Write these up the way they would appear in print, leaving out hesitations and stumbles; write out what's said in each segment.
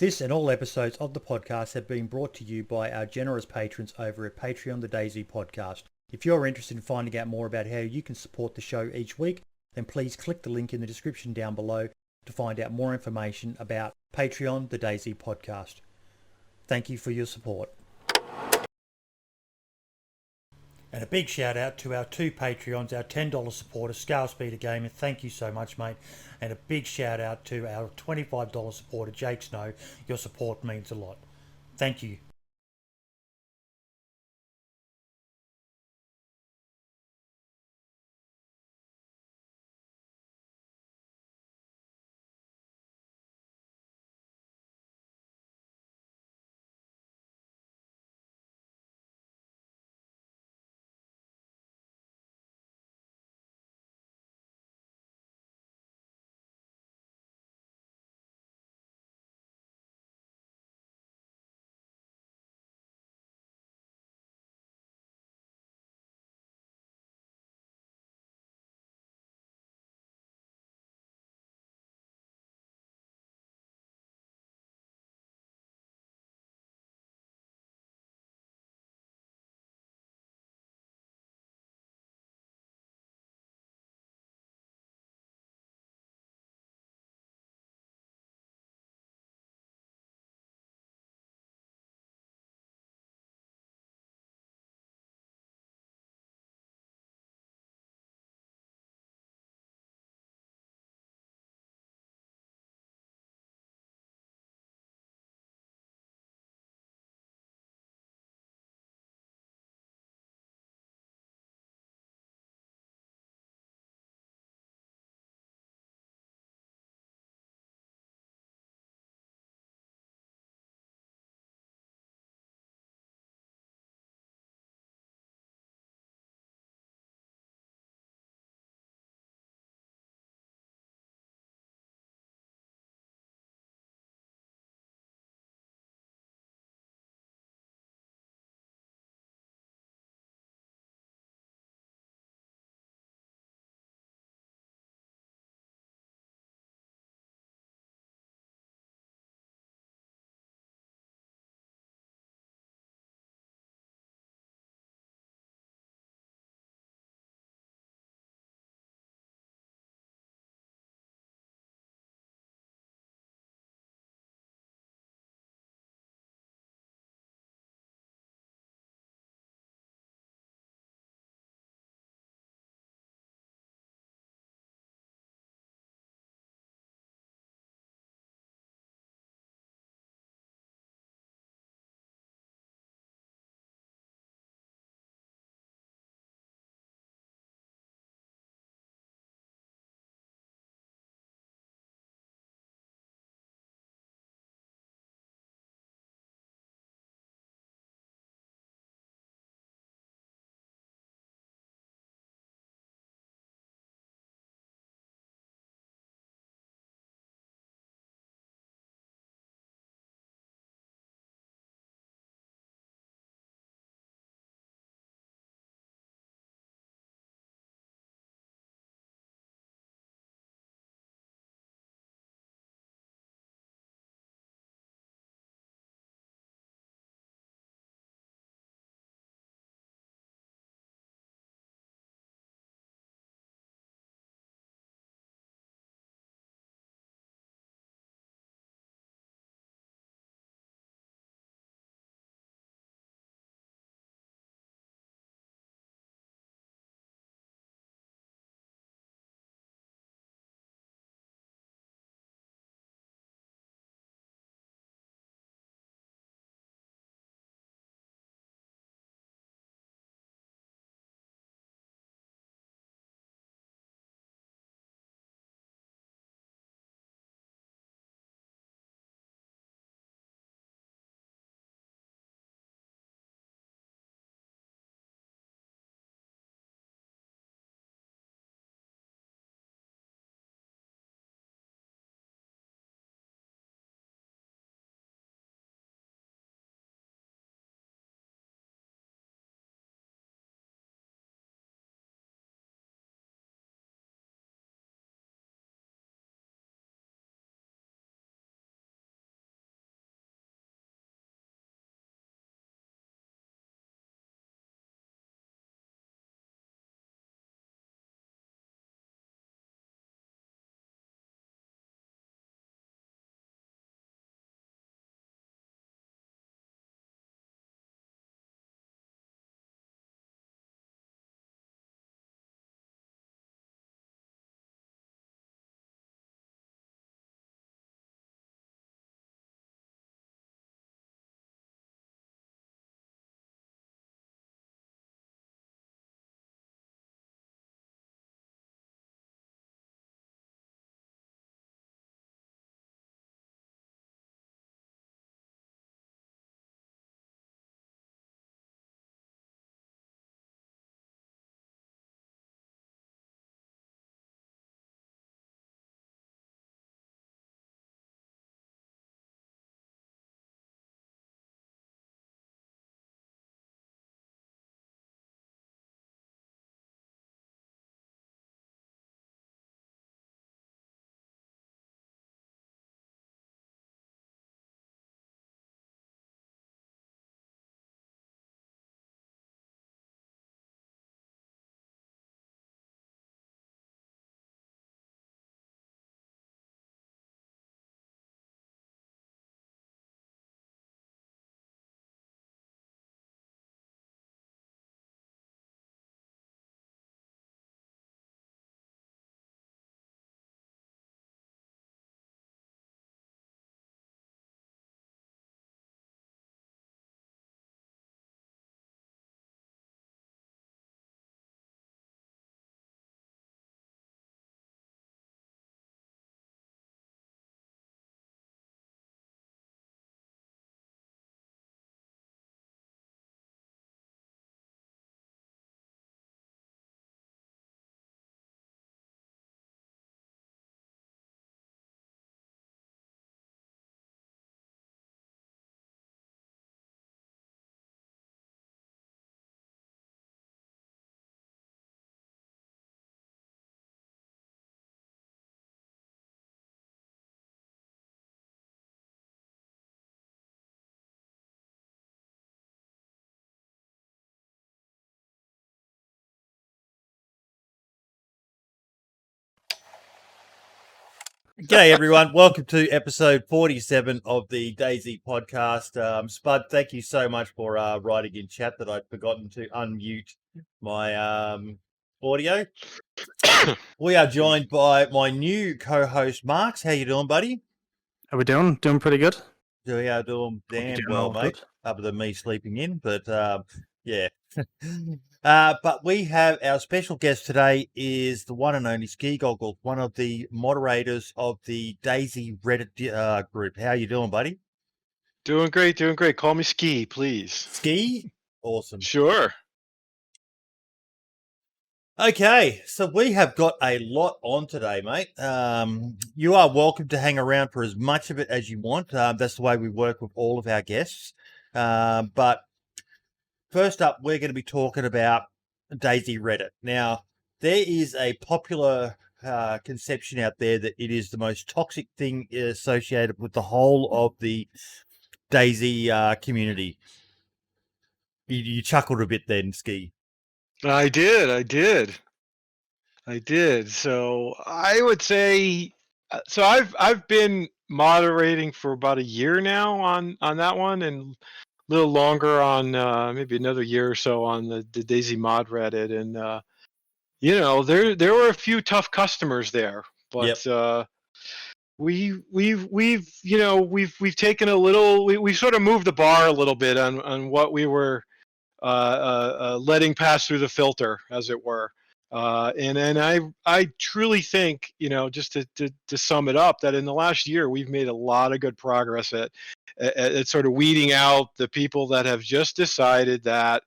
This and all episodes of the podcast have been brought to you by our generous patrons over at Patreon, the DayZ podcast. If you're interested in finding out more about how you can support the show each week, then please click the link in the description down below to find out more information about Patreon, the DayZ podcast. Thank you for your support. And a big shout out to our two Patreons, our $10 supporter, Scale Speeder Gaming. Thank you so much, mate. And a big shout out to our $25 supporter, Jake Snow. Your support means a lot. Thank you. G'day, everyone. Welcome to episode 47 of the DayZ podcast. Spud, thank you so much for writing in chat that I'd forgotten to unmute my audio. We are joined by my new co-host, Marks. How you doing, buddy? How we doing? Doing pretty good. We are doing damn well, mate. Other than me sleeping in, but yeah. But we have our special guest today is the one and only Skigoggles, one of the moderators of the DayZ Reddit group. How you doing, buddy? Doing great, doing great. Call me Ski, please. Ski? Awesome. Sure. Okay, so we have got a lot on today, mate. You are welcome to hang around for as much of it as you want. That's the way we work with all of our guests. But first up, we're going to be talking about DayZ Reddit. Now, there is a popular conception out there that it is the most toxic thing associated with the whole of the DayZ community. You chuckled a bit then, Ski. I did. So I would say, so I've been moderating for about a year now on that one, and a little longer on maybe another year or so on the DayZ mod Reddit, and there were a few tough customers there, but yep. We've taken a little, we sort of moved the bar a little bit on what we were letting pass through the filter, as it were. And I truly think, just to sum it up, that in the last year we've made a lot of good progress at sort of weeding out the people that have just decided that,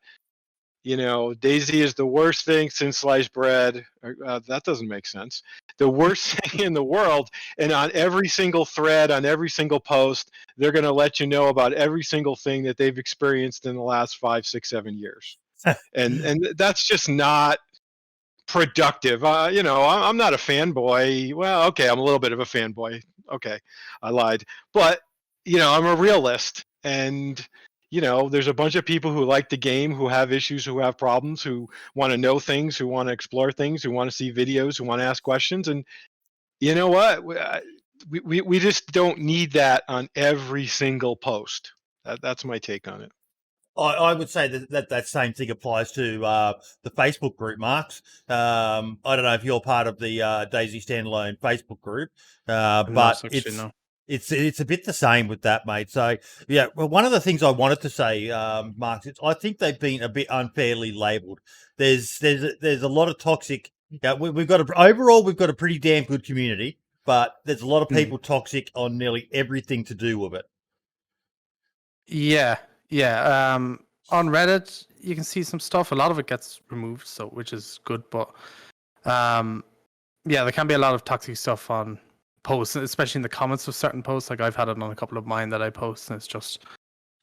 DayZ is the worst thing since sliced bread. That doesn't make sense. The worst thing in the world, and on every single thread, on every single post, they're going to let you know about every single thing that they've experienced in the last 5, 6, 7 years. and that's just not productive. I'm not a fanboy. Well, okay, I'm a little bit of a fanboy. Okay, I lied. But, I'm a realist. And there's a bunch of people who like the game, who have issues, who have problems, who want to know things, who want to explore things, who want to see videos, who want to ask questions. And you know what? We just don't need that on every single post. That's my take on it. I would say that same thing applies to the Facebook group, Marks. I don't know if you're part of the DayZ Standalone Facebook group, but it's a bit the same with that, mate. So, yeah, well, one of the things I wanted to say, Mark, I think they've been a bit unfairly labelled. There's a lot of toxic. Yeah, we've got a pretty damn good community, but there's a lot of people toxic on nearly everything to do with it. Yeah. On Reddit, you can see some stuff. A lot of it gets removed, which is good, but there can be a lot of toxic stuff on posts, especially in the comments of certain posts. Like I've had it on a couple of mine that I post, and it's just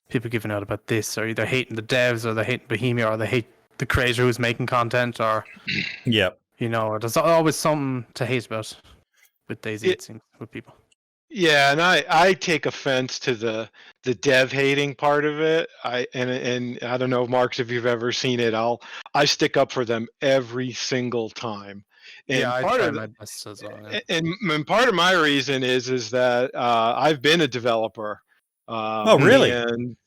people giving out about this, or either hating the devs, or they hate Bohemia, or they hate the creator who's making content, or there's always something to hate about with DayZ, it seems, with people. Yeah, and I take offense to the dev hating part of it. And I don't know, Marks, if you've ever seen it. I stick up for them every single time. And I try my best as well. Yeah. And part of my reason is that I've been a developer. Oh, really? And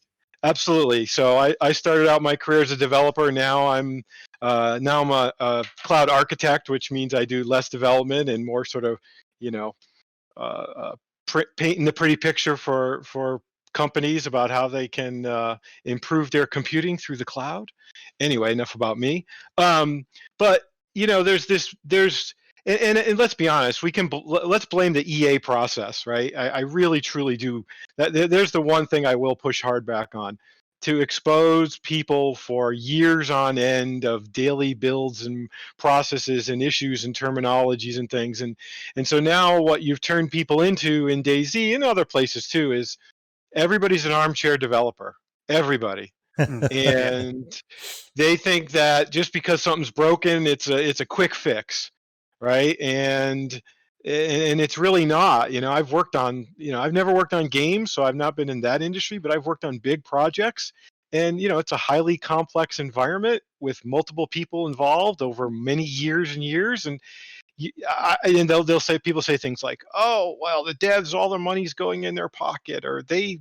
absolutely. So I started out my career as a developer. Now I'm a cloud architect, which means I do less development and more sort of, painting the pretty picture for companies about how they can improve their computing through the cloud. Anyway, enough about me. But there's and let's be honest, let's blame the EA process, right? I really truly do. There's the one thing I will push hard back on. To expose people for years on end of daily builds and processes and issues and terminologies and things. And so now what you've turned people into in DayZ and other places too is everybody's an armchair developer. Everybody. And they think that just because something's broken, it's a quick fix, right? And it's really not. I've worked on, I've never worked on games, so I've not been in that industry, but I've worked on big projects. And, it's a highly complex environment with multiple people involved over many years and years. And, and they'll say, people say things like, oh well, the devs, all their money's going in their pocket, or they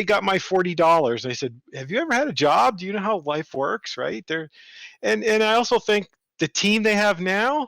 got my $40. And I said, have you ever had a job? Do you know how life works, right? And I also think the team they have now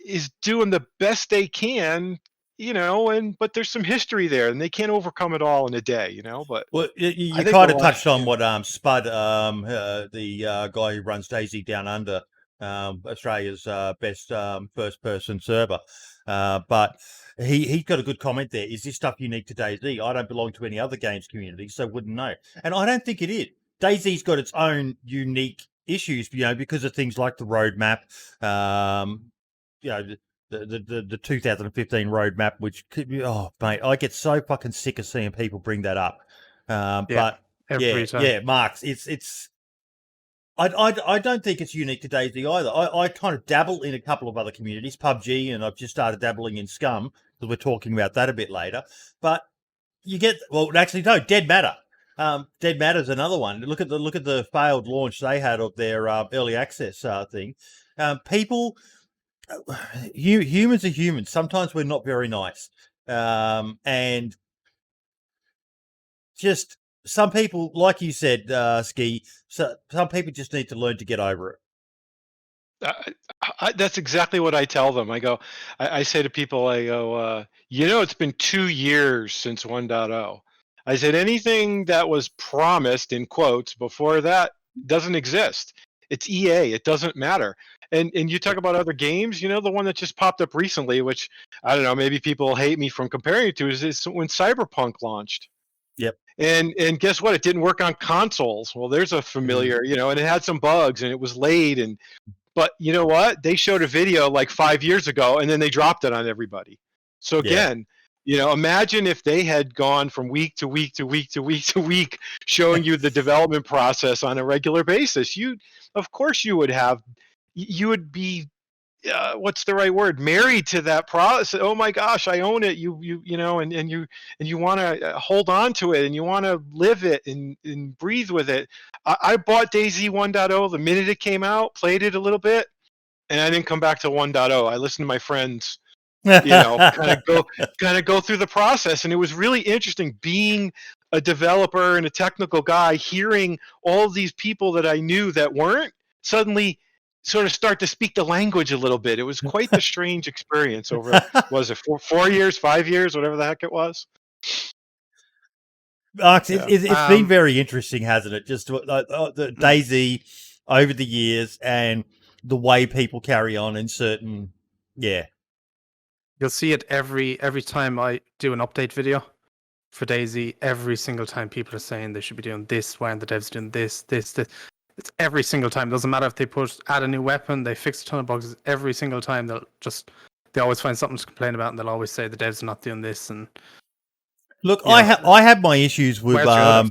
is doing the best they can, but there's some history there, and they can't overcome it all in a day, but Well, I you think kind the of last, touched on what Spud, the guy who runs DayZ Down Under, Australia's best first-person server, but he's got a good comment there. Is this stuff unique to DayZ? I don't belong to any other games community, so wouldn't know. And I don't think it is. DayZ's got its own unique issues, because of things like the roadmap, the 2015 roadmap, which could be, oh mate, I get so fucking sick of seeing people bring that up. But every time. yeah, Marks, it's. I don't think it's unique to DayZ either. I kind of dabble in a couple of other communities, PUBG, and I've just started dabbling in Scum, because we're talking about that a bit later. But you get, well, actually no, Dead Matter. Dead Matter's another one. Look at the failed launch they had of their early access thing. People. Humans are humans. Sometimes we're not very nice. And just some people, like you said, Ski, some people just need to learn to get over it. That's exactly what I tell them. I say to people, I go, it's been 2 years since 1.0. I said, anything that was promised, in quotes, before that doesn't exist. It's EA. It doesn't matter. And you talk about other games, the one that just popped up recently, which I don't know, maybe people hate me from comparing it to, is when Cyberpunk launched. Yep. And guess what? It didn't work on consoles. Well, there's a familiar, and it had some bugs, and it was late. But you know what? They showed a video like 5 years ago, and then they dropped it on everybody. So again, imagine if they had gone from week to week to week to week to week, showing you the development process on a regular basis. Of course, you would be, what's the right word? Married to that process. Oh my gosh, I own it. And you want to hold on to it, and you want to live it and breathe with it. I bought DayZ 1.0 the minute it came out, played it a little bit, and I didn't come back to 1.0. I listened to my friends, kind of go through the process, and it was really interesting being a developer and a technical guy, hearing all of these people that I knew that weren't suddenly sort of start to speak the language a little bit. It was quite the strange experience over, was it 4 years, 5 years, whatever the heck it was. Marks, it's been very interesting, hasn't it? Just the DayZ over the years, and the way people carry on in certain, You'll see it every time I do an update video for DayZ. Every single time people are saying they should be doing this, why aren't the devs doing this. It's every single time. Doesn't matter if they add a new weapon, they fix a ton of bugs. Every single time they always find something to complain about, and they'll always say the devs are not doing this. And look, I have my issues with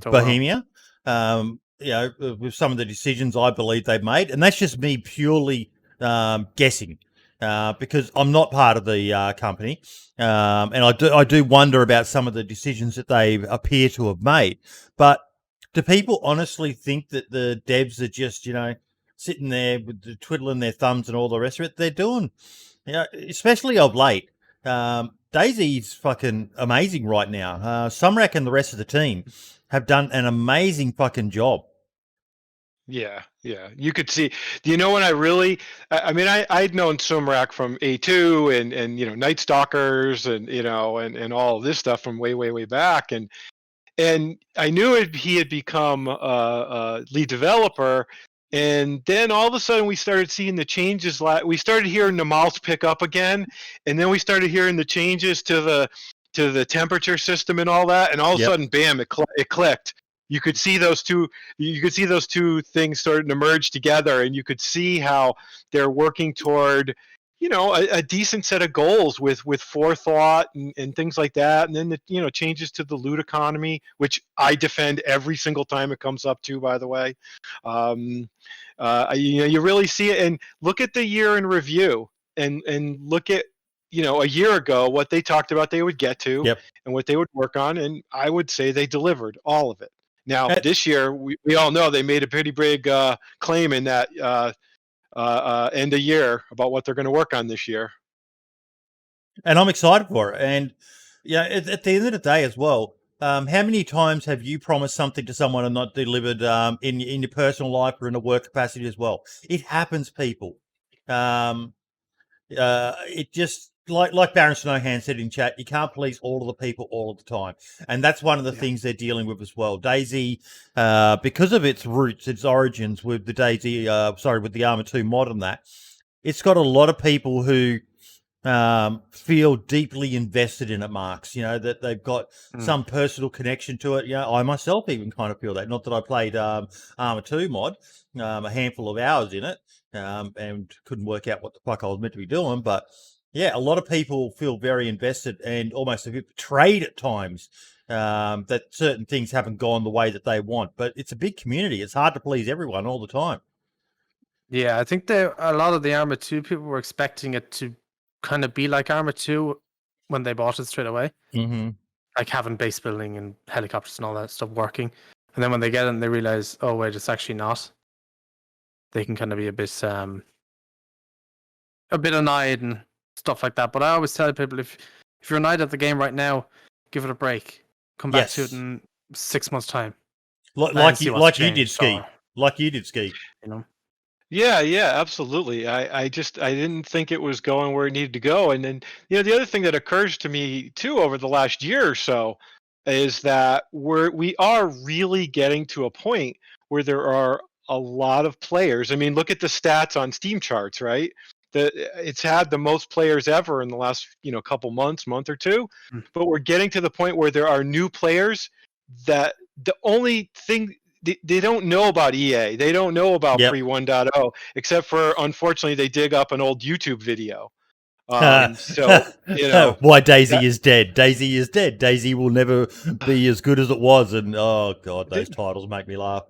Bohemia. With some of the decisions I believe they've made, and that's just me purely guessing. Because I'm not part of the company, and I do wonder about some of the decisions that they appear to have made. But do people honestly think that the devs are just, sitting there with twiddling their thumbs and all the rest of it? They're doing, especially of late. DayZ's fucking amazing right now. Sumrak and the rest of the team have done an amazing fucking job. Yeah. You could see. Do you know when I'd known Sumrak from A2 and Night Stalkers and all of this stuff from way back, and I knew he had become a lead developer, and then all of a sudden we started seeing the changes. We started hearing the mouse pick up again, and then we started hearing the changes to the temperature system and all that, and all of a sudden, bam! It clicked. You could see those two things starting to merge together, and you could see how they're working toward a decent set of goals with forethought and things like that. And then the changes to the loot economy, which I defend every single time it comes up too, by the way. You really see it. And look at the year in review, and look at a year ago what they talked about they would get to, and what they would work on, and I would say they delivered all of it. Now this year we all know they made a pretty big claim in that end of year about what they're going to work on this year. And I'm excited for it. And yeah, at the end of the day as well, how many times have you promised something to someone and not delivered in your personal life or in a work capacity as well? It happens, people. It just like Baron Snowhand said in chat, you can't please all of the people all of the time, and that's one of the things they're dealing with as well. DayZ, because of its roots, its origins with the DayZ, with the Arma 2 mod and that, it's got a lot of people who feel deeply invested in it, Marks. You know, that they've got some personal connection to it. You know, I myself even kind of feel that. Not that I played Arma 2 mod, a handful of hours in it, and couldn't work out what the fuck I was meant to be doing. But yeah, a lot of people feel very invested and almost a bit betrayed at times that certain things haven't gone the way that they want. But it's a big community. It's hard to please everyone all the time. Yeah, I think a lot of the Arma 2 people were expecting it to kind of be like Arma 2 when they bought it straight away. Mm-hmm. Like having base building and helicopters and all that stuff working. And then when they get it and they realize, oh wait, it's actually not. They can kind of be a bit annoyed and stuff like that. But I always tell people, if you're annoyed at the game right now, give it a break. Come back to it in 6 months' time. Like you did, Ski. Like you did, Ski. You know. Yeah, absolutely. I didn't think it was going where it needed to go. And then, the other thing that occurs to me too over the last year or so is that we are really getting to a point where there are a lot of players. I mean, look at the stats on Steam charts, right? It's had the most players ever in the last, couple month or two. But we're getting to the point where there are new players that the only thing they don't know about EA. They don't know about Pre 1.0, except for, unfortunately, they dig up an old YouTube video. Why DayZ is dead. DayZ is dead. DayZ will never be as good as it was. And oh god, those titles make me laugh.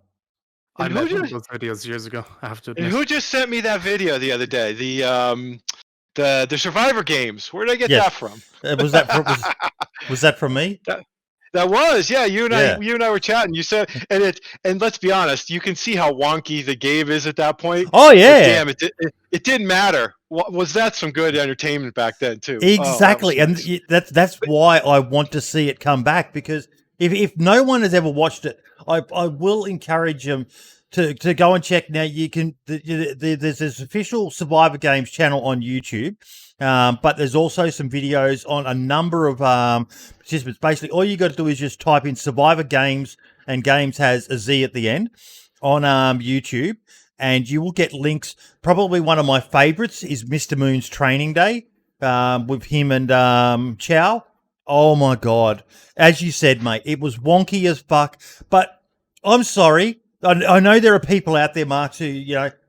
I made one of those videos years ago. I have to admit. And who just sent me that video the other day? The Survivor games. Where did I get that from? Was that from me? That was, yeah. You and I were chatting. You said, and let's be honest, you can see how wonky the game is at that point. Oh yeah, damn it didn't matter. Was that some good entertainment back then too? Exactly, and that's why I want to see it come back, because if no one has ever watched it, I will encourage them to go and check. Now you can there's this official Survivor Games channel on YouTube. But there's also some videos on a number of participants. Basically, all you got to do is just type in Survivor Games, and Games has a Z at the end, on YouTube, and you will get links. Probably one of my favorites is Mr. Moon's Training Day with him and Ciao. Oh my God. As you said, mate, it was wonky as fuck. But I'm sorry. I know there are people out there, Mark, who,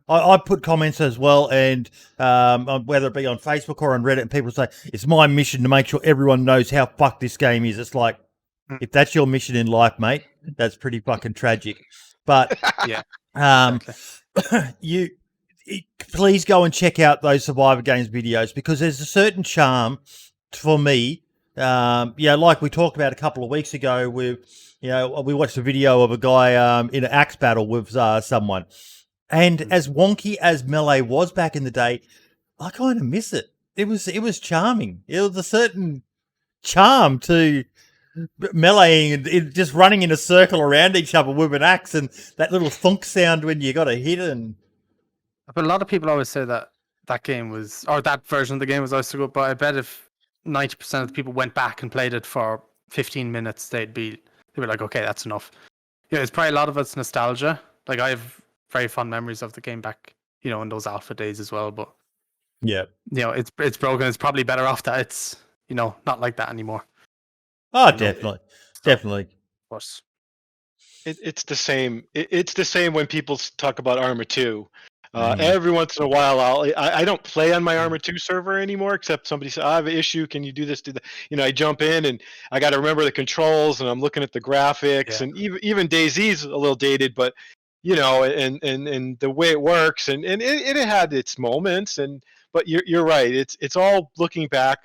I put comments as well, and whether it be on Facebook or on Reddit, and people say, it's my mission to make sure everyone knows how fucked this game is. It's like, if that's your mission in life, mate, that's pretty fucking tragic. But please go and check out those Survivor Games videos, because there's a certain charm for me. Like we talked about a couple of weeks ago with, we watched a video of a guy in an axe battle with someone. And as wonky as Melee was back in the day, I kind of miss it. It was charming. It was a certain charm to meleeing and just running in a circle around each other with an axe, and that little thunk sound when you got a hit. And but a lot of people always say that game was, or that version of the game was always so good. But I bet if 90% of the people went back and played it for 15 minutes, they'd be like, okay, that's enough. It's probably a lot of it's nostalgia. Like, I have very fond memories of the game back, in those alpha days as well. But it's broken. It's probably better off that it's, not like that anymore. Oh, definitely. But it's the same. It's the same when people talk about Arma 2. Every once in a while, I don't play on my Arma 2 server anymore, except somebody says, I have an issue. Can you do this? Do that? I jump in and I got to remember the controls, and I'm looking at the graphics, and even DayZ's a little dated, but and the way it works, and it had its moments, but you're right. It's all looking back.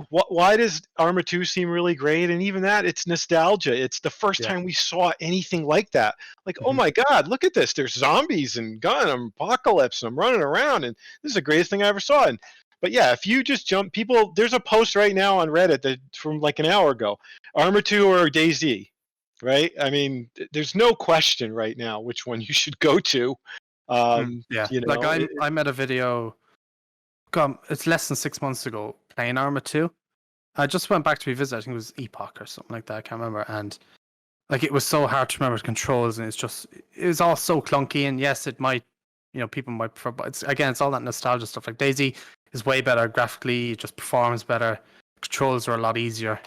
Why does Arma 2 seem really great? And even that, it's nostalgia. It's the first time we saw anything like that. Like, oh my God, look at this. There's zombies and gun apocalypse, and I'm running around, and this is the greatest thing I ever saw. And But yeah, if you just jump, people, there's a post right now on Reddit that from like an hour ago, Arma 2 or DayZ, right? I mean, there's no question right now which one you should go to. Yeah, You know, like I made a video. It's less than 6 months ago playing Arma 2. I just went back to revisit. I think it was Epoch or something like that. I can't remember. And like it was so hard to remember the controls, and it was all so clunky. And yes, it might, people might prefer, but it's all that nostalgia stuff. Like DayZ is way better graphically, it just performs better. Controls are a lot easier.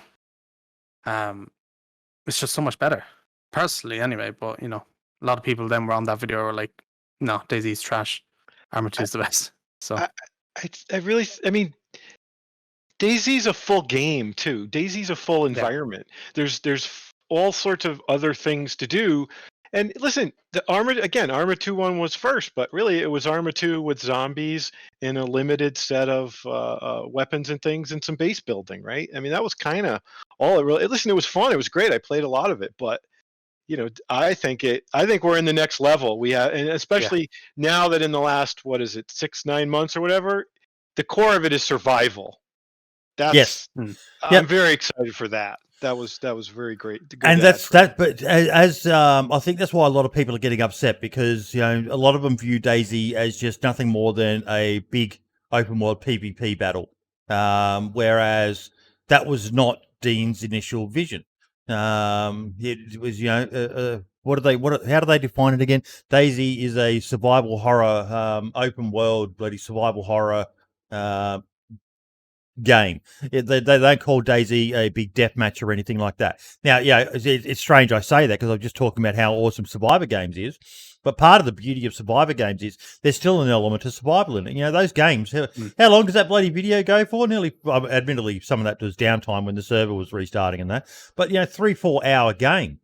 It's just so much better, personally, anyway. But a lot of people then were on that video were like, "No, DayZ's trash. Arma 2 is the best." So I mean, DayZ's a full game too. DayZ's a full environment. Yeah. There's all sorts of other things to do. And listen, the Arma 2.1 was first, but really it was Arma 2 with zombies and a limited set of weapons and things and some base building, right? I mean, that was kind of all it really. Listen, it was fun. It was great. I played a lot of it, but I think we're in the next level. We have, and especially now that in the last 6-9 months or whatever, the core of it is survival. Yes, I'm very excited for that. That was very great. And that's that. But as I think that's why a lot of people are getting upset, because a lot of them view DayZ as just nothing more than a big open world PvP battle, whereas that was not Dean's initial vision. It was how do they define it again? DayZ is a survival horror, open world bloody survival horror game. They don't call DayZ a big death match or anything like that. Now, it's strange I say that, because I'm just talking about how awesome Survivor Games is. But part of the beauty of Survivor Games is there's still an element of survival in it. Those games, how long does that bloody video go for? Nearly, admittedly, some of that was downtime when the server was restarting and that. But, 3-4 hour game.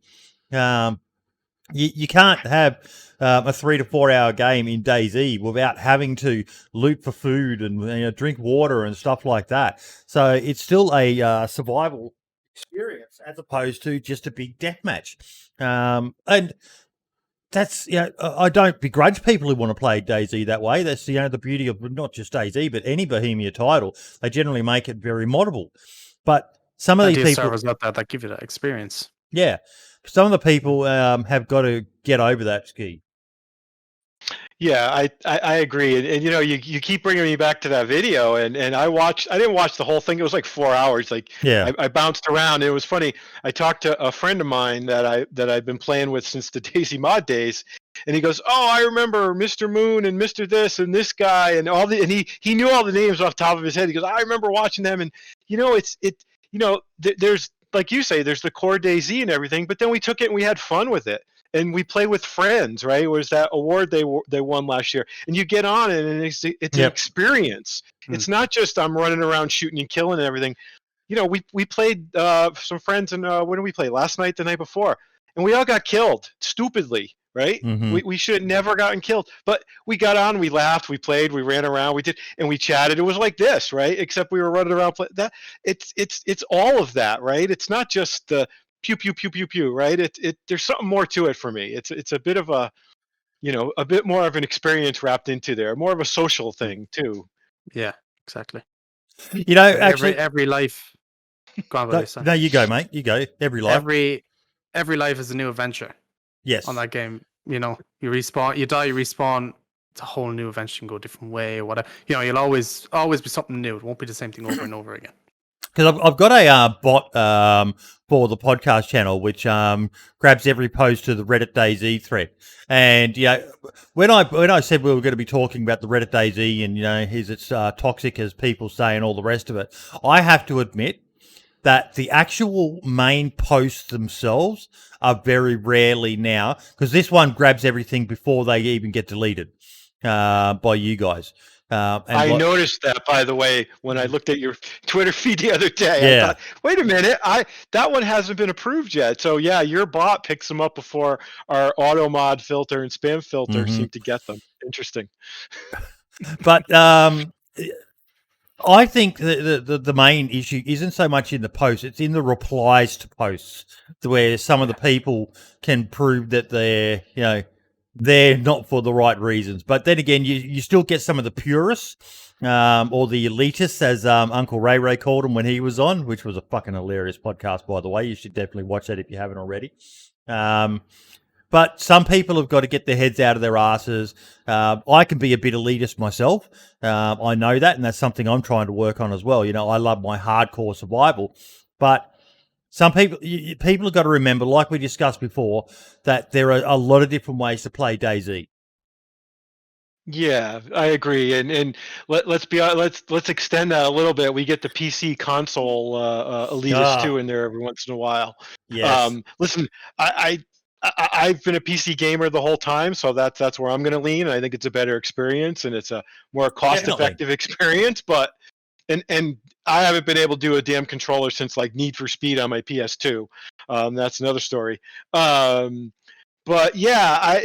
You can't have a 3 to 4 hour game in DayZ without having to loot for food and drink water and stuff like that. So it's still a survival experience as opposed to just a big death match. And that's I don't begrudge people who want to play DayZ that way. That's the beauty of not just DayZ but any Bohemia title. They generally make it very moddable. But some of these people servers out there that give you that experience. Yeah. Some of the people have got to get over that, Ski. Yeah, I agree, and you keep bringing me back to that video, and I didn't watch the whole thing. It was like 4 hours. Like I bounced around. And it was funny. I talked to a friend of mine that I've been playing with since the DayZ mod days, and he goes, "Oh, I remember Mr. Moon and Mr. This and this guy and all the," and he knew all the names off the top of his head. He goes, "I remember watching them," and there's, like you say, there's the core DayZ and everything, but then we took it and we had fun with it. And we play with friends, right? It was that award they won last year, and you get on it, and it's an experience. It's not just I'm running around shooting and killing and everything. We played some friends, and when did we play? Last night, the night before, and we all got killed stupidly, right? Mm-hmm. We should have never gotten killed, but we got on, we laughed, we played, we ran around, we did, and we chatted. It was like this, right? Except we were running around. It's all of that, right? It's not just the pew pew pew pew pew, right? There's something more to it for me. It's a bit of a bit more of an experience wrapped into there, more of a social thing too. Yeah, exactly. Actually, every life. Go on, no, you go, mate. You go. Every life. Every life is a new adventure. Yes. On that game, you respawn, you die, you respawn. It's a whole new adventure. You can go a different way or whatever. You'll always be something new. It won't be the same thing over and over again. Because I've got a bot for the podcast channel, which grabs every post to the Reddit DayZ thread. And when I said we were going to be talking about the Reddit DayZ and is it toxic as people say and all the rest of it, I have to admit that the actual main posts themselves are very rarely now, because this one grabs everything before they even get deleted by you guys. I noticed that, by the way, when I looked at your Twitter feed the other day. Yeah. I thought, wait a minute, that one hasn't been approved yet. So yeah, your bot picks them up before our auto mod filter and spam filter seem to get them. Interesting. But I think the main issue isn't so much in the posts; it's in the replies to posts, where some of the people can prove that they're they're not for the right reasons. But then again, you still get some of the purists or the elitists, as Uncle Ray called them when he was on, which was a fucking hilarious podcast, by the way. You should definitely watch that if you haven't already. But some people have got to get their heads out of their asses. I can be a bit elitist myself. I know that, and that's something I'm trying to work on as well. You know, I love my hardcore survival, but some people have got to remember, like we discussed before, that there are a lot of different ways to play DayZ. Yeah, I agree, and let's extend that a little bit. We get the PC console elitist too in there every once in a while. Yes. Listen, I've been a PC gamer the whole time, so that's where I'm going to lean. I think it's a better experience and it's a more cost-effective experience. But and I haven't been able to do a damn controller since like Need for Speed on my PS2. That's another story. But yeah,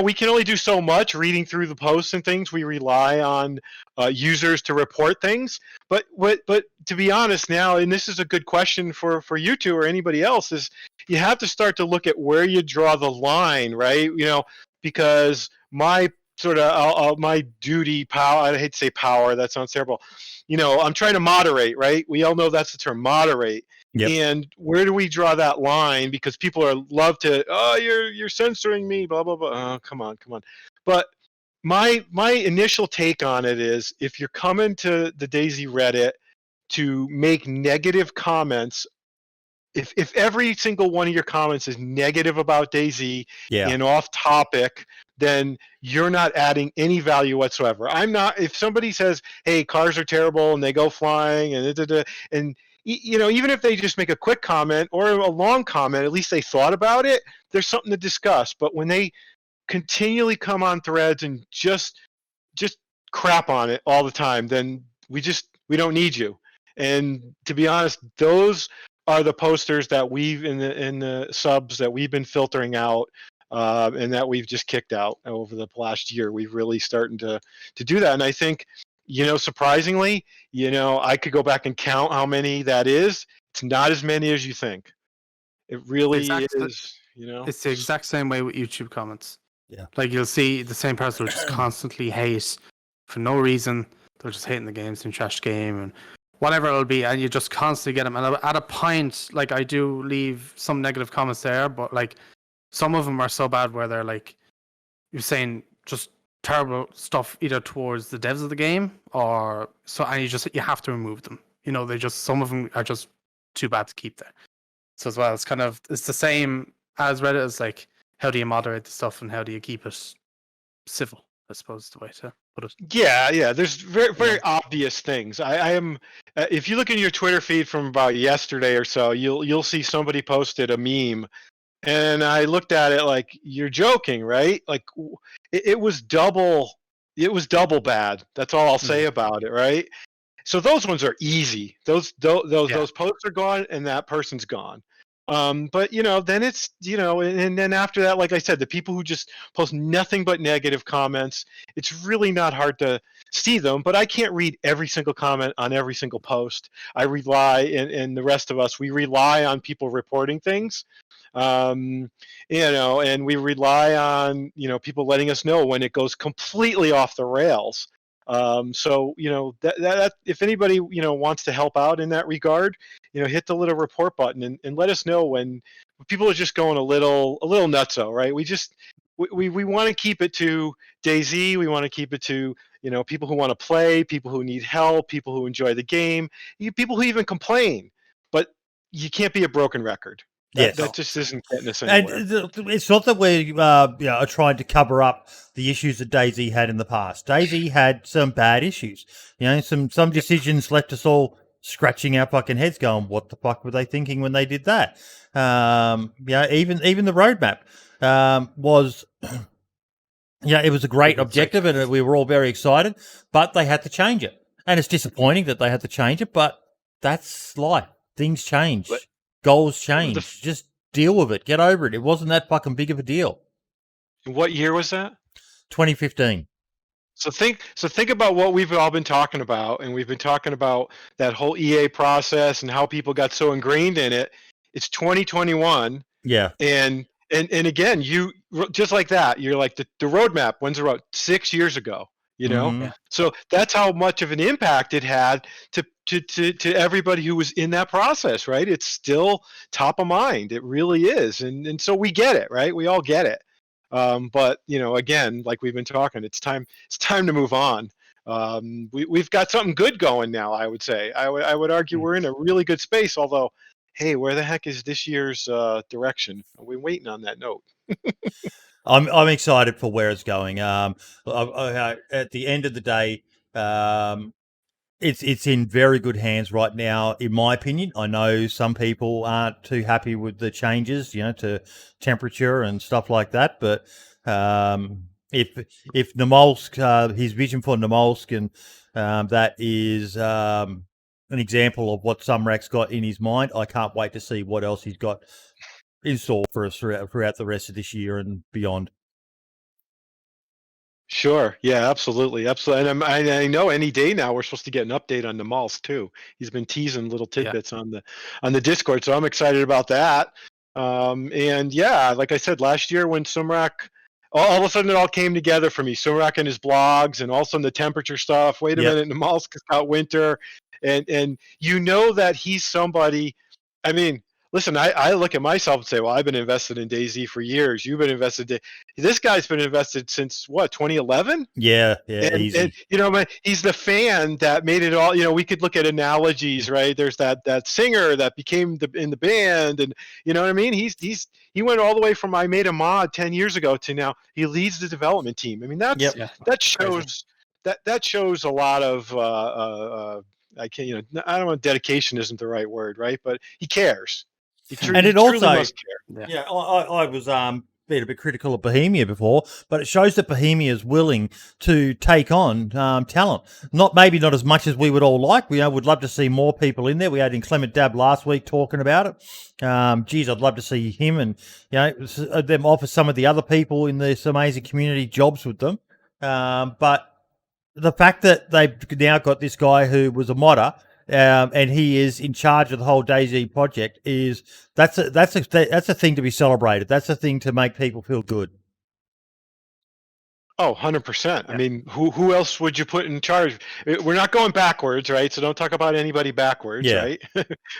we can only do so much reading through the posts and things. We rely on users to report things. But to be honest now, and this is a good question for you two or anybody else, is you have to start to look at where you draw the line, right? You know, because my sort of my duty, power, I hate to say power, that sounds terrible. You know, I'm trying to moderate, right? We all know that's the term, moderate. Yep. And where do we draw that line? Because people love to, oh, you're censoring me, blah blah blah. Oh, come on. But my initial take on it is, if you're coming to the DayZ Reddit to make negative comments, if every single one of your comments is negative about DayZ and off topic, then you're not adding any value whatsoever. I'm not. If somebody says, hey, cars are terrible and they go flying and you know, even if they just make a quick comment or a long comment, at least they thought about it. There's something to discuss. But when they continually come on threads and just crap on it all the time, then we don't need you. And to be honest, those are the posters that we've in the subs that we've been filtering out, and that we've just kicked out over the last year. We've really starting to do that, and I think, you know, surprisingly, you know, I could go back and count how many that is. It's not as many as you think. It really is. You know, it's the exact same way with YouTube comments. Yeah, like you'll see the same person will just constantly hate for no reason. They're just hating the game, saying trash game and whatever it'll be, and you just constantly get them. And at a point, like, I do leave some negative comments there, but like some of them are so bad where they're like, you're saying just terrible stuff either towards the devs of the game or so, and you have to remove them. You know, some of them are just too bad to keep there. So as well, it's the same as Reddit. Is like, how do you moderate the stuff and how do you keep it civil, I suppose is the way to put it. Yeah. There's very obvious things. I am. If you look in your Twitter feed from about yesterday or so, you'll see somebody posted a meme, and I looked at it like, you're joking, right? Like, it was double. It was double bad. That's all I'll say about it, right? So those ones are easy. Those posts are gone, and that person's gone. But you know, then it's, you know, and then after that, like I said, the people who just post nothing but negative comments, it's really not hard to see them. But I can't read every single comment on every single post. I rely, and the rest of us, we rely on people reporting things. You know, and we rely on, you know, people letting us know when it goes completely off the rails. So, you know, that if anybody, you know, wants to help out in that regard, you know, hit the little report button and let us know when people are just going a little nutso, right? We want to keep it to DayZ. We want to keep it to, you know, people who want to play, people who need help, people who enjoy the game, people who even complain. But you can't be a broken record. That just isn't getting us anywhere. And it's not that we are trying to cover up the issues that DayZ had in the past. DayZ had some bad issues. You know, some decisions left us all scratching our fucking heads going, what the fuck were they thinking when they did that? Even the roadmap was... Yeah, it was a great objective and we were all very excited, but they had to change it. And it's disappointing that they had to change it, but that's life. Things change. Goals change. Just deal with it. Get over it. It wasn't that fucking big of a deal. What year was that? 2015. So think about what we've all been talking about, and we've been talking about that whole EA process and how people got so ingrained in it. It's 2021. Yeah. And and again, you just like that. You're like the roadmap. When's the road? 6 years ago. You know, Mhm. Yeah. so that's how much of an impact it had to everybody who was in that process, right? It's still top of mind. It really is, and so we get it, right? We all get it. But you know, again, like we've been talking, it's time to move on. We've got something good going now. I would say. I would argue we're in a really good space. Although, hey, where the heck is this year's direction? We're waiting on that note. I'm excited for where it's going. At the end of the day, it's in very good hands right now, in my opinion. I know some people aren't too happy with the changes, to temperature and stuff like that. But if Namolsk, his vision for Namolsk, and that is an example of what Sumrak's got in his mind, I can't wait to see what else he's got in store for us throughout the rest of this year and beyond. Sure. Yeah, absolutely. Absolutely. And I know any day now we're supposed to get an update on the malls too. He's been teasing little tidbits on the Discord, so I'm excited about that. And yeah, like I said last year when Sumrak, all of a sudden it all came together for me. Sumrak and his blogs, and also the temperature stuff. Wait a Yep. minute, the malls got winter, and you know that he's somebody. I mean, listen, I look at myself and say, well, I've been invested in DayZ for years. You've been invested. This guy's been invested since what, 2011? Yeah, And easy. you know, he's the fan that made it all. You know, we could look at analogies, right? There's that singer that became in the band, and you know what I mean. He went all the way from I made a mod 10 years ago to now he leads the development team. I mean, that shows that shows a lot of I can't, I don't know, dedication isn't the right word, right? But he cares. He And it truly also, must care. yeah, I was being a bit critical of Bohemia before, but it shows that Bohemia is willing to take on talent. Maybe not as much as we would all like. We would love to see more people in there. We had Inclement Dab last week talking about it. Geez, I'd love to see him and them offer some of the other people in this amazing community jobs with them. But the fact that they've now got this guy who was a modder, and he is in charge of the whole DayZ project, that's a thing to be celebrated. That's a thing to make people feel good. Oh, 100%. I mean, who else would you put in charge? We're not going backwards, right? So don't talk about anybody backwards, right?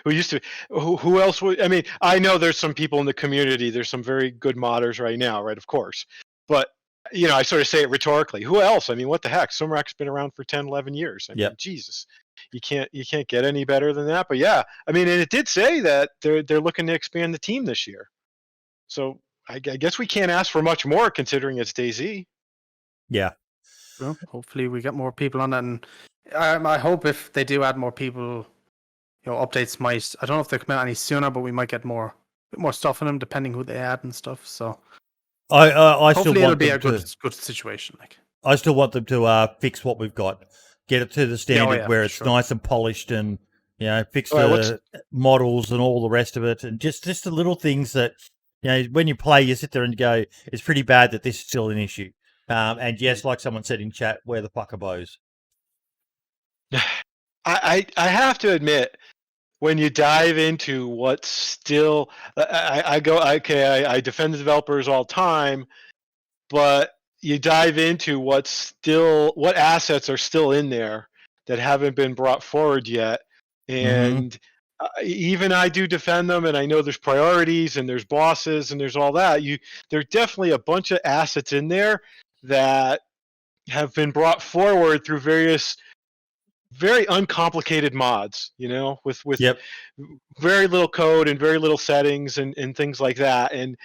Who used to? Who else would? I mean, I know there's some people in the community. There's some very good modders right now, right? Of course, but I sort of say it rhetorically. Who else? I mean, what the heck? Sumrak's been around for 10, 11 years. I mean, Jesus, you can't get any better than that. But yeah, I mean, and it did say that they're looking to expand the team this year. So I guess we can't ask for much more considering it's DayZ. Yeah. Well, hopefully we get more people on that, and I hope if they do add more people, updates might. I don't know if they come out any sooner, but we might get more stuff in them depending who they add and stuff. So I still hopefully want it'll be them a good situation. Like, I still want them to fix what we've got, get it to the standard where it's nice and polished, and fix the models and all the rest of it, and just the little things that when you play, you sit there and go, it's pretty bad that this is still an issue. And yes, like someone said in chat, where the fuck are bows? I have to admit, when you dive into what's still, I defend the developers all the time, but you dive into what assets are still in there that haven't been brought forward yet, and even I do defend them, and I know there's priorities and there's bosses and there's all that. There's definitely a bunch of assets in there that have been brought forward through various very uncomplicated mods, with very little code and very little settings and things like that. And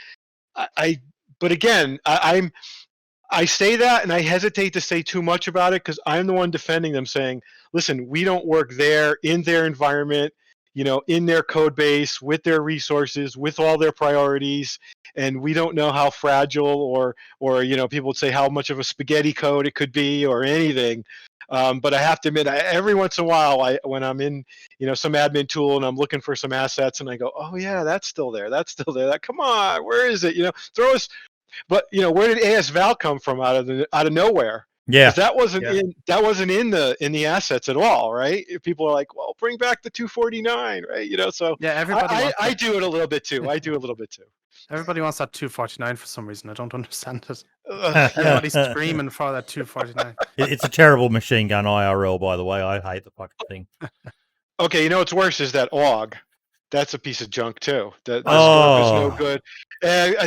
but again, I say that, and I hesitate to say too much about it because I'm the one defending them, saying, listen, we don't work there in their environment, in their code base, with their resources, with all their priorities, and we don't know how fragile or people would say how much of a spaghetti code it could be or anything. But I have to admit, every once in a while, when I'm in, some admin tool and I'm looking for some assets, and I go, oh yeah, that's still there. Come on, where is it? Throw us. But where did AS Val come from out of nowhere? Yeah, that wasn't in the assets at all, right? People are like, well, bring back the 249, right? So everybody. I do it a little bit too. Everybody wants that 249 for some reason. I don't understand it. Yeah. Everybody's screaming for that 249. It's a terrible machine gun IRL, by the way. I hate the fucking thing. Okay, you know what's worse is that AUG. That's a piece of junk too. The scorp is no Oh. good.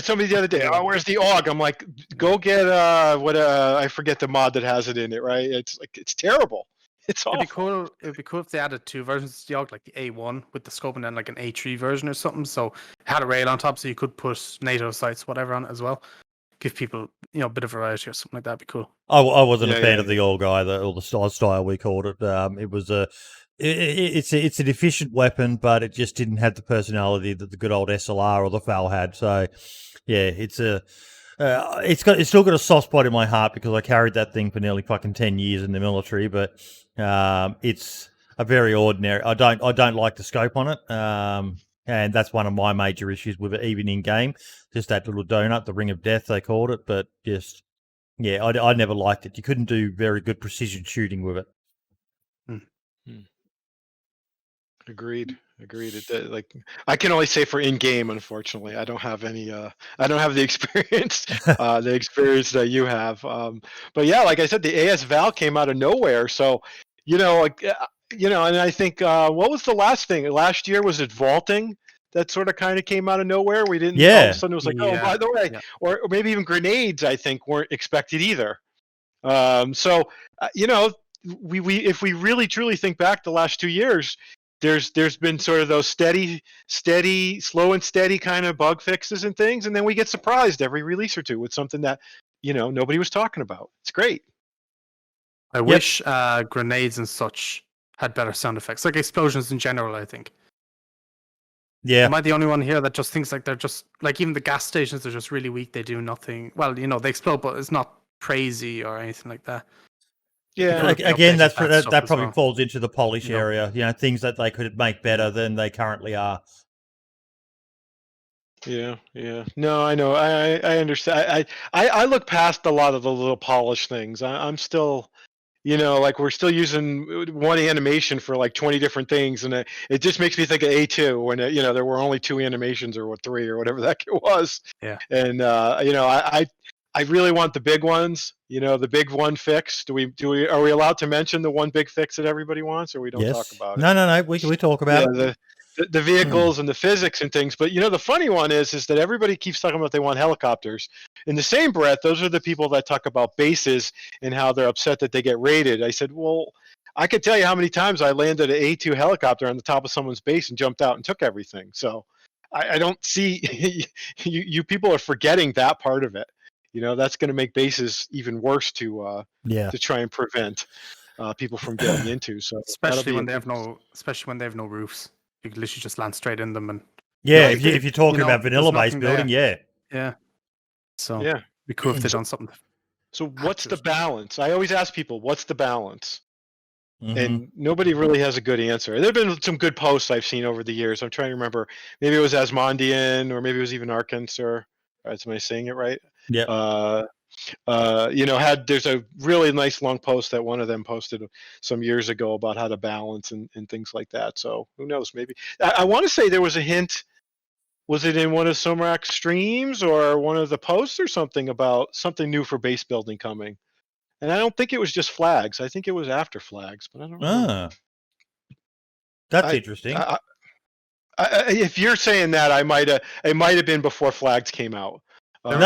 Somebody the other day, oh, where's the AUG? I'm like, go get I forget the mod that has it in it, right? It's terrible. It's awful. It'd be cool if they added 2 versions of the AUG, like the A1 with the scope and then like an A3 version or something. So it had a rail on top, so you could put NATO sights, whatever, on it as well. Give people, a bit of variety or something like that. Would be cool. I wasn't a Yeah, fan yeah, of the old guy, or the style we called it. It was it's an efficient weapon, but it just didn't have the personality that the good old SLR or the FAL had. So, yeah, it's still got a soft spot in my heart because I carried that thing for nearly fucking 10 years in the military. But it's a very ordinary. I don't like the scope on it. And that's one of my major issues with it, even in game. Just that little donut, the ring of death, they called it. But just, yeah, I never liked it. You couldn't do very good precision shooting with it. Agreed. Like, I can only say for in game. Unfortunately, I don't have any. I don't have the experience. The experience that you have. But yeah, like I said, the AS Val came out of nowhere. So, and I think what was the last thing? Last year was it vaulting? That sort of kind of came out of nowhere. We didn't. All of a sudden, it was like, oh, by the way, or maybe even grenades. I think weren't expected either. So, we if we really truly think back the last 2 years. There's been sort of those steady, slow and steady kind of bug fixes and things, and then we get surprised every release or two with something that nobody was talking about. It's great. I wish grenades and such had better sound effects, like explosions in general. I think. Yeah. Am I the only one here that just thinks like they're just like even the gas stations are just really weak? They do nothing. Well, they explode, but it's not crazy or anything like that. Yeah. Again, that probably falls into the polish area. Things that they could make better than they currently are. Yeah. No, I know. I understand. I look past a lot of the little polish things. I'm still, like we're still using one animation for like 20 different things, and it just makes me think of A2 when there were only 2 animations or 3 or whatever that it was. Yeah. And I really want the big ones, the big one fix. Are we allowed to mention the one big fix that everybody wants, or we don't talk about it? No. We talk about it. The vehicles and the physics and things. But the funny one is that everybody keeps talking about they want helicopters. In the same breath, those are the people that talk about bases and how they're upset that they get raided. I said, well, I could tell you how many times I landed an A2 helicopter on the top of someone's base and jumped out and took everything. So I don't see you people are forgetting that part of it. That's going to make bases even worse to try and prevent people from getting into. So especially when they have no roofs, you can literally just land straight in them. And if you're talking about vanilla base building, yeah. So yeah, it'd be cool if they done something. So what's the balance? I always ask people, what's the balance? Mm-hmm. And nobody really has a good answer. There have been some good posts I've seen over the years. I'm trying to remember. Maybe it was Asmondian, or maybe it was even Arkansas. Am I saying it right? Yeah. There's a really nice long post that one of them posted some years ago about how to balance and things like that. So who knows? Maybe I want to say there was a hint. Was it in one of Somrak's streams or one of the posts or something about something new for base building coming? And I don't think it was just flags. I think it was after flags, but I don't know. That's interesting. If you're saying that, it might have been before flags came out. No.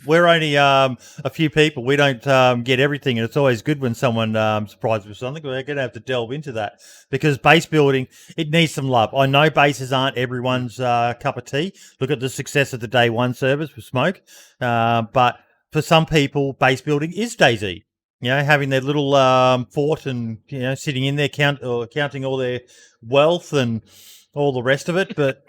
We're only a few people. We don't get everything, and it's always good when someone surprises us with something. We're going to have to delve into that because base building, it needs some love. I know bases aren't everyone's cup of tea. Look at the success of the Day 1 servers with Smoke, but for some people, base building is DayZ. Having their little fort and sitting in there counting all their wealth and all the rest of it. But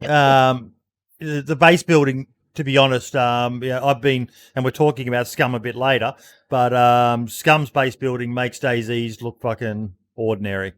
the base building, to be honest, I've been, and we're talking about Scum a bit later, but Scum's base building makes DayZ's look fucking ordinary.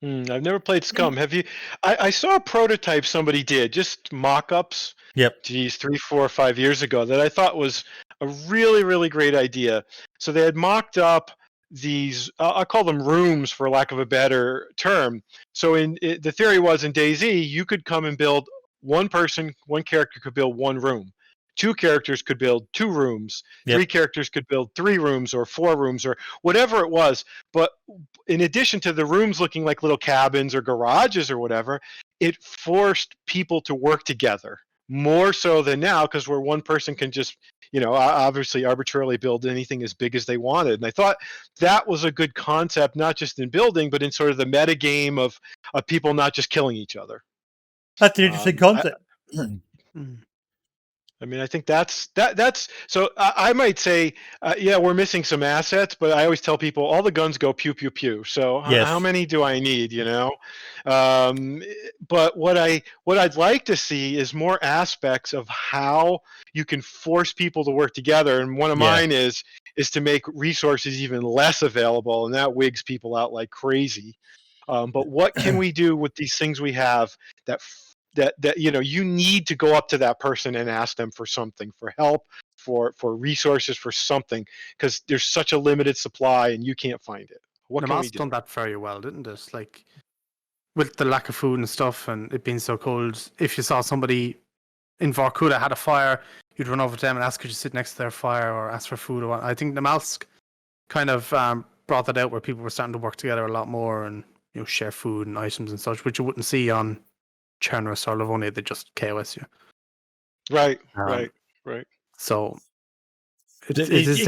I've never played Scum. Have you? I saw a prototype somebody did, just mock-ups. Yep. Geez, 3, 4, 5 years ago that I thought was a really, really great idea. So they had mocked up these, I'll call them rooms for lack of a better term. So the theory was in DayZ, you could come and build one character could build one room. 2 characters could build 2 rooms. Yep. 3 characters could build 3 rooms or 4 rooms or whatever it was. But in addition to the rooms looking like little cabins or garages or whatever, it forced people to work together more so than now, because where one person can just, obviously arbitrarily build anything as big as they wanted. And I thought that was a good concept, not just in building, but in sort of the meta game of people not just killing each other. That's an interesting concept. I mean, I think that's so I might say, yeah, we're missing some assets, but I always tell people all the guns go pew, pew, pew. So Yes. how many do I need, But what I'd like to see is more aspects of how you can force people to work together. And one of mine is to make resources even less available, and that wigs people out like crazy. But what can we do with these things we have that you need to go up to that person and ask them for something, for help, for resources, for something, because there's such a limited supply and you can't find it. What can we do? Done that very well, didn't it? Like with the lack of food and stuff and it being so cold, if you saw somebody in Vorkuta had a fire, you'd run over to them and ask, could you sit next to their fire or ask for food or what. I think the Malsk kind of brought that out where people were starting to work together a lot more and share food and items and such, which you wouldn't see on Chernarus or Livonia. They just KOS you. Right. So So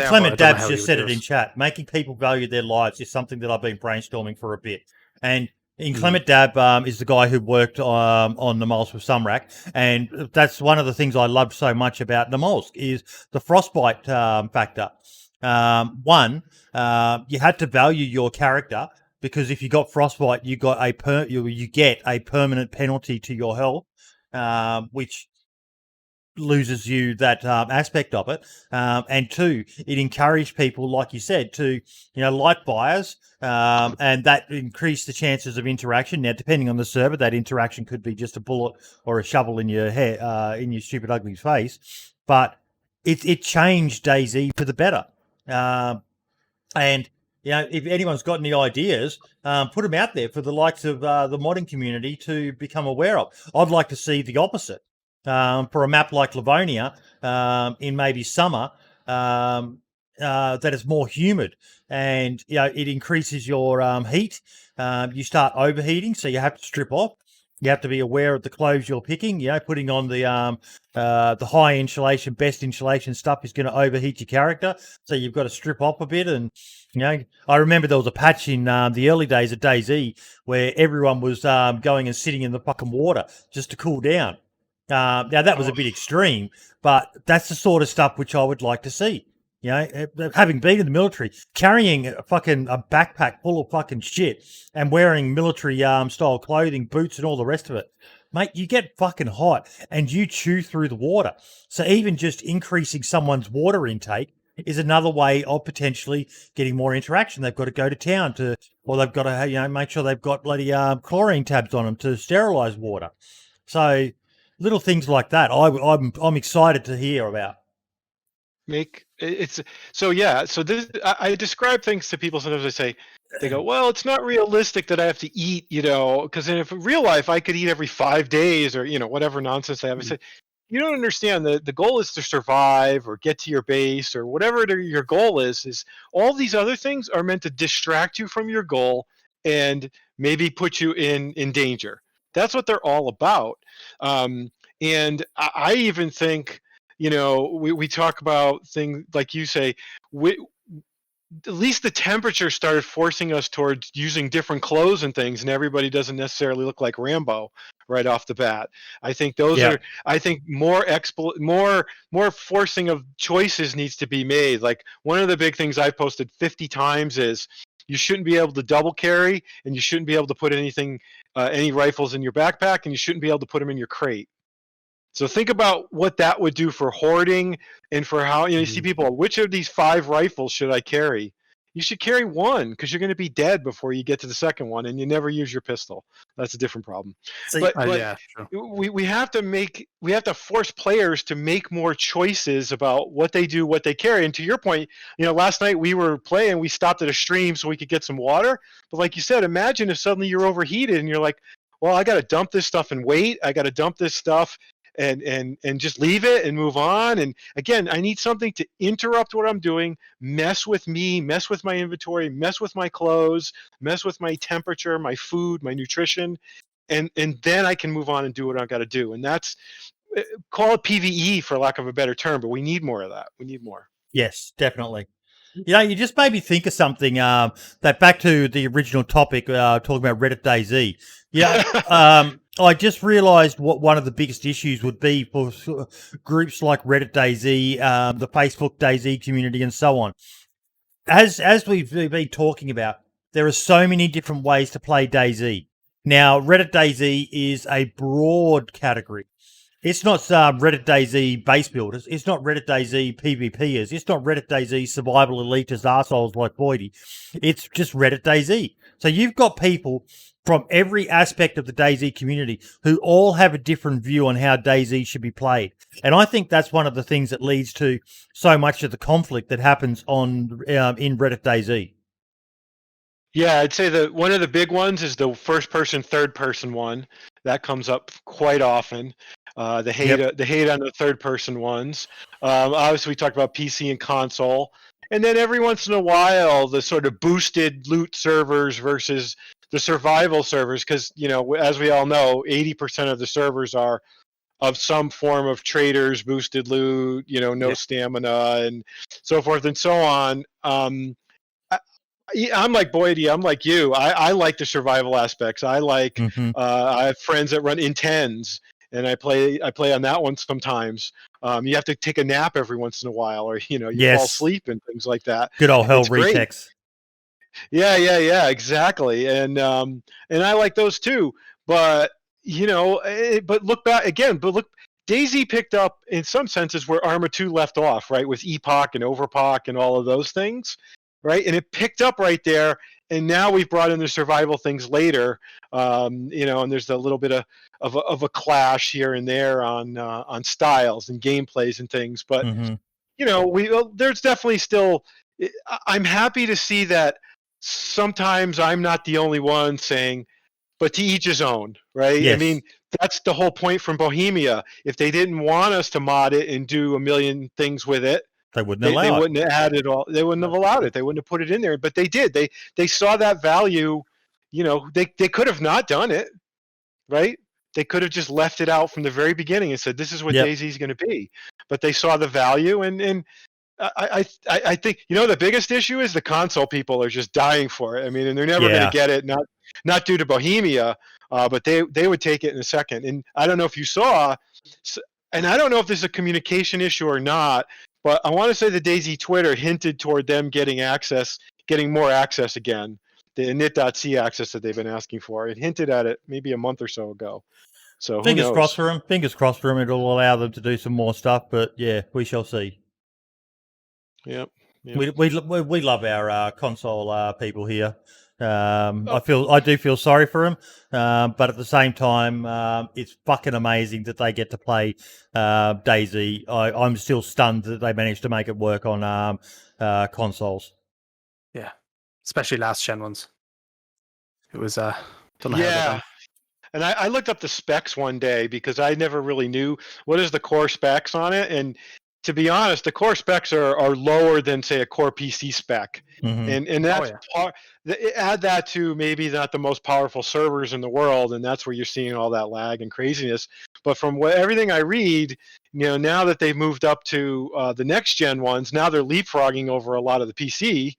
Clement Dabs just said it in chat. Making people value their lives is something that I've been brainstorming for a bit. And Clement Dab is the guy who worked on the Molsk with Sumrak, and that's one of the things I loved so much about the Molsk is the frostbite factor. You had to value your character, because if you got frostbite, you got you get a permanent penalty to your health, which loses you that aspect of it. And 2, it encouraged people, like you said, to light fires, and that increased the chances of interaction. Now, depending on the server, that interaction could be just a bullet or a shovel in your head, in your stupid ugly face. But it changed DayZ for the better. And if anyone's got any ideas, put them out there for the likes of the modding community to become aware of. I'd like to see the opposite. For a map like Livonia, in maybe summer, that is more humid, and it increases your heat. You start overheating, so you have to strip off. You have to be aware of the clothes you're picking. Putting on the high insulation, best insulation stuff is going to overheat your character, so you've got to strip off a bit. And I remember there was a patch in the early days of DayZ where everyone was going and sitting in the fucking water just to cool down. Now that was a bit extreme, but that's the sort of stuff which I would like to see. Having been in the military, carrying a backpack full of fucking shit and wearing military style clothing, boots and all the rest of it, mate, you get fucking hot and you chew through the water. So even just increasing someone's water intake is another way of potentially getting more interaction. They've got to go to town or they've got to make sure they've got bloody chlorine tabs on them to sterilize water. So little things like that, I'm excited to hear about. So this, I describe things to people. Sometimes they go, well, it's not realistic that I have to eat, because if in real life I could eat every 5 days or whatever nonsense they have. I say, you don't understand. The goal is to survive or get to your base or whatever your goal is all these other things are meant to distract you from your goal and maybe put you in danger. That's what they're all about. And I even think, we talk about things like you say, at least the temperature started forcing us towards using different clothes and things, and everybody doesn't necessarily look like Rambo right off the bat. I think I think more forcing of choices needs to be made. Like one of the big things I've posted 50 times is you shouldn't be able to double carry, and you shouldn't be able to put any rifles in your backpack, and you shouldn't be able to put them in your crate. So think about what that would do for hoarding and for how you see people. Which of these 5 rifles should I carry? You should carry one because you're going to be dead before you get to the second one, and you never use your pistol. That's a different problem. We have to force players to make more choices about what they do, what they carry. And to your point, last night we were playing. We stopped at a stream so we could get some water. But like you said, imagine if suddenly you're overheated and you're like, well, I got to dump this stuff and wait. I got to dump this stuff and just leave it and move on. And again, I need something to interrupt what I'm doing, mess with me, mess with my inventory, mess with my clothes, mess with my temperature, my food, my nutrition, and then I can move on and do what I got to do. And that's, call it PvE for lack of a better term, but we need more of that. We need more. Yes, definitely. You know, you just made me think of something. That back to the original topic, talking about Reddit DayZ. Yeah, I just realised what one of the biggest issues would be for groups like Reddit DayZ, the Facebook DayZ community, and so on. As we've been talking about, there are so many different ways to play DayZ. Now, Reddit DayZ is a broad category. It's not Reddit DayZ base builders. It's not Reddit DayZ PvPers. It's not Reddit DayZ survival elitist arseholes like Boydie. It's just Reddit DayZ. So you've got people from every aspect of the DayZ community who all have a different view on how DayZ should be played. And I think that's one of the things that leads to so much of the conflict that happens on in Reddit DayZ. Yeah, I'd say that one of the big ones is the first person, third person one. That comes up quite often. The hate on the third person ones. Obviously, we talked about PC and console, and then every once in a while, the sort of boosted loot servers versus the survival servers, because as we all know, 80% of the servers are of some form of traders, boosted loot, no stamina, and so forth and so on. I'm like Boydie. I'm like you. I like the survival aspects. I like. I have friends that run intens, and I play on that one sometimes. You have to take a nap every once in a while, or you fall asleep and things like that. Good old hell retex. Yeah, exactly. And I like those too. But but look back again. But look, DayZ picked up in some senses where Arma 2 left off, right, with Epoch and Overpoch and all of those things. Right, and it picked up right there, and now we've brought in the survival things later, and there's a little bit of a clash here and there on styles and gameplays and things, but there's definitely still. I'm happy to see that sometimes I'm not the only one saying, but to each his own, right? Yes. I mean, that's the whole point from Bohemia. If they didn't want us to mod it and do a million things with it, they wouldn't allow it. They wouldn't have had it all. They wouldn't have allowed it. They wouldn't have put it in there. But they did. They saw that value. They could have not done it, right? They could have just left it out from the very beginning and said, this is what DayZ is going to be. But they saw the value, and I think the biggest issue is the console people are just dying for it. I mean, and they're never going to get it. Not due to Bohemia, but they would take it in a second. And I don't know if you saw, and I don't know if this is a communication issue or not. But I want to say the DayZ Twitter hinted toward them getting more access again, the init.c access that they've been asking for. It hinted at it maybe a month or so ago. So fingers crossed for them. Fingers crossed for them. It'll allow them to do some more stuff. But yeah, we shall see. Yep. We love our console people here. I do feel sorry for them, but at the same time, it's fucking amazing that they get to play DayZ. I'm still stunned that they managed to make it work on consoles. Yeah, especially last gen ones. It was don't know how they done. And I looked up the specs one day because I never really knew what is the core specs on it, and to be honest, the core specs are lower than, say, a core PC spec. And that's add that to maybe not the most powerful servers in the world, and that's where you're seeing all that lag and craziness. But from everything I read, now that they've moved up to the next gen ones, now they're leapfrogging over a lot of the PC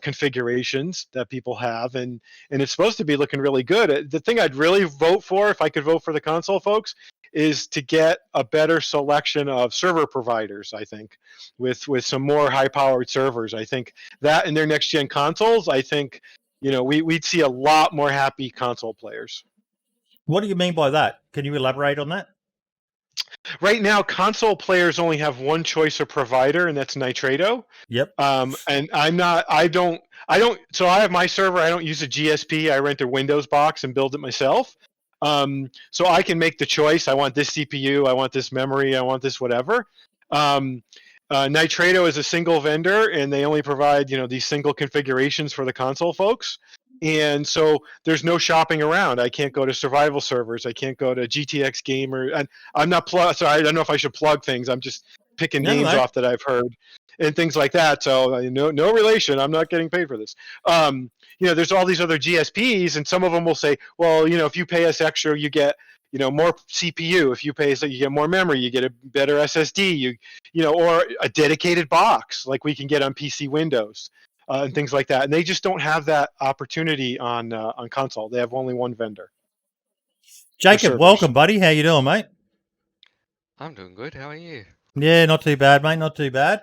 configurations that people have, and it's supposed to be looking really good. The thing I'd really vote for, if I could vote for the console folks, is to get a better selection of server providers, I think, with some more high-powered servers. I think that in their next-gen consoles, I think, we'd see a lot more happy console players. What do you mean by that? Can you elaborate on that? Right now, console players only have one choice of provider, and that's Nitrado. Yep. And I don't. So I have my server. I don't use a GSP. I rent a Windows box and build it myself. So I can make the choice. I want this CPU. I want this memory. I want this whatever. Nitrado is a single vendor, and they only provide these single configurations for the console folks. And so there's no shopping around. I can't go to survival servers. I can't go to GTX Gamer. And I'm not sorry, I don't know if I should plug things. I'm just picking names off that I've heard and things like that. So no relation. I'm not getting paid for this. There's all these other GSPs, and some of them will say, well, if you pay us extra, you get more CPU. If you pay us, you get more memory. You get a better SSD. Or a dedicated box like we can get on PC Windows. And things like that, and they just don't have that opportunity on console. They have only one vendor. Jacob, welcome, buddy. How you doing, mate? I'm doing good. How are you? Yeah, not too bad, mate. Not too bad.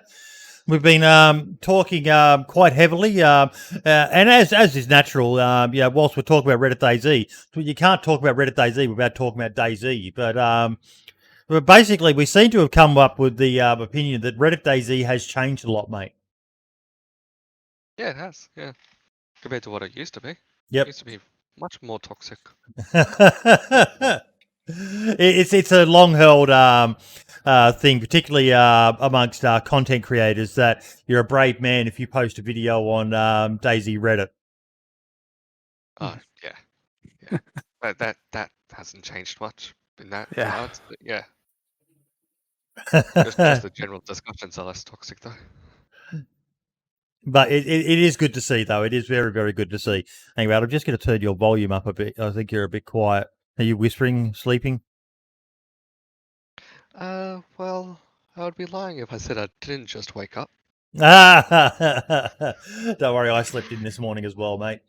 We've been talking quite heavily, and as is natural, whilst we're talking about Reddit DayZ, you can't talk about Reddit DayZ without talking about DayZ. But basically, we seem to have come up with the opinion that Reddit DayZ has changed a lot, mate. Yeah, it has. Yeah, compared to what it used to be. Yep. It used to be much more toxic. It's a long held thing, particularly amongst content creators, that you're a brave man if you post a video on DayZ Reddit. Oh yeah. that hasn't changed much in that regards. But yeah. Just the general discussions are less toxic though. But it is good to see, though. It is very, very good to see. Hang on, I'm just going to turn your volume up a bit. I think you're a bit quiet. Are you whispering, sleeping? Well, I would be lying if I said I didn't just wake up. Don't worry, I slept in this morning as well, mate.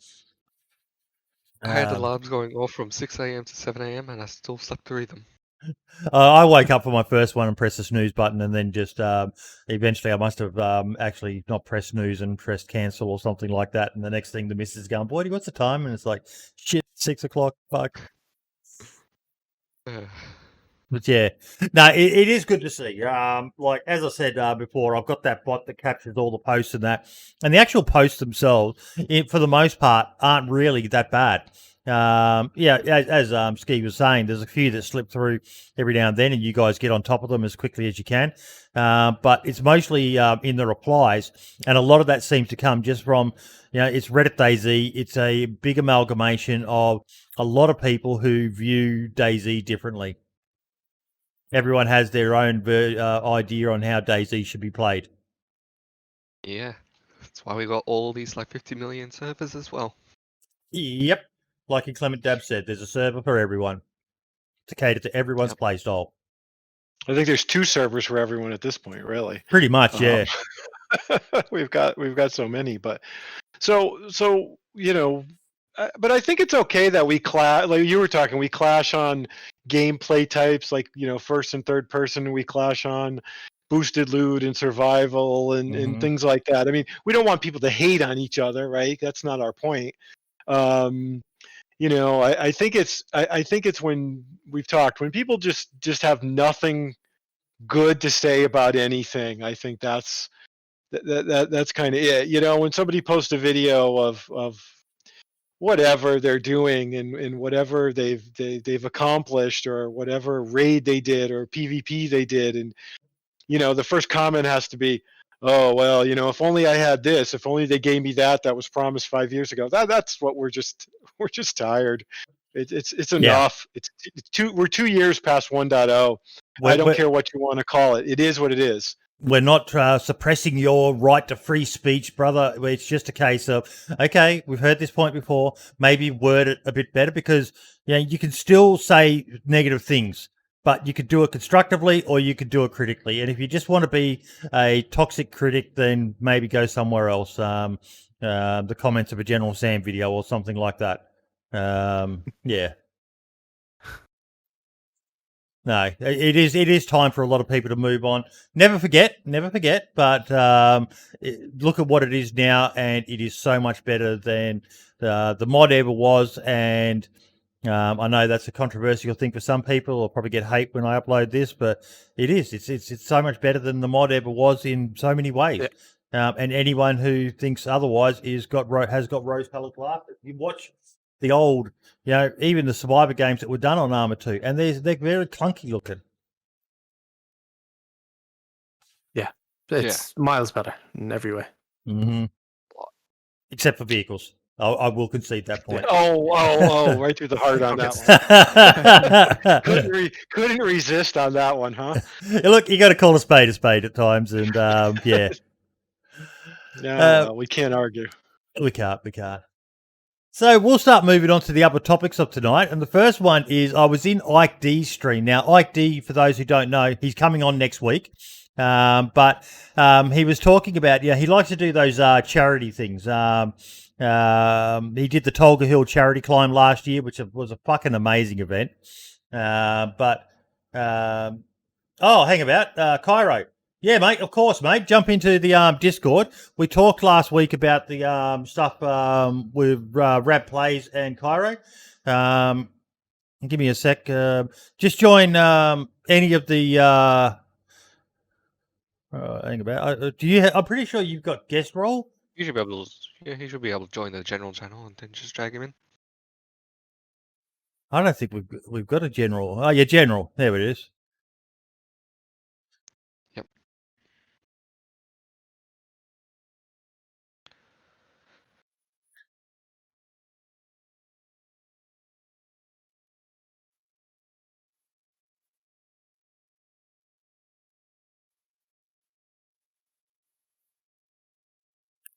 I had alarms going off from 6 a.m. to 7 a.m. and I still slept through them. I woke up for my first one and pressed the snooze button, and then just eventually I must have actually not pressed snooze and pressed cancel or something like that. And the next thing, the missus is going, "Boy, what's the time?" And it's like, "Shit, 6 o'clock." Fuck. But yeah, no, it is good to see. Like as I said before, I've got that bot that captures all the posts and that, and the actual posts themselves, for the most part, aren't really that bad. As Ski was saying, there's a few that slip through every now and then, and you guys get on top of them as quickly as you can. But it's mostly in the replies, and a lot of that seems to come just from, it's Reddit DayZ. It's a big amalgamation of a lot of people who view DayZ differently. Everyone has their own idea on how DayZ should be played. Yeah, that's why we got all these like 50 million servers as well. Yep. Like Clement Dab said, there's a server for everyone to cater to everyone's playstyle. I think there's 2 servers for everyone at this point, really. Pretty much, yeah. We've got so many, but so but I think it's okay that we clash. Like you were talking, we clash on gameplay types, like first and third person. We clash on boosted loot and survival and things like that. I mean, we don't want people to hate on each other, right? That's not our point. I think it's when we've talked, when people just have nothing good to say about anything. I think that's kind of it. When somebody posts a video of whatever they're doing and whatever they've accomplished, or whatever raid they did or PvP they did, and the first comment has to be, oh well, if only I had this, if only they gave me that was promised 5 years ago. That's what we're just tired. It's enough. Yeah. We're 2 years past 1.0. I don't care what you want to call it. It is what it is. We're not suppressing your right to free speech, brother. It's just a case of, okay, we've heard this point before. Maybe word it a bit better, because you can still say negative things, but you could do it constructively or you could do it critically. And if you just want to be a toxic critic, then maybe go somewhere else. The comments of a General Sam video or something like that. Yeah. No, it is time for a lot of people to move on. Never forget. But look at what it is now, and it is so much better than the mod ever was. And I know that's a controversial thing for some people. I'll probably get hate when I upload this, but it is. It's so much better than the mod ever was in so many ways. Yeah. And anyone who thinks otherwise has got rose-colored glasses. You watch the old, even the Survivor games that were done on Arma 2, and they're very clunky looking. Yeah, it's miles better in every way. Mm-hmm. Except for vehicles. I will concede that point. Right through the heart on that one. Couldn't resist on that one, huh? Look, you got to call a spade at times, and yeah. No, we can't argue. We can't. So we'll start moving on to the other topics of tonight. And the first one is I was in Ike D's stream. Now, Ike D, for those who don't know, he's coming on next week. But he was talking about, he likes to do those charity things. He did the Tolga Hill charity climb last year, which was a fucking amazing event. Hang about. Kyro. Yeah, mate, of course, mate. Jump into the Discord. We talked last week about the stuff with Rab Plays and Kyro. Give me a sec. Just join any of the... hang about. Do you? I'm pretty sure you've got guest role. You should be able to. Yeah, he should be able to join the general channel and then just drag him in. I don't think we've got a general. Oh, yeah, general. There it is. Yep.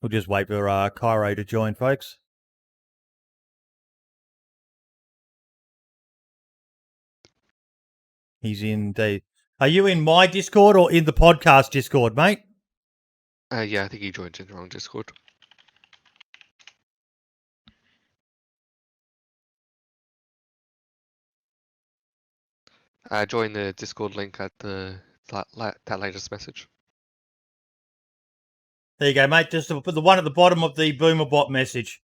We'll just wait for Kyro to join, folks. He's in the... Are you in my Discord or in the podcast Discord, mate? Yeah, I think he joined in the wrong Discord. Join the Discord link at that latest message. There you go, mate. Just put the one at the bottom of the BoomerBot message.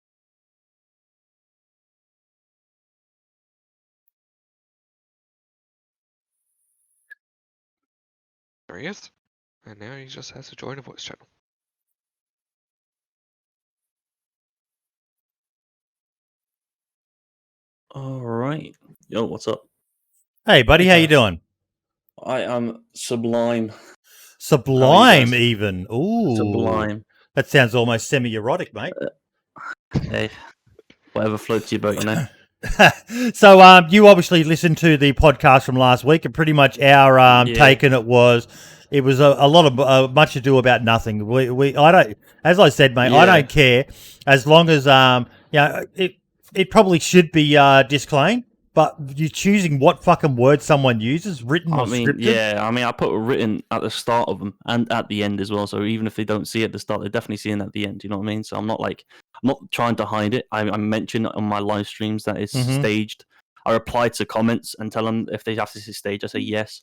There he is. And now he just has to join a voice channel. All right. Yo, what's up? Hey, buddy, how you doing? I am sublime. Sublime, even. Ooh. Sublime. That sounds almost semi-erotic, mate. Hey, whatever floats your boat, you know. So, you obviously listened to the podcast from last week, and pretty much our take on it was a lot of much ado about nothing. I don't, as I said, mate, I don't care as long as it probably should be disclaimed. But you're choosing what fucking word someone uses, written or scripted? Yeah, I mean, I put written at the start of them and at the end as well. So even if they don't see it at the start, they're definitely seeing it at the end. You know what I mean? So I'm not trying to hide it. I mention on my live streams that it's staged. I reply to comments and tell them if they have to see stage. I say yes.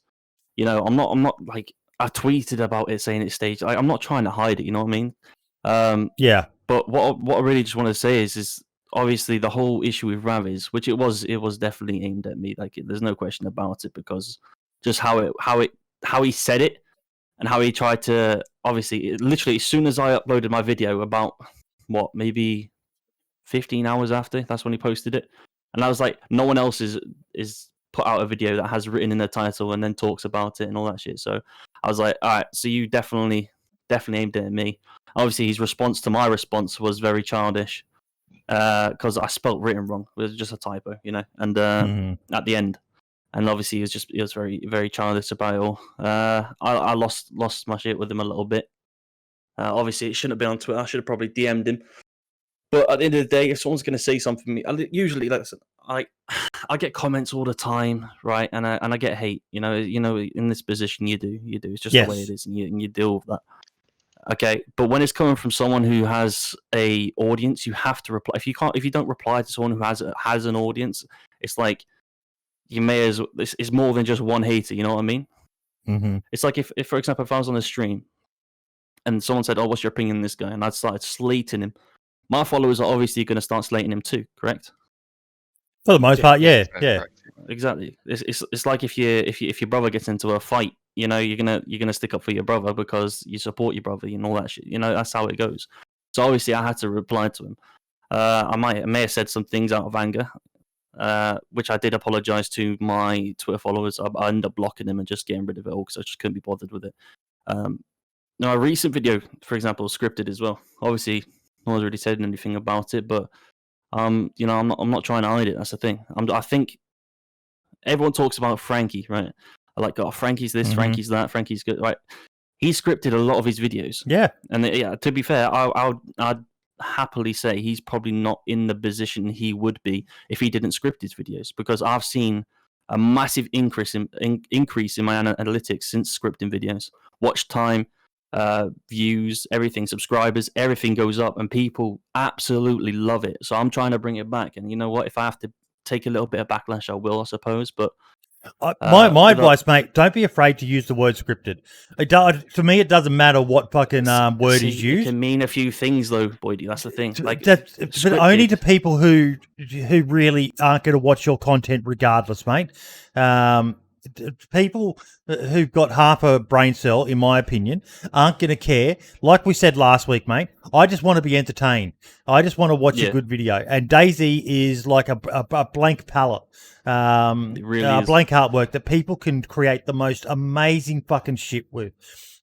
You know, I'm not like I tweeted about it saying it's staged. I'm not trying to hide it. You know what I mean? Yeah. But what I really just want to say is obviously the whole issue with Raviz, which it was definitely aimed at me. Like there's no question about it, because just how he said it and how he tried to, obviously, literally as soon as I uploaded my video, about maybe 15 hours after, that's when he posted it, and I was like, no one else is put out a video that has written in the title and then talks about it and all that shit. So I was like, all right, so you definitely aimed it at me. Obviously, his response to my response was very childish. Because I spelt written wrong. It was just a typo, you know. And at the end, and obviously he was very, very childish about it all. I lost my shit with him a little bit. Obviously, it shouldn't have been on Twitter. I should have probably DM'd him. But at the end of the day, if someone's going to say something to me, usually, listen, I get comments all the time, right? And I get hate. You know, in this position, you do. It's just the way it is, and you deal with that. Okay, but when it's coming from someone who has a audience, you have to reply. If you don't reply to someone who has an audience, it's like you may as well, it's more than just one hater. You know what I mean? Mm-hmm. It's like if for example, if I was on a stream and someone said, "Oh, what's your opinion on this guy?" and I started slating him, my followers are obviously going to start slating him too. Correct? For the most part, yeah. Exactly. It's like if your brother gets into a fight, you know, you're gonna stick up for your brother because you support your brother and all that shit. You know, that's how it goes. So obviously, I had to reply to him. I may have said some things out of anger, which I did apologize to my Twitter followers. I ended up blocking them and just getting rid of it all because I just couldn't be bothered with it. Now, a recent video, for example, was scripted as well. Obviously, No one's really said anything about it, but I'm not trying to hide it. That's the thing. I think everyone talks about Frankie, right? Frankie's this, Frankie's that, Frankie's good, right? He scripted a lot of his videos. Yeah. And to be fair, I'd happily say he's probably not in the position he would be if he didn't script his videos, because I've seen a massive increase in my analytics since scripting videos. Watch time, views, everything, subscribers, everything goes up, and people absolutely love it. So I'm trying to bring it back. And you know what? If I have to take a little bit of backlash, I will, I suppose. But my advice, mate, don't be afraid to use the word scripted. To me, it doesn't matter what fucking word is used. It can mean a few things, though, Boydie. That's the thing. Like, but only to people who really aren't going to watch your content regardless, mate. People who've got half a brain cell, in my opinion, aren't going to care. Like we said last week, mate, I just want to be entertained. I just want to watch a good video. And DayZ is like a blank palette. It really is. Blank artwork that people can create the most amazing fucking shit with.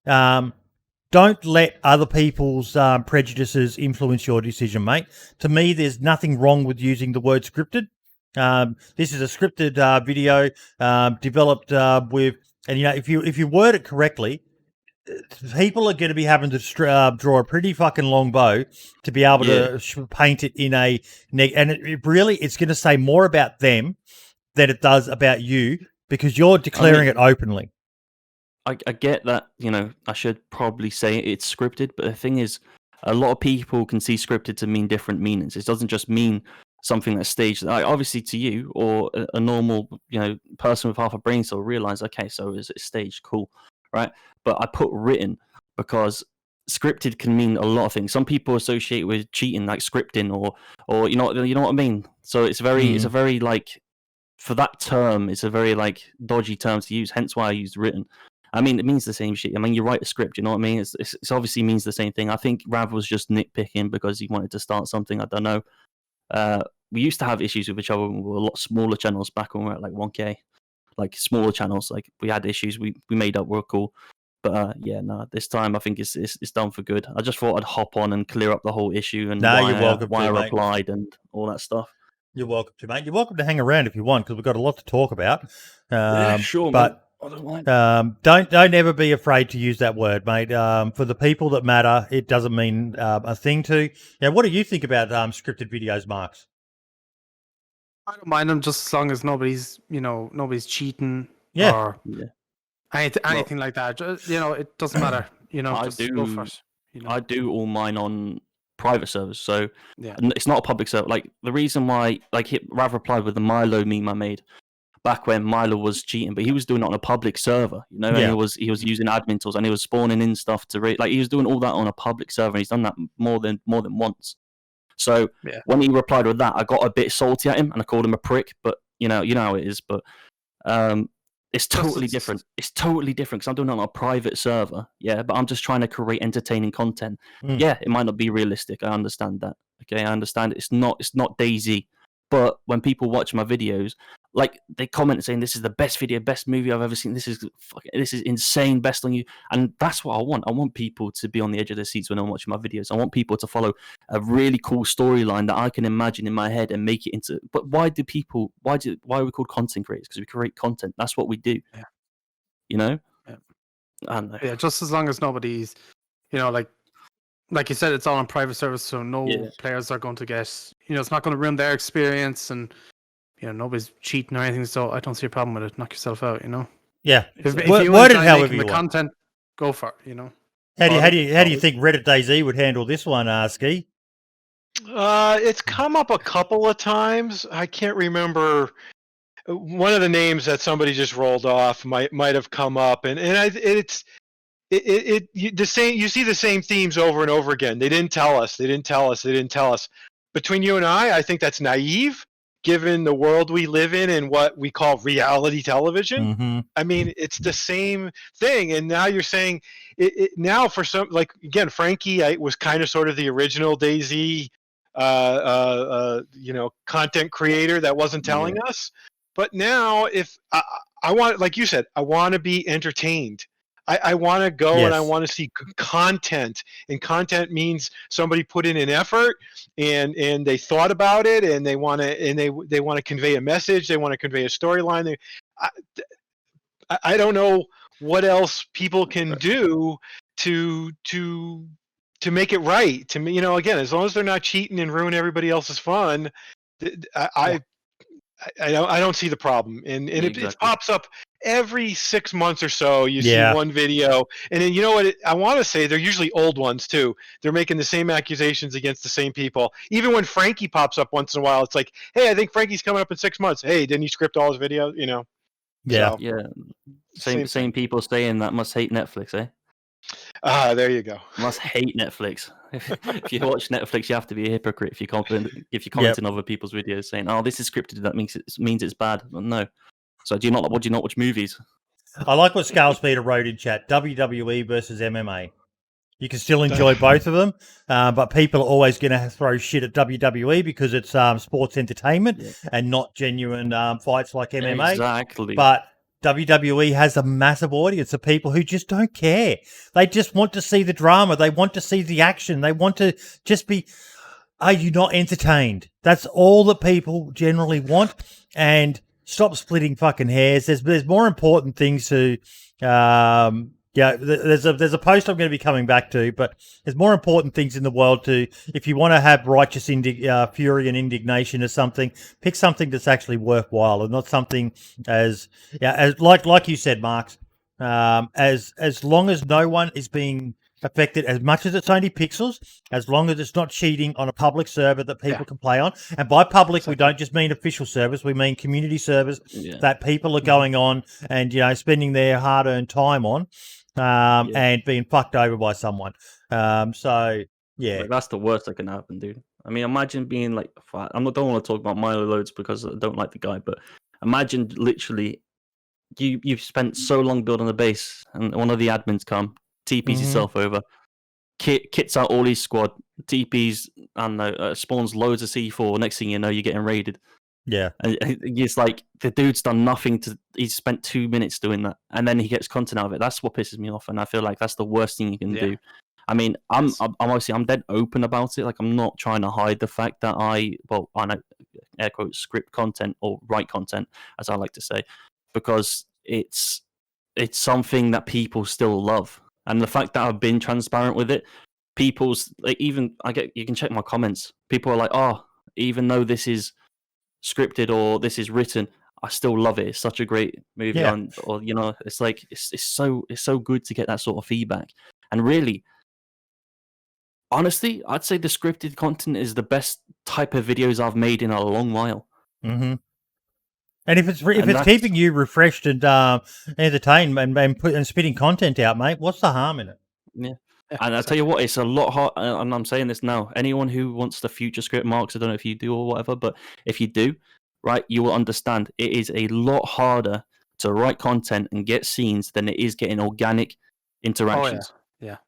Don't let other people's prejudices influence your decision, mate. To me, there's nothing wrong with using the word scripted. This is a scripted video developed with, and if you word it correctly, people are going to be having to draw a pretty fucking long bow to be able to paint it in a and it's going to say more about them than it does about you, because you're declaring it openly. I get that, I should probably say it's scripted, but the thing is, a lot of people can see scripted to mean different meanings. It doesn't just mean something that's staged. Obviously, to you or a normal, person with half a brain cell realize, okay, so is it staged? Cool, right? But I put written because scripted can mean a lot of things. Some people associate with cheating, like scripting, or you know what I mean. So it's a very like, for that term, it's a very like dodgy term to use. Hence why I used written. I mean, it means the same shit. I mean, you write a script, you know what I mean? It obviously means the same thing. I think Rav was just nitpicking because he wanted to start something. I don't know. We used to have issues with each other when we were a lot smaller channels back when we were at like 1K. Like smaller channels, like we had issues. We made up, we're cool. But this time I think it's done for good. I just thought I'd hop on and clear up the whole issue and why I replied and all that stuff. You're welcome to, mate. You're welcome to hang around if you want, because we've got a lot to talk about. Sure, but I don't mind. Don't ever be afraid to use that word, mate. For the people that matter, it doesn't mean a thing to. Yeah, what do you think about scripted videos, Marks? I don't mind them just as long as nobody's cheating or anything like that. It doesn't matter. Go first. I do all mine on private servers, so it's not a public server. Like the reason why, Rav replied with the Milo meme I made back when Milo was cheating, but he was doing it on a public server, and he was using admin tools and he was spawning in stuff to rate. Like he was doing all that on a public server, and he's done that more than once. So when he replied with that, I got a bit salty at him and I called him a prick. But you know how it is. But it's totally different. It's totally different because I'm doing it on a private server. Yeah, but I'm just trying to create entertaining content. Yeah, it might not be realistic. I understand that. Okay, I understand it. It's not DayZ. But when people watch my videos, like they comment saying this is the best video, best movie I've ever seen. This is insane, best on you. And that's what I want. I want people to be on the edge of their seats when I'm watching my videos. I want people to follow a really cool storyline that I can imagine in my head and make it into. But why are we called content creators? Because we create content. That's what we do. Yeah. Yeah. I don't know. Yeah, just as long as nobody's, like you said, it's all on private service, so no players are going to get, it's not going to ruin their experience, and nobody's cheating or anything. So I don't see a problem with it. Knock yourself out, Yeah. If you word it however you want. Content, go for it. How do you think Reddit DayZ would handle this one, Ski? It's come up a couple of times. I can't remember. One of the names that somebody just rolled off might have come up, and it's. You see the same themes over and over again. They didn't tell us. Between you and I think that's naive, given the world we live in and what we call reality television. Mm-hmm. I mean, it's the same thing. And now you're saying it now for some, like again, Frankie was kind of sort of the original DayZ, content creator that wasn't telling us. But now, if I want, like you said, I want to be entertained. I want to go and I Yes. want to see content, and content means somebody put in an effort and they thought about it, and they want to convey a message, they want to convey a storyline. I don't know what else people can do to make it right. To me, again, as long as they're not cheating and ruin everybody else's fun, I don't see the problem. And it Exactly. pops up every 6 months or so. You see Yeah. one video, and then you know what? I want to say they're usually old ones too. They're making the same accusations against the same people. Even when Frankie pops up once in a while, it's like, hey, I think Frankie's coming up in 6 months. Hey, didn't you script all his videos? Yeah. So, Yeah. Same Same people saying that must hate Netflix, eh? there you go. Must hate Netflix. If you watch Netflix, you have to be a hypocrite if you comment Yep. on other people's videos saying, "Oh, this is scripted. That means it's bad." Well, no. So do you not watch movies? I like what Scalespeeder wrote in chat. WWE versus MMA. You can still enjoy both of them, but people are always going to throw shit at WWE because it's sports entertainment and not genuine fights like MMA. Exactly. But WWE has a massive audience of people who just don't care. They just want to see the drama. They want to see the action. They want to just be, are you not entertained? That's all that people generally want. And stop splitting fucking hairs. There's more important things to... there's a post I'm going to be coming back to, but there's more important things in the world to, if you want to have righteous fury and indignation or something, pick something that's actually worthwhile and not something as like you said, Marks, as long as no one is being affected, as much as it's only pixels, as long as it's not cheating on a public server that people can play on. And by public, we don't just mean official servers, we mean community servers that people are going on and, spending their hard-earned time on. And being fucked over by someone. Like, that's the worst that can happen, dude. I mean, imagine being like, I don't want to talk about Milo loads because I don't like the guy, but imagine literally you've spent so long building a base, and one of the admins come, TPs yourself over, kits out all his squad, TPs and spawns loads of C4. Next thing you know, you're getting raided. Yeah, and it's like the dude's done nothing he's spent 2 minutes doing that, and then he gets content out of it. That's what pisses me off, and I feel like that's the worst thing you can do. I mean, I'm dead open about it. Like, I'm not trying to hide the fact that I know, air quotes, script content or write content, as I like to say, because it's something that people still love, and the fact that I've been transparent with it, people's like, you can check my comments. People are like, oh, even though this is scripted or this is written, I still love it. It's such a great movie. It's like it's so good to get that sort of feedback. And really, honestly, I'd say the scripted content is the best type of videos I've made in a long while. Mm-hmm. And if it's keeping you refreshed and entertained and spitting content out, mate, what's the harm in it? Yeah. And I'll tell you what, it's a lot hard, and I'm saying this now. Anyone who wants the future script, Marks, I don't know if you do or whatever, but if you do, right, you will understand it is a lot harder to write content and get scenes than it is getting organic interactions. Oh, yeah.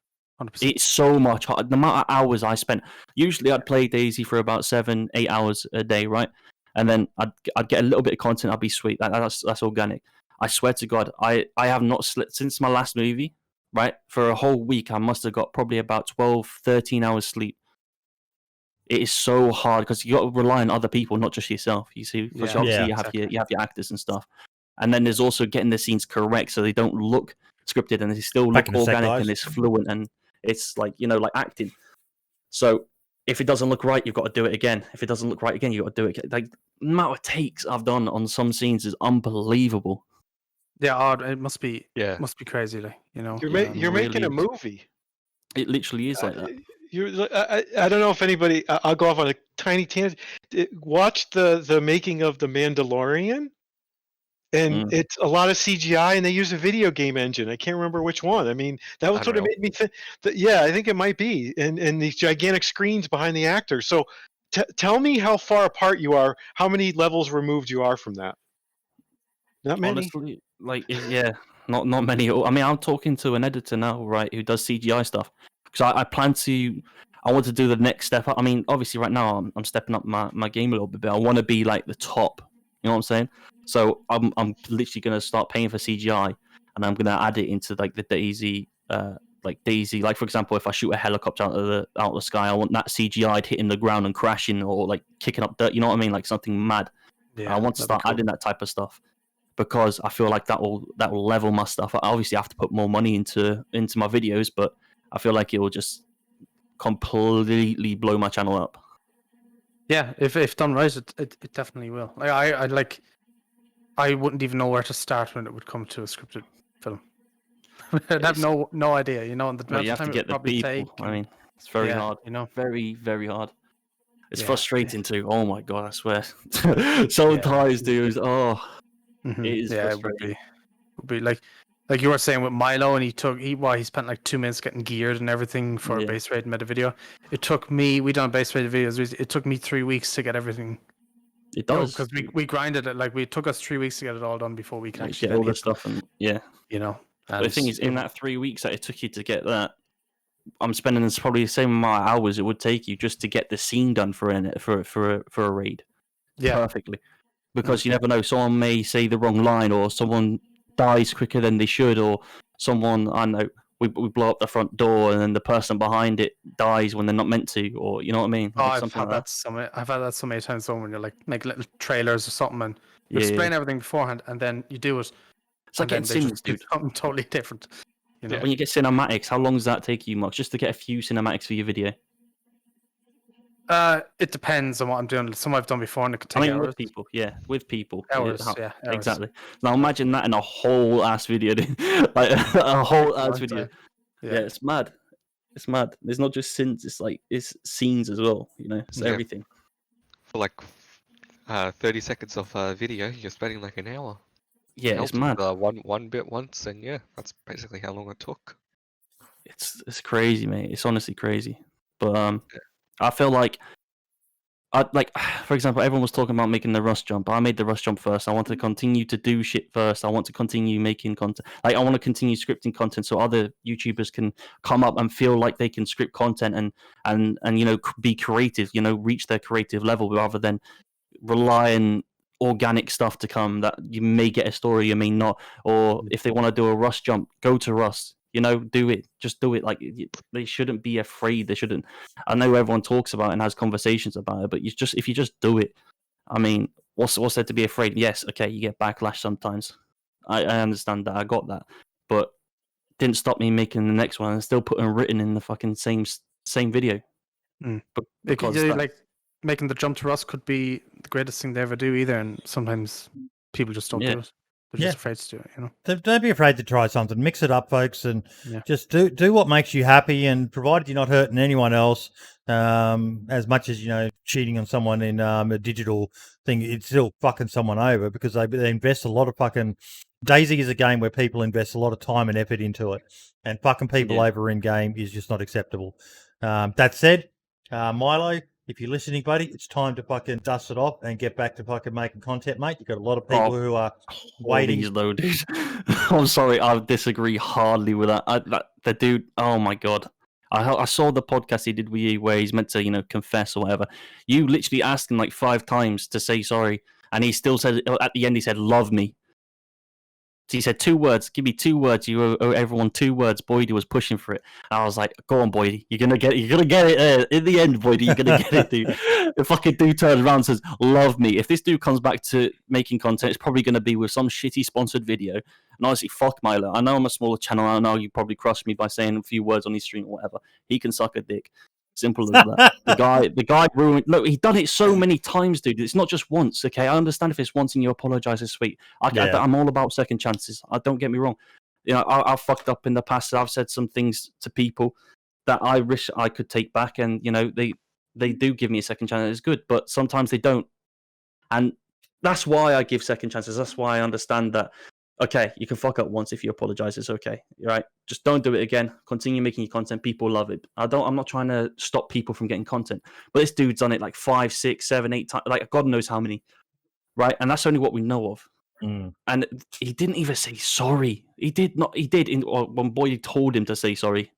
100%. It's so much harder. The amount of hours I spent, usually I'd play DayZ for about 7-8 hours a day, right? And then I'd get a little bit of content, I'd be sweet. That's organic. I swear to God, I have not slept since my last movie. Right, for a whole week, I must have got probably about 12-13 hours sleep. It is so hard because you got to rely on other people, not just yourself. You see, because obviously you have your actors and stuff, and then there's also getting the scenes correct so they don't look scripted and they still look organic and it's fluent and it's like like acting. So if it doesn't look right, you've got to do it again. If it doesn't look right again, you've got to do it. Like, the amount of takes I've done on some scenes is unbelievable. Yeah, it must be crazy, like, You're making a movie. It literally is like that. I don't know if anybody. I'll go off on a tiny tangent. Watch the making of The Mandalorian, and it's a lot of CGI, and they use a video game engine. I can't remember which one. I mean, that was what it made me think. I think it might be, and these gigantic screens behind the actors. So, tell me how far apart you are. How many levels removed you are from that? Not many. Honestly, not many. I mean, I'm talking to an editor now, right, who does CGI stuff. Because I want to do the next step up. I mean, obviously, right now I'm stepping up my game a little bit, but I want to be like the top. You know what I'm saying? So I'm literally going to start paying for CGI, and I'm gonna add it into like the DayZ. Like DayZ, like for example, if I shoot a helicopter out of the sky, I want that CGI'd hitting the ground and crashing, or like kicking up dirt. You know what I mean? Like something mad. Yeah, I want to start adding that type of stuff because I feel like that will level my stuff. I obviously have to put more money into my videos, but I feel like it will just completely blow my channel up. Yeah, if done right, it definitely will. Like I wouldn't even know where to start when it would come to a scripted film. I'd have no idea, you know. And Well, you have to get the people. I mean, it's very hard. You know, very, very hard. It's frustrating too. Oh my god, I swear. Sometimes, dude. Oh, it is frustrating. It would be like you were saying with Milo, and he spent like 2 minutes getting geared and everything for a base raid meta video. It took me. We done base raid videos. It took me 3 weeks to get everything. It does because we grinded it. Like it took us 3 weeks to get it all done before we can actually get all the stuff and you know. And the thing is, in that 3 weeks that it took you to get that, I'm spending probably the same amount of hours it would take you just to get the scene done for a raid. Perfectly. Because you never know, someone may say the wrong line, or someone dies quicker than they should, or someone, I know, we blow up the front door and then the person behind it dies when they're not meant to, or you know what I mean? Like I've had that so many times though, when you're like make little trailers or something and you explain everything beforehand and then you do it. It's like getting cinematics, dude. Something totally different. You know? When you get cinematics, how long does that take you, Max, just to get a few cinematics for your video? It depends on what I'm doing. Some I've done before, and it could take hours. With people. Hours, hours. Exactly. Now imagine that in a whole ass video, dude. Like a whole ass video. Yeah, it's mad. It's mad. There's not just scenes. It's scenes as well. You know, it's everything. For like 30 seconds of video, you're spending like an hour. Yeah, it's mad. One bit once, and that's basically how long it took. It's crazy, mate. It's honestly crazy. But I feel like, for example, everyone was talking about making the Rust jump. I made the Rust jump first. I want to continue to do shit first. I want to continue making content. Like, I want to continue scripting content so other YouTubers can come up and feel like they can script content and you know, be creative. You know, reach their creative level rather than rely on organic stuff to come that you may get a story, you may not. Or if they want to do a Rust jump, go to Rust. You know, do it. Just do it. Like, they shouldn't be afraid. They shouldn't. I know everyone talks about it and has conversations about it, but if you just do it, I mean, what's there to be afraid? Yes, okay, you get backlash sometimes. I understand that. I got that, but didn't stop me making the next one and still putting written in the fucking same video. But because like making the jump to Rust could be the greatest thing they ever do either, and sometimes people just don't do it. They're just afraid to do it, you know. Don't be afraid to try something. Mix it up, folks, and just do what makes you happy. And provided you're not hurting anyone else, as much as, you know, cheating on someone in a digital thing, it's still fucking someone over because they invest a lot of fucking. DayZ is a game where people invest a lot of time and effort into it, and fucking people over in game is just not acceptable. That said, Milo, if you're listening, buddy, it's time to fucking dust it off and get back to fucking making content, mate. You've got a lot of people who are waiting. Though, dude. I'm sorry, I disagree hardly with that. The dude, oh my god. I saw the podcast he did with you where he's meant to, you know, confess or whatever. You literally asked him like 5 times to say sorry, and he still said, at the end, he said, "Love me." He said 2 words. Give me 2 words. You owe everyone 2 words. Boydie was pushing for it. And I was like, "Go on, Boydie. You're gonna get it. In the end, Boydie, you're gonna get it, dude." The fucking dude turns around and says, "Love me." If this dude comes back to making content, it's probably gonna be with some shitty sponsored video. And honestly, fuck Milo. I know I'm a smaller channel. I know you probably crushed me by saying a few words on his stream or whatever. He can suck a dick. Simple as that. The guy ruined. Look, he's done it so many times, dude. It's not just once. Okay, I understand if it's once and you apologize, it's sweet. I'm all about second chances. Don't get me wrong. You know, I've fucked up in the past. I've said some things to people that I wish I could take back, and you know, they do give me a second chance. It's good, but sometimes they don't, and that's why I give second chances. That's why I understand that. Okay, you can fuck up once if you apologize. It's okay, right? Just don't do it again. Continue making your content. People love it. I'm not trying to stop people from getting content, but this dude's done it like 5, 6, 7, 8 times. Like God knows how many, right? And that's only what we know of. And he didn't even say sorry. He did not. He did when Boydie told him to say sorry,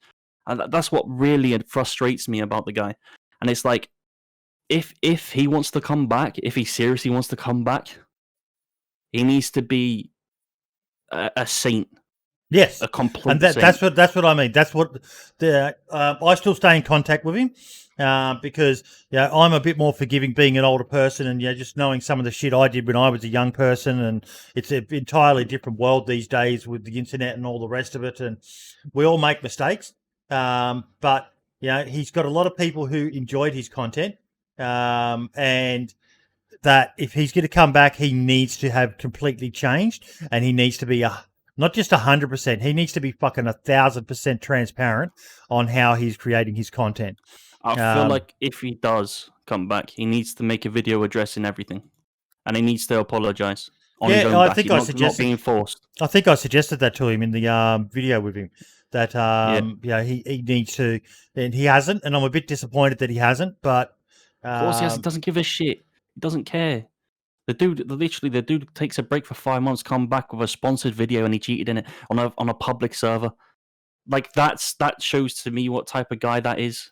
and that's what really frustrates me about the guy. And it's like, if he wants to come back, if he seriously wants to come back, he needs to be a saint. Yes, A complete and saint. that's what I mean. That's what I still stay in contact with him because I'm a bit more forgiving being an older person, and just knowing some of the shit I did when I was a young person, and it's an entirely different world these days with the internet and all the rest of it, and we all make mistakes. But he's got a lot of people who enjoyed his content, and that if he's going to come back, he needs to have completely changed, and he needs to be not just 100%. He needs to be fucking 1,000% transparent on how he's creating his content. I feel like if he does come back, he needs to make a video addressing everything, and he needs to apologize. I think I not being forced. I think I suggested that to him in the video with him. That he needs to, and he hasn't, and I'm a bit disappointed that he hasn't. But of course, he hasn't. Doesn't give a shit. He doesn't care. The dude takes a break for 5 months, come back with a sponsored video, and he cheated in it on a public server. Like that shows to me what type of guy that is.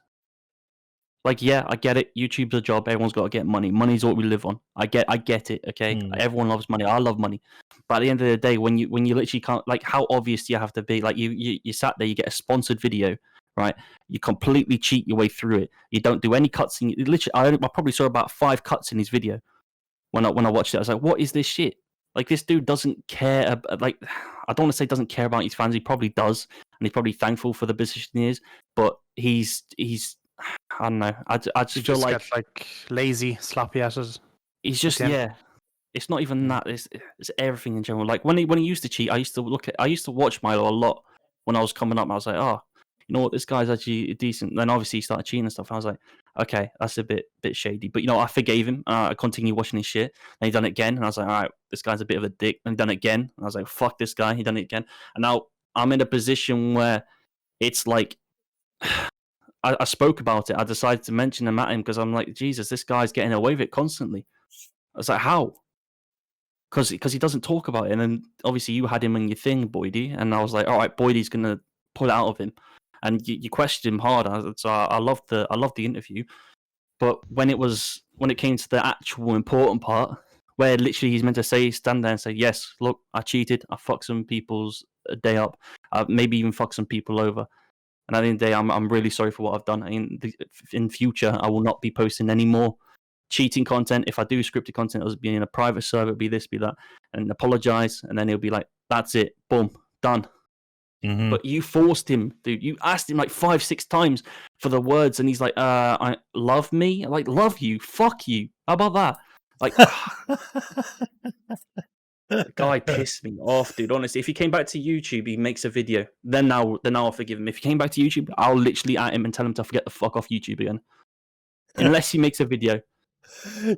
Like, yeah, I get it. YouTube's a job. Everyone's got to get money. Money's what we live on. I get it. Okay, everyone loves money. I love money. But at the end of the day, when you literally can't, like, how obvious do you have to be? Like, you sat there, you get a sponsored video, right? You completely cheat your way through it. You don't do any cuts. I probably saw about 5 cuts in his video. When I watched it, I was like, what is this shit? Like, this dude doesn't care. Like, I don't want to say doesn't care about his fans. He probably does, and he's probably thankful for the position he is. But he's I don't know. I just feel like lazy, sloppy at it. He's just It's not even that. It's everything in general. Like when he used to cheat, I used to watch Milo a lot when I was coming up. I was like, oh, you know what, this guy's actually decent. Then obviously he started cheating and stuff. I was like, okay, that's a bit shady. But I forgave him. I continued watching his shit. And he done it again, and I was like, all right, this guy's a bit of a dick. And he done it again, and I was like, fuck this guy. He done it again, and now I'm in a position where it's like. I spoke about it. I decided to mention him at him because I'm like, Jesus, this guy's getting away with it constantly. I was like, how? Because he doesn't talk about it. And then obviously you had him in your thing, Boydie. And I was like, all right, Boydie's going to pull it out of him. And you questioned him hard. So I loved the interview. But when it came to the actual important part, where literally he's meant to stand there and say, yes, look, I cheated. I fucked some people's day up. Maybe even fucked some people over. And at the end of the day, I'm really sorry for what I've done. In future, I will not be posting any more cheating content. If I do scripted content, it'll be in a private server, it'll be this, be that, and apologize. And then he'll be like, that's it, boom, done. Mm-hmm. But you forced him, dude. You asked him like 5-6 times for the words, and he's like, I love me? Like, love you? Fuck you. How about that? Like, the guy pissed me off, dude. Honestly, if he came back to YouTube, he makes a video. Then I'll forgive him. If he came back to YouTube, I'll literally at him and tell him to get the fuck off YouTube again, unless he makes a video.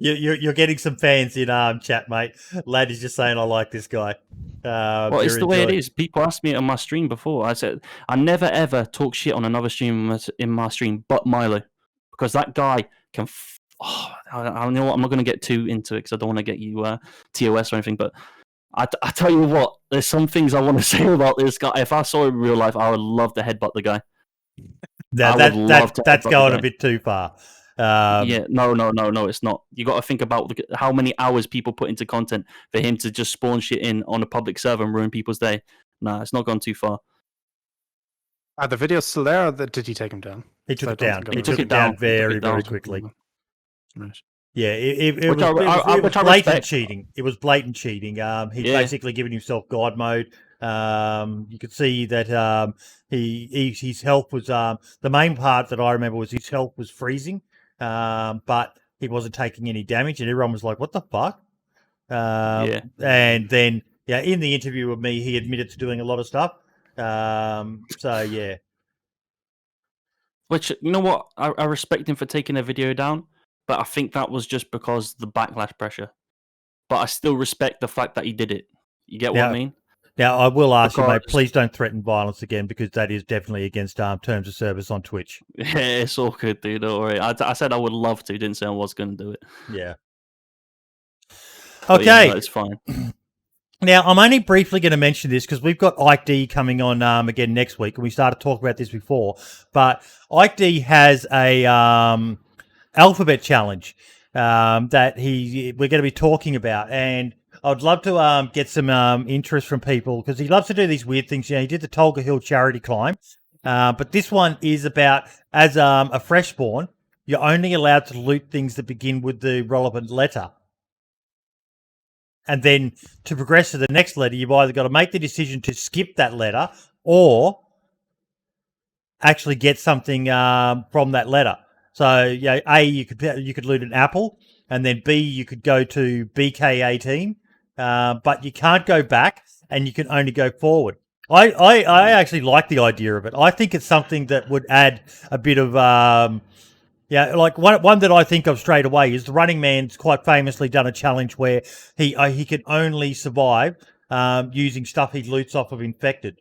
You're getting some fans in chat, mate. Lad is just saying, I like this guy. Well, it's the way it is. People asked me on my stream before. I said I never ever talk shit on another stream in my stream, but Milo, because that guy can. I know what, I'm not going to get too into it because I don't want to get you TOS or anything, but. I tell you what, there's some things I want to say about this guy. If I saw him in real life, I would love to headbutt the guy. That's going a bit too far. No, it's not. You got to think about how many hours people put into content for him to just spawn shit in on a public server and ruin people's day. Nah, it's not gone too far. Are the videos still there, or did he take them down? He took it down. He took it down very quickly. Right. Yeah, it was blatant cheating. It was blatant cheating. He's basically given himself God mode. You could see that his health was the main part that I remember was his health was freezing, but he wasn't taking any damage, and everyone was like, "What the fuck?" And then in the interview with me, he admitted to doing a lot of stuff. So yeah. Which, you know what, I respect him for taking a video down. But I think that was just because the backlash pressure. But I still respect the fact that he did it. You get what I mean? Now, I will ask you, mate, please don't threaten violence again, because that is definitely against terms of service on Twitch. Yeah, it's all good, dude. Don't worry. I said I would love to. Didn't say I was going to do it. Yeah. But okay. No, it's fine. Now, I'm only briefly going to mention this because we've got Ike D coming on again next week, and we started talking about this before. But Ike D has a... alphabet challenge that we're going to be talking about, and I'd love to get some interest from people because he loves to do these weird things. He did the Tolga Hill charity climb, but this one is about as a fresh spawn, you're only allowed to loot things that begin with the relevant letter. And then to progress to the next letter, you've either got to make the decision to skip that letter or actually get something from that letter. So, A, you could loot an apple, and then B, you could go to BK18, but you can't go back, and you can only go forward. I actually like the idea of it. I think it's something that would add a bit of like one that I think of straight away is the Running Man's quite famously done a challenge where he can only survive using stuff he loots off of infected.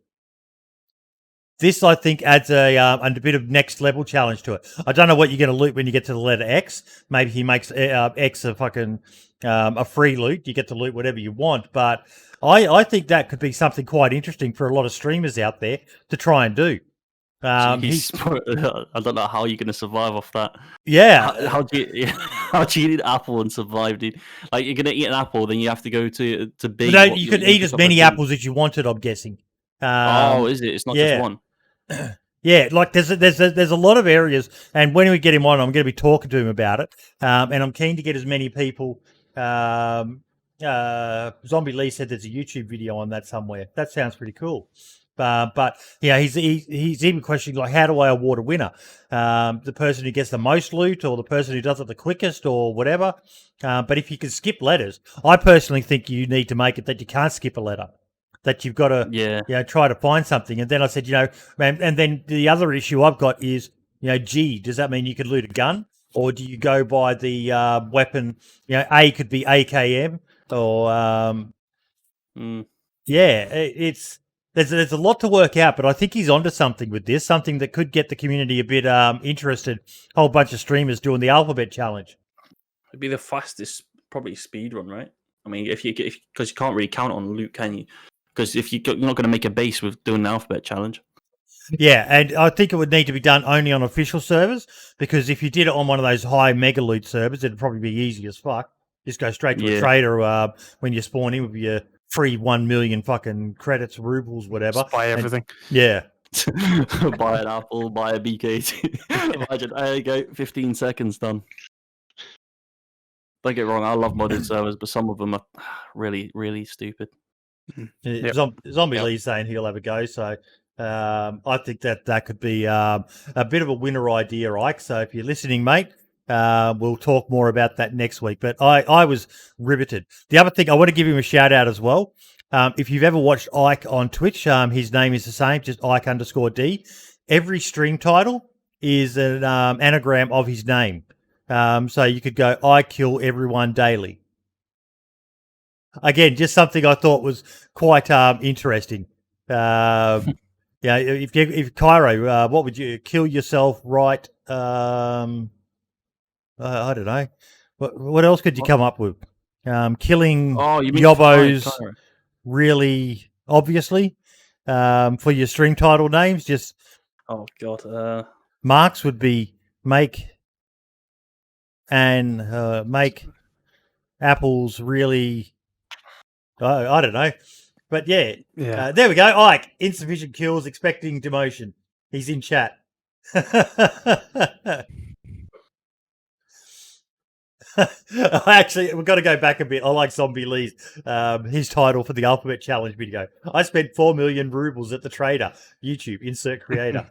This, I think, adds a bit of next level challenge to it. I don't know what you're going to loot when you get to the letter X. Maybe he makes X a fucking a free loot. You get to loot whatever you want. But I think that could be something quite interesting for a lot of streamers out there to try and do. I don't know how you're going to survive off that. Yeah. How do you eat an apple and survive, dude? Like, you're going to eat an apple, then you have to go to B. No, you can eat as many apples as you wanted, I'm guessing. Is it? It's not just one. Yeah, like there's a lot of areas, and when we get him on, I'm going to be talking to him about it, and I'm keen to get as many people. Zombie Lee said there's a YouTube video on that somewhere. That sounds pretty cool. But yeah, he's even questioning like, how do I award a winner? The person who gets the most loot, or the person who does it the quickest, or whatever. But if you can skip letters, I personally think you need to make it that you can't skip a letter. That you've got to try to find something. And then I said, and then the other issue I've got is, G, does that mean you could loot a gun? Or do you go by the weapon? A could be AKM or there's a lot to work out, but I think he's onto something with this, something that could get the community a bit interested. A whole bunch of streamers doing the alphabet challenge. It'd be the fastest probably speed run, right? I mean, because you can't really count on loot, can you? Because you're not going to make a base with doing the alphabet challenge. Yeah, and I think it would need to be done only on official servers, because if you did it on one of those high mega loot servers, it'd probably be easy as fuck. Just go straight to a trader when you spawn in with your free 1 million fucking credits, rubles, whatever. Just buy everything. Yeah. Buy an apple, buy a BK. Imagine, there you go, 15 seconds done. Don't get wrong, I love modded servers, but some of them are really, really stupid. Yep. Zombie Lee's saying he'll have a go, so I think that could be a bit of a winner idea, Ike. So if you're listening, mate, we'll talk more about that next week. But I was riveted. The other thing, I want to give him a shout out as well. If you've ever watched Ike on Twitch, his name is the same, just Ike_D. Every stream title is an anagram of his name. So you could go, I kill everyone daily. Again, just something I thought was quite interesting. If Kyro, what would you kill yourself? Right? I don't know. What else could you come up with? Killing yobbos Kyro. Really obviously for your stream title names. Just marks would be make apples really. I don't know. But yeah. There we go. Ike, insufficient kills, expecting demotion. He's in chat. Actually, we've got to go back a bit. I like Zombie Lee's his title for the Alphabet Challenge video. I spent 4 million rubles at the trader. YouTube, insert creator.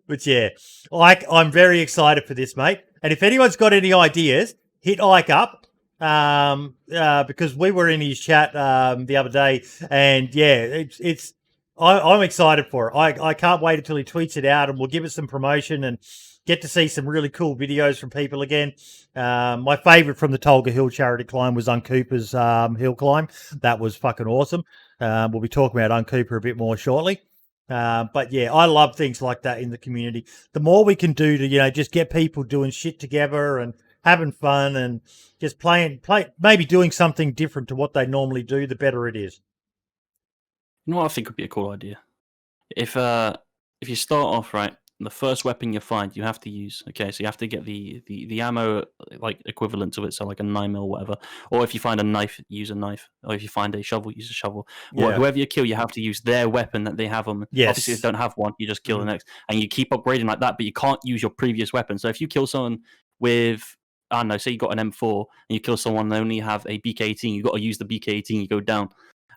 But yeah, Ike, I'm very excited for this, mate. And if anyone's got any ideas, hit Ike up. Because we were in his chat the other day, and yeah, I'm excited for it. I can't wait until he tweets it out, and we'll give it some promotion and get to see some really cool videos from people again. My favourite from the Tolga Hill charity climb was Uncooper's hill climb. That was fucking awesome. We'll be talking about Uncooper a bit more shortly. But yeah, I love things like that in the community. The more we can do to, just get people doing shit together and having fun and just maybe doing something different to what they normally do, the better it is. You know what I think would be a cool idea? If you start off right the first weapon you find, you have to use. Okay, so you have to get the ammo like equivalent to it, so like a 9mm, whatever. Or if you find a knife, use a knife. Or if you find a shovel, use a shovel. Or whoever you kill, you have to use their weapon that they have on. Yes. Obviously, if they don't have one, you just kill the next, and you keep upgrading like that. But you can't use your previous weapon. So if you kill someone with, I don't know, say you got an M4 and you kill someone and they only have a BK-18, you got to use the BK-18. You go down,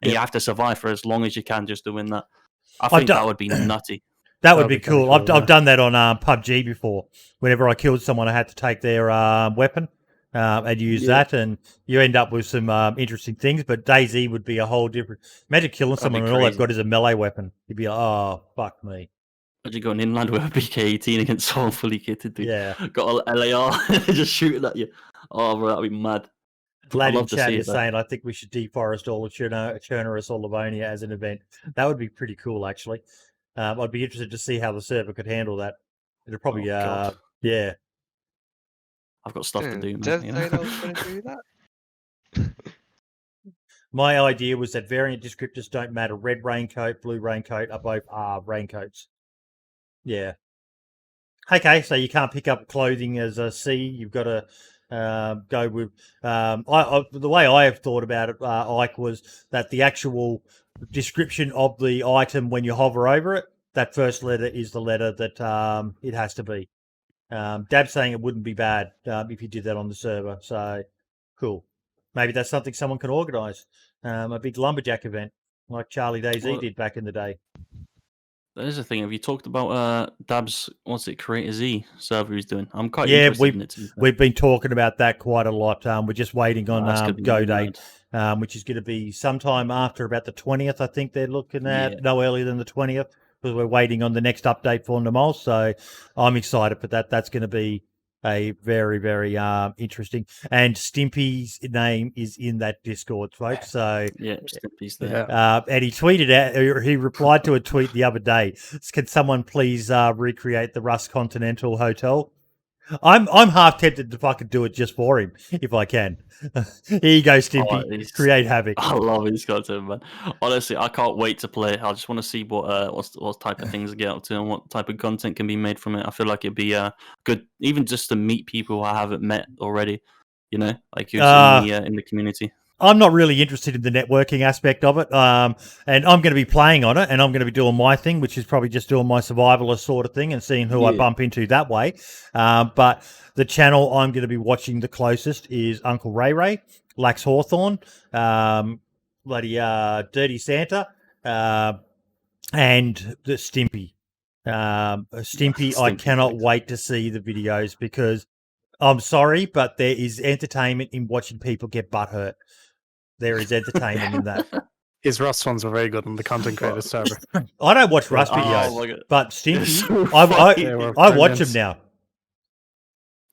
and you have to survive for as long as you can just to win that. I think that would be nutty. That would be cool. I've done that on PUBG before. Whenever I killed someone, I had to take their weapon and use that, and you end up with some interesting things. But DayZ would be a whole different. Imagine killing someone and all they've got is a melee weapon. You'd be like, oh, fuck me. Imagine going inland with a BK-18 against someone fully kitted, dude. Yeah. Got an LAR just shooting at you. Oh, bro, that'd be mad. Vlad in chat is saying, I think we should deforest all of Chernoris or Livonia as an event. That would be pretty cool, actually. I'd be interested to see how the server could handle that. It'd probably, yeah. I've got stuff to do, man. Does they know going to do that? My idea was that variant descriptors don't matter. Red raincoat, blue raincoat are both raincoats. Yeah. Okay, so you can't pick up clothing as a C. You've got to go with the way I have thought about it, Ike, was that the actual description of the item when you hover over it, that first letter is the letter that it has to be. Dab's saying it wouldn't be bad if you did that on the server. So cool. Maybe that's something someone can organise. A big lumberjack event like Charlie DayZ did back in the day. That is the thing. Have you talked about Dab's Creator Z server he's doing? I'm quite interested in it. We've been talking about that quite a lot. We're just waiting on go date, which is going to be sometime after about the 20th. I think they're looking at no earlier than the 20th, because we're waiting on the next update for Namal. So I'm excited for that. That's going to be a very, very interesting. And Stimpy's name is in that Discord, folks. So yeah, Stimpy's there. And he tweeted out, or he replied to a tweet the other day. Can someone please recreate the Rust Continental Hotel? I'm half tempted to fucking do it just for him if I can. Here you go, Stimpy. Create havoc. I love his content, man. Honestly, I can't wait to play it. I just want to see what type of things get up to and what type of content can be made from it. I feel like it'd be good, even just to meet people I haven't met already. You know, like who's in the community. I'm not really interested in the networking aspect of it, and I'm going to be playing on it, and I'm going to be doing my thing, which is probably just doing my survivalist sort of thing and seeing who I bump into that way. But the channel I'm going to be watching the closest is Uncle Ray, Lax Hawthorne, bloody Dirty Santa, and the Stimpy. Stimpy, I cannot wait to see the videos, because I'm sorry, but there is entertainment in watching people get butthurt. There is entertainment in that. His Rust ones are very good on the content creator server. I don't watch Rust videos, but Stimpy, I watch him now.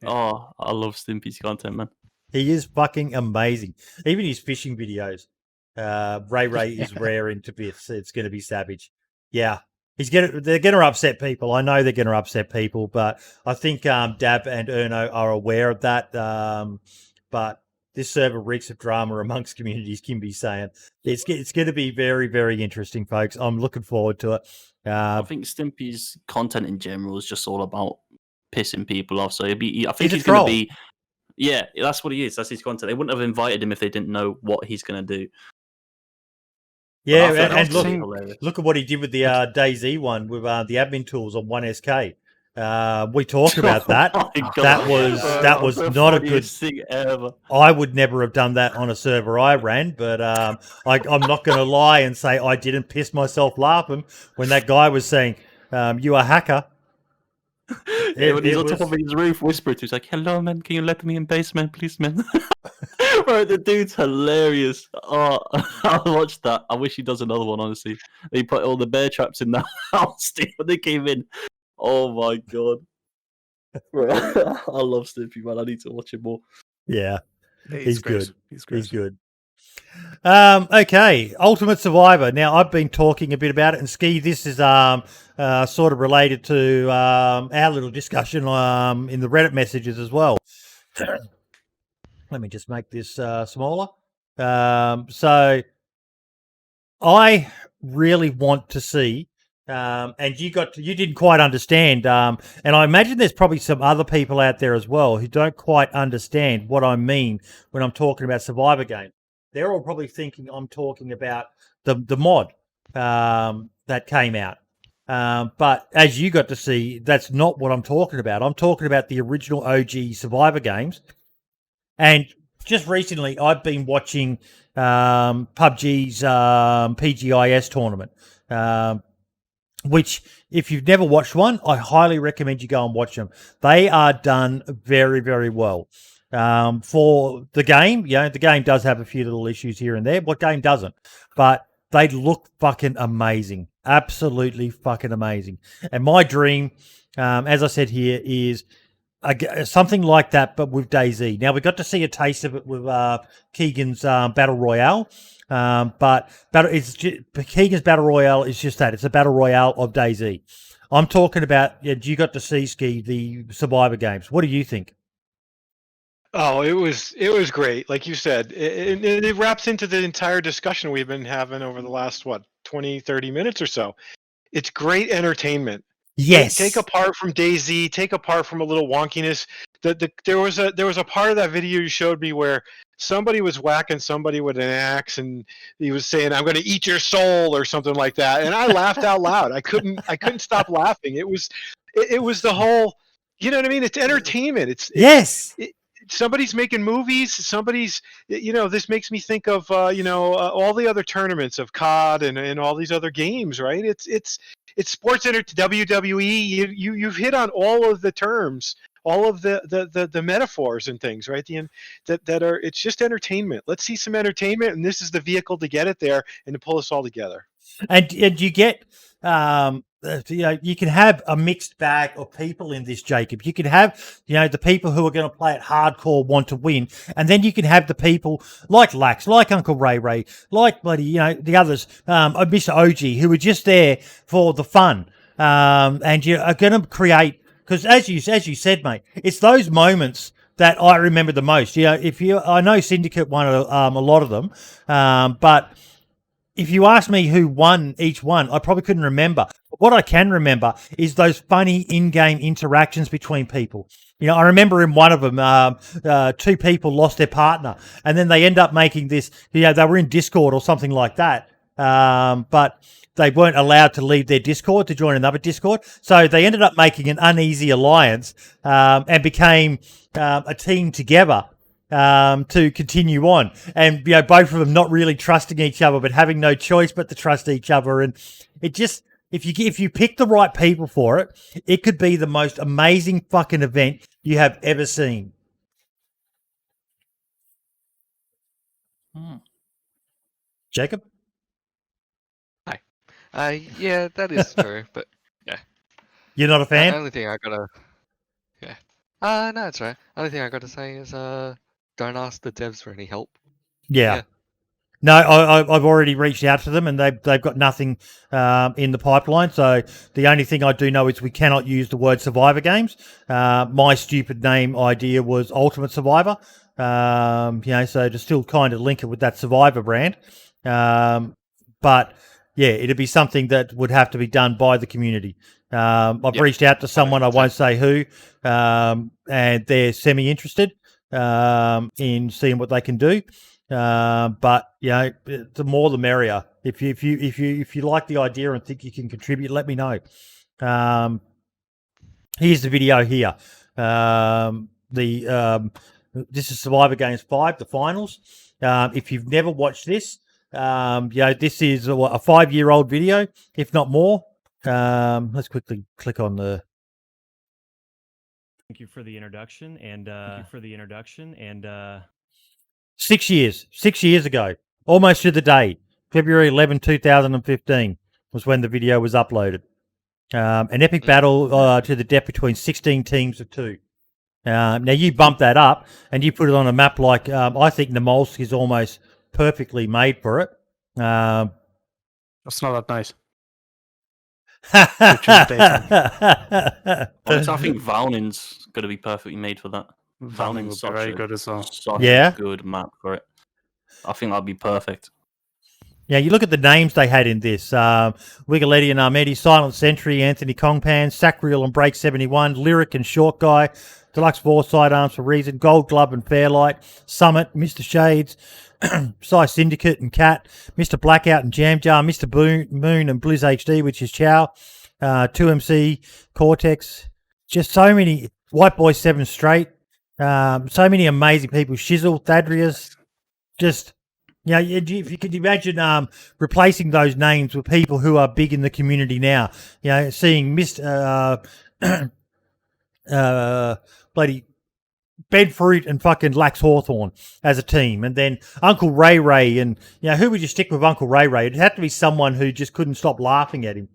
Oh, I love Stimpy's content, man. He is fucking amazing. Even his fishing videos. Ray is raring to bits. It's going to be savage. Yeah. They're going to upset people. I know they're going to upset people, but I think Dab and Erno are aware of that. But this server reeks of drama amongst communities, Kimby's saying. It's going to be very, very interesting, folks. I'm looking forward to it. I think Stimpy's content in general is just all about pissing people off. So I think he's going to be... Yeah, that's what he is. That's his content. They wouldn't have invited him if they didn't know what he's going to do. Yeah, and look at what he did with the DayZ one with the admin tools on 1SK. We talked about that. That was not a good thing ever. I would never have done that on a server I ran, but I'm not going to lie and say I didn't piss myself laughing when that guy was saying, "You are a hacker." When he's on top of his roof, whispered to, he's like, "Hello, man. Can you let me in basement, please, man?" Bro, the dude's hilarious. Oh, I watched that. I wish he does another one, honestly. He put all the bear traps in the house when they came in. Oh my god. Bro, I love Stimpy, man. I need to watch him more. Yeah. He's good. He's good. Okay, Ultimate Survivor. Now, I've been talking a bit about it, and Ski, this is sort of related to our little discussion in the Reddit messages as well. Let me just make this smaller. So I really want to see and you didn't quite understand. And I imagine there's probably some other people out there as well who don't quite understand what I mean when I'm talking about Survivor game. They're all probably thinking I'm talking about the mod that came out. But as you got to see, that's not what I'm talking about. I'm talking about the original OG Survivor games. And just recently, I've been watching PUBG's PGIS tournament, which, if you've never watched one, I highly recommend you go and watch them. They are done very, very well. For the game, the game does have a few little issues here and there. What game doesn't? But they look fucking amazing. Absolutely fucking amazing. And my dream, as I said here, is something like that, but with DayZ. Now, we got to see a taste of it with Keegan's Battle Royale. But Keegan's Battle Royale is just that. It's a Battle Royale of DayZ. I'm talking about, you got to see, Ski, the Survivor games. What do you think? Oh, it was great. Like you said, it wraps into the entire discussion we've been having over the last, 20, 30 minutes or so. It's great entertainment. Yes. Take apart from DayZ, take apart from a little wonkiness. There was a part of that video you showed me where somebody was whacking somebody with an axe, and he was saying, "I'm going to eat your soul" or something like that, and I laughed out loud. I couldn't stop laughing. It was the whole, you know what I mean? It's entertainment. Yes. Somebody's making movies. This makes me think of all the other tournaments of COD and all these other games, right? It's sports WWE. You've hit on all of the terms, all of the metaphors and things, right? It's just entertainment. Let's see some entertainment, and this is the vehicle to get it there and to pull us all together. And you get you can have a mixed bag of people in this, Jacob. You can have, the people who are going to play it hardcore, want to win. And then you can have the people like Lax, like Uncle Ray, like bloody, the others, Mr. OG, who are just there for the fun. And you are going to create, because as you said, mate, it's those moments that I remember the most. I know Syndicate won a lot of them, but if you ask me who won each one, I probably couldn't remember. What I can remember is those funny in-game interactions between people. I remember in one of them, two people lost their partner, and then they end up making this, they were in Discord or something like that, but they weren't allowed to leave their Discord to join another Discord. So they ended up making an uneasy alliance and became a team together to continue on, and both of them not really trusting each other, but having no choice but to trust each other. And it just, if you pick the right people for it, it could be the most amazing fucking event you have ever seen. Jacob? Hi. Yeah, that is true, but yeah. You're not a fan? The only thing I gotta, no, it's right. Only thing I gotta say is, don't ask the devs for any help. Yeah. No, I've already reached out to them, and they've got nothing in the pipeline. So the only thing I do know is we cannot use the word Survivor games. My stupid name idea was Ultimate Survivor. So to still kind of link it with that Survivor brand. But yeah, it'd be something that would have to be done by the community. I've reached out to someone, I won't say who, and they're semi-interested in seeing what they can do. But the more the merrier. If you like the idea and think you can contribute, let me know. Here's the video here. This is Survivor Games 5, the finals. If you've never watched this, this is a 5-year-old video, if not more. Let's quickly click on the. Thank you for the introduction, and 6 years. 6 years ago, almost to the day, February 11, 2015 was when the video was uploaded. An epic battle to the death between 16 teams of 2. Now you bump that up and you put it on a map like I think Namolsk is almost perfectly made for it. That's not that nice. Honestly, I think Valnin's going to be perfectly made for that. Valnin would be very good as well. Such Yeah, a good map for it. I think that'd be perfect. Yeah, you look at the names they had in this. Wigaletti and Armedi, Silent Sentry, Anthony Kongpan, Sacriel and Break 71, Lyric and Short Guy, Deluxe 4 Sidearms for Reason, Gold Glove and Fairlight, Summit, Mr. Shades, Psy Syndicate and Cat, Mr. Blackout and Jam Jar, Mr. Moon and Blizz HD, which is Ciao, 2MC, Cortex, just so many, White Boy 7 Straight, so many amazing people, Shizzle, Thadrius, just... Yeah, if you could imagine replacing those names with people who are big in the community now, seeing Mr. Bloody Bedfruit and fucking Lax Hawthorne as a team, and then Uncle Ray Ray, and who would you stick with Uncle Ray Ray? It'd have to be someone who just couldn't stop laughing at him.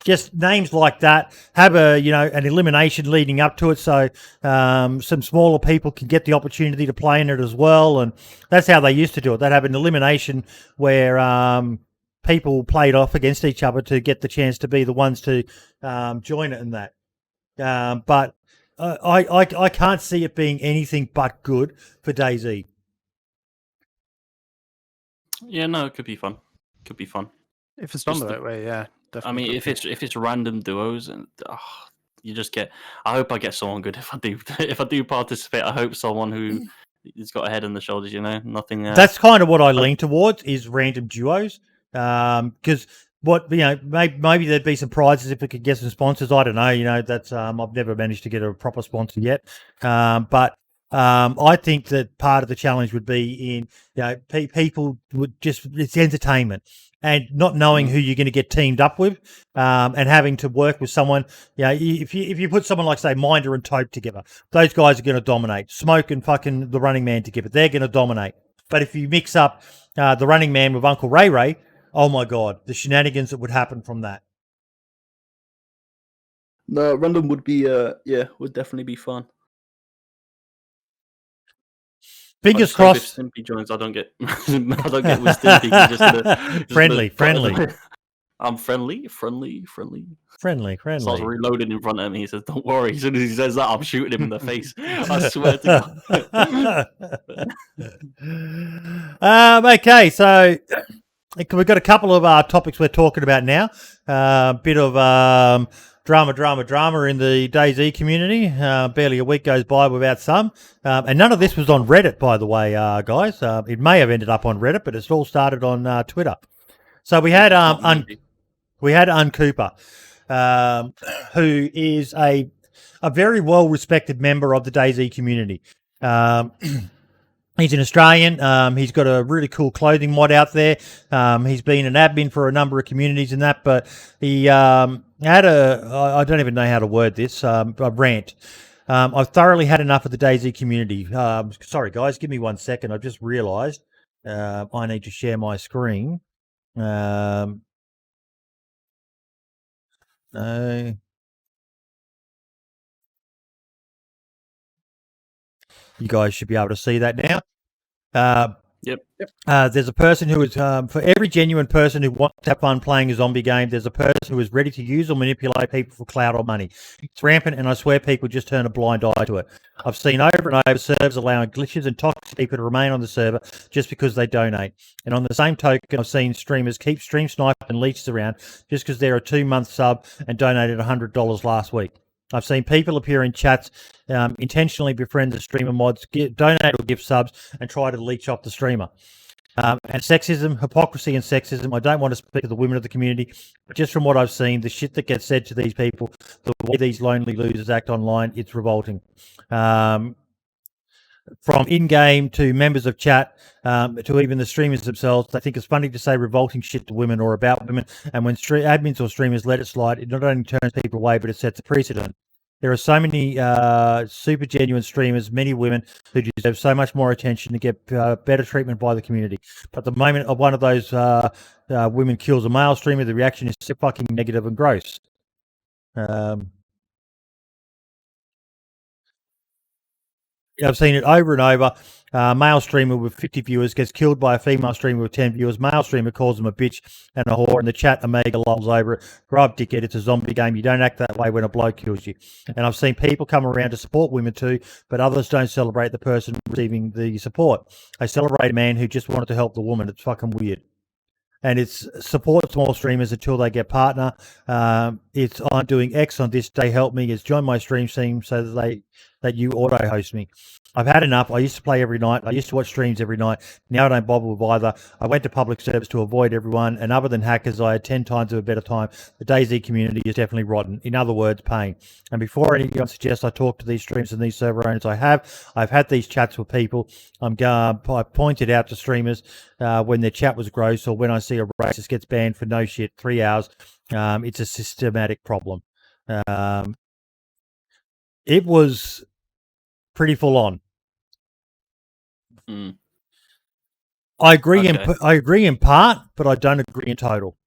Just names like that have an elimination leading up to it, so some smaller people can get the opportunity to play in it as well, and that's how they used to do it. They'd have an elimination where people played off against each other to get the chance to be the ones to join it and that. But I can't see it being anything but good for DayZ. Yeah, no, it could be fun. Could be fun. If it's done the right way, yeah, definitely. I mean, if it's random duos, and you just get. I hope I get someone good if I do. If I do participate, I hope someone who has got a head on the shoulders. Nothing. That's kind of what I lean towards is random duos, because maybe there'd be some prizes if we could get some sponsors. I don't know. That's I've never managed to get a proper sponsor yet, but. I think that part of the challenge would be in, people would it's entertainment and not knowing who you're going to get teamed up with, and having to work with someone. If you put someone like, say, Minder and Tope together, those guys are going to dominate. Smoke and fucking the Running Man together, they're going to dominate. But if you mix up the Running Man with Uncle Ray Ray, oh my God, the shenanigans that would happen from that. No, random would be, would definitely be fun. Fingers crossed. If Stimpy joins, I don't get with Stimpy. Just friendly. I'm friendly. Starts reloading in front of me. He says, "Don't worry." As soon as he says that, I'm shooting him in the face. I swear to God. Okay, so we've got a couple of topics we're talking about now. A bit of drama in the DayZ community. Barely a week goes by without some. And none of this was on Reddit, by the way, guys. It may have ended up on Reddit, but it's all started on Twitter. So we had Uncooper, who is a very well-respected member of the DayZ community. He's an Australian. He's got a really cool clothing mod out there. He's been an admin for a number of communities and that, but he had I don't even know how to word this, a rant. I've thoroughly had enough of the DayZ community. Sorry, guys, give me 1 second. I've just realised I need to share my screen. No. You guys should be able to see that now. Yep. There's a person who is, for every genuine person who wants to have fun playing a zombie game, there's a person who is ready to use or manipulate people for clout or money. It's rampant, and I swear people just turn a blind eye to it. I've seen over and over servers allowing glitches and toxic people to remain on the server just because they donate. And on the same token, I've seen streamers keep stream sniping and leeches around just because they're a 2-month sub and donated $100 last week. I've seen people appear in chats, intentionally befriend the streamer mods, donate or give subs, and try to leech off the streamer. And sexism, hypocrisy and sexism. I don't want to speak to the women of the community, but just from what I've seen, the shit that gets said to these people, the way these lonely losers act online, it's revolting. From in-game to members of chat, to even the streamers themselves, they think it's funny to say revolting shit to women or about women, and when admins or streamers let it slide, it not only turns people away, but it sets a precedent. There are so many super genuine streamers, many women, who deserve so much more attention to get better treatment by the community. But the moment of one of those women kills a male streamer, the reaction is so fucking negative and gross. I've seen it over and over. Male streamer with 50 viewers gets killed by a female streamer with 10 viewers. Male streamer calls him a bitch and a whore. In the chat, Omega lolls over it. Grow up, dickhead. It's a zombie game. You don't act that way when a bloke kills you. And I've seen people come around to support women too, but others don't celebrate the person receiving the support. They celebrate a man who just wanted to help the woman. It's fucking weird. And it's support small streamers until they get partner. It's I'm doing X on this day. Help me. It's join my stream team so that you auto host me. I've had enough. I used to play every night. I used to watch streams every night. Now I don't bother with either. I went to public service to avoid everyone. And other than hackers, I had 10 times of a better time. The DayZ community is definitely rotten. In other words, pain. And before anyone suggests I talk to these streams and these server owners, I've had these chats with people. I pointed out to streamers when their chat was gross or when I see a racist gets banned for no shit 3 hours. It's a systematic problem. It was pretty full on. Mm. I agree Okay. I agree in part, but I don't agree in total.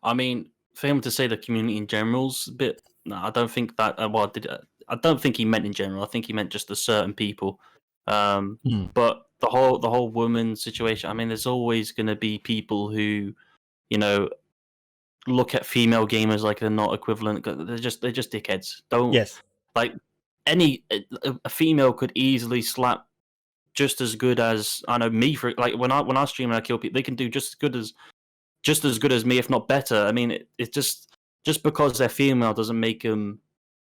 I mean, for him to say the community in general's a bit. No, I don't think that. I don't think he meant in general. I think he meant just the certain people. But the whole woman situation. I mean, there's always going to be people who, you know, look at female gamers like they're not equivalent. They're just dickheads. Don't Yes. like a female could easily slap just as good as I know me for like when I stream and I kill people, they can do just as good as me, if not better. I mean, it's just because they're female doesn't make them,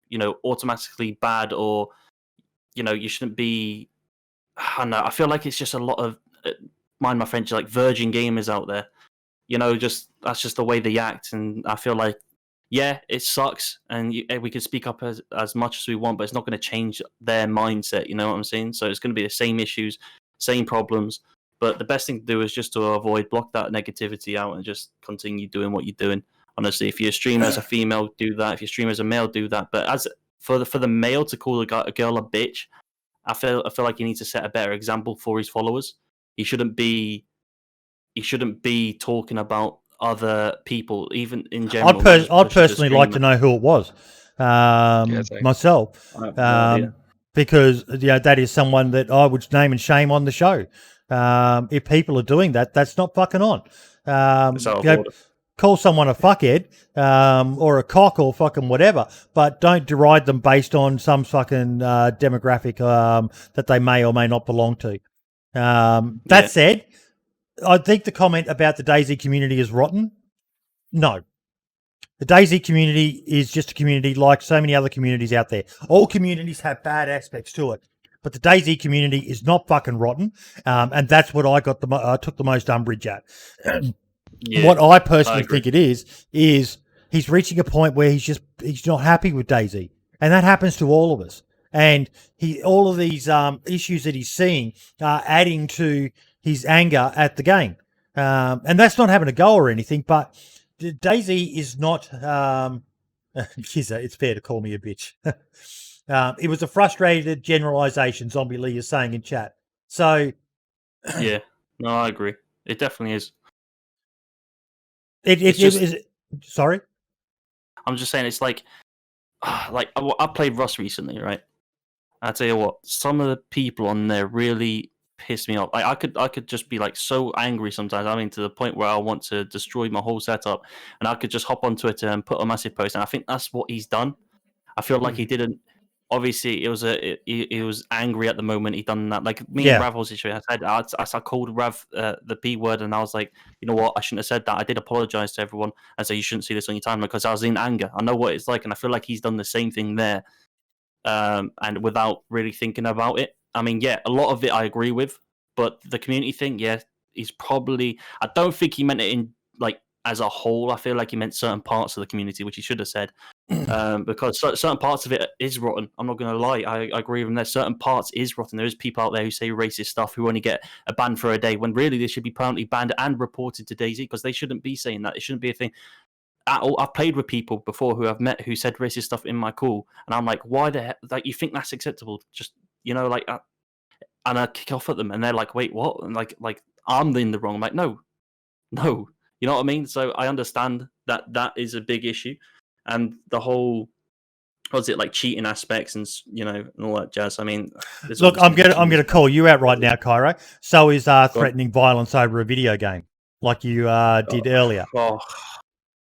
you know, automatically bad or, you know, you shouldn't be. I don't know. I feel like it's just a lot of mind my French, like virgin gamers out there. You know, just that's just the way they act, and I feel like, yeah, it sucks, and we can speak up as much as we want, but it's not going to change their mindset. You know what I'm saying? So it's going to be the same issues, same problems. But the best thing to do is just to avoid, block that negativity out, and just continue doing what you're doing. Honestly, if you're a streamer as a female, do that. If you're a streamer as a male, do that. But as for the male to call a girl a bitch, I feel like he needs to set a better example for his followers. He shouldn't be talking about other people, even in general. I'd personally like to know who it was myself, because that is someone that I would name and shame on the show. If people are doing that, that's not fucking on. Call someone a fuckhead or a cock or fucking whatever, but don't deride them based on some fucking demographic that they may or may not belong to. That said, I think the comment about the DayZ community is rotten. No. The DayZ community is just a community like so many other communities out there. All communities have bad aspects to it, but the DayZ community is not fucking rotten, and that's what I took the most umbrage at. What I personally think it is he's reaching a point where he's not happy with DayZ, and that happens to all of us. And all of these issues that he's seeing are adding to his anger at the game. And that's not having a go or anything, but DayZ is not... it's fair to call me a bitch. It was a frustrated generalization, Zombie Lee is saying in chat. So... yeah, no, I agree. It definitely is. Sorry? I'm just saying, it's like I played Rust recently, right? I tell you what, some of the people on there really piss me off. Like I could just be like so angry sometimes. I mean, to the point where I want to destroy my whole setup, and I could just hop on Twitter and put a massive post. And I think that's what he's done. I feel like he didn't. Obviously, he was angry at the moment he done that. Like me and Rav was situation. I called Rav the P word, and I was like, you know what, I shouldn't have said that. I did apologize to everyone and say you shouldn't see this on your timeline because I was in anger. I know what it's like, and I feel like he's done the same thing there, and without really thinking about it. I mean, yeah, a lot of it I agree with, but the community thing, yeah, he's probably. I don't think he meant it in like as a whole. I feel like he meant certain parts of the community, which he should have said. Because certain parts of it is rotten. I'm not going to lie. I agree with him. There's certain parts is rotten. There's people out there who say racist stuff who only get a ban for a day when really they should be permanently banned and reported to DayZ because they shouldn't be saying that. It shouldn't be a thing. I've played with people before who I've met who said racist stuff in my call, and I'm like, why the heck? Like, you think that's acceptable? Just like, and I kick off at them, and they're like, wait, what? And like I'm in the wrong. I'm like, no, you know what I mean? So I understand that is a big issue. And the whole was it like cheating aspects and and all that jazz. I mean, look, I'm gonna call you out right now, Kyro. So is threatening violence over a video game, like you did earlier. Oh,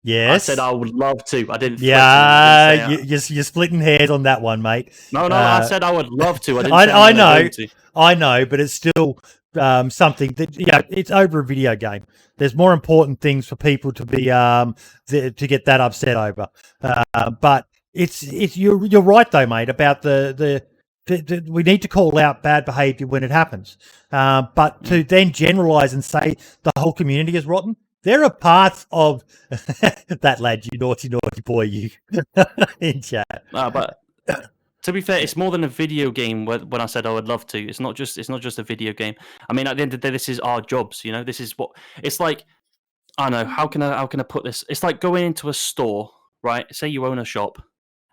yes, I said I would love to. I didn't. Yeah, you're splitting hairs on that one, mate. No, I said I would love to. I didn't. I know, but it's still something that it's over a video game. There's more important things for people to be to get that upset over. But it's you're right though, mate, about the we need to call out bad behaviour when it happens. But to then generalise and say the whole community is rotten, there are parts of that lad, you naughty boy, you in chat. But to be fair, it's more than a video game. When I said I would love to, it's not just a video game. I mean, at the end of the day, this is our jobs. This is what it's like. I know how can I put this? It's like going into a store, right? Say you own a shop,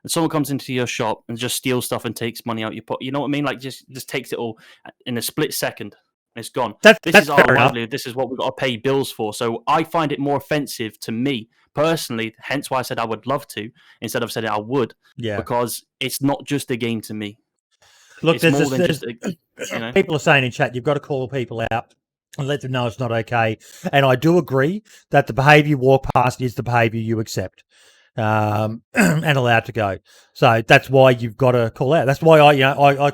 and someone comes into your shop and just steals stuff and takes money out your pocket. You know what I mean? Like just takes it all in a split second. And it's gone. This is our livelihood. This is what we've got to pay bills for. So I find it more offensive to me personally. Hence why I said I would love to instead of saying I would. Yeah. Because it's not just a game to me. Look, people are saying in chat, you've got to call people out and let them know it's not okay. And I do agree that the behaviour you walk past is the behaviour you accept and allowed to go. So that's why you've got to call out. That's why I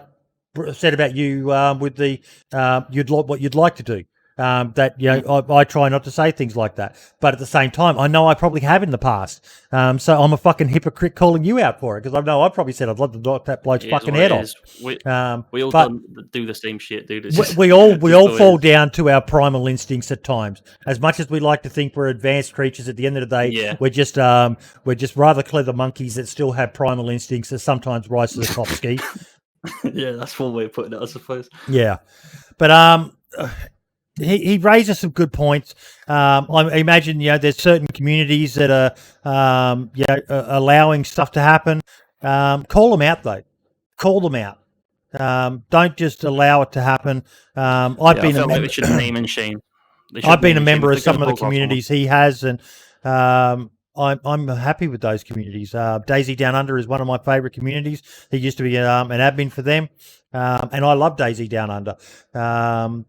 said about you with the what you'd like to do. I try not to say things like that, but at the same time, I know I probably have in the past. So I'm a fucking hypocrite calling you out for it because I know I probably said I'd love to knock that bloke's fucking head off. We all do the same shit, dude. We all fall down to our primal instincts at times. As much as we like to think we're advanced creatures, at the end of the day, we're just rather clever monkeys that still have primal instincts that sometimes rise to the top. Ski. Yeah, that's one way of putting it, I suppose. Yeah, but he raises some good points. I imagine there's certain communities that are allowing stuff to happen. Call them out though. Call them out. Don't just allow it to happen. I've been a member. We should name and shame. I've been a member of some of the communities he has, and I'm happy with those communities. DayZ Down Under is one of my favourite communities. He used to be an admin for them, and I love DayZ Down Under.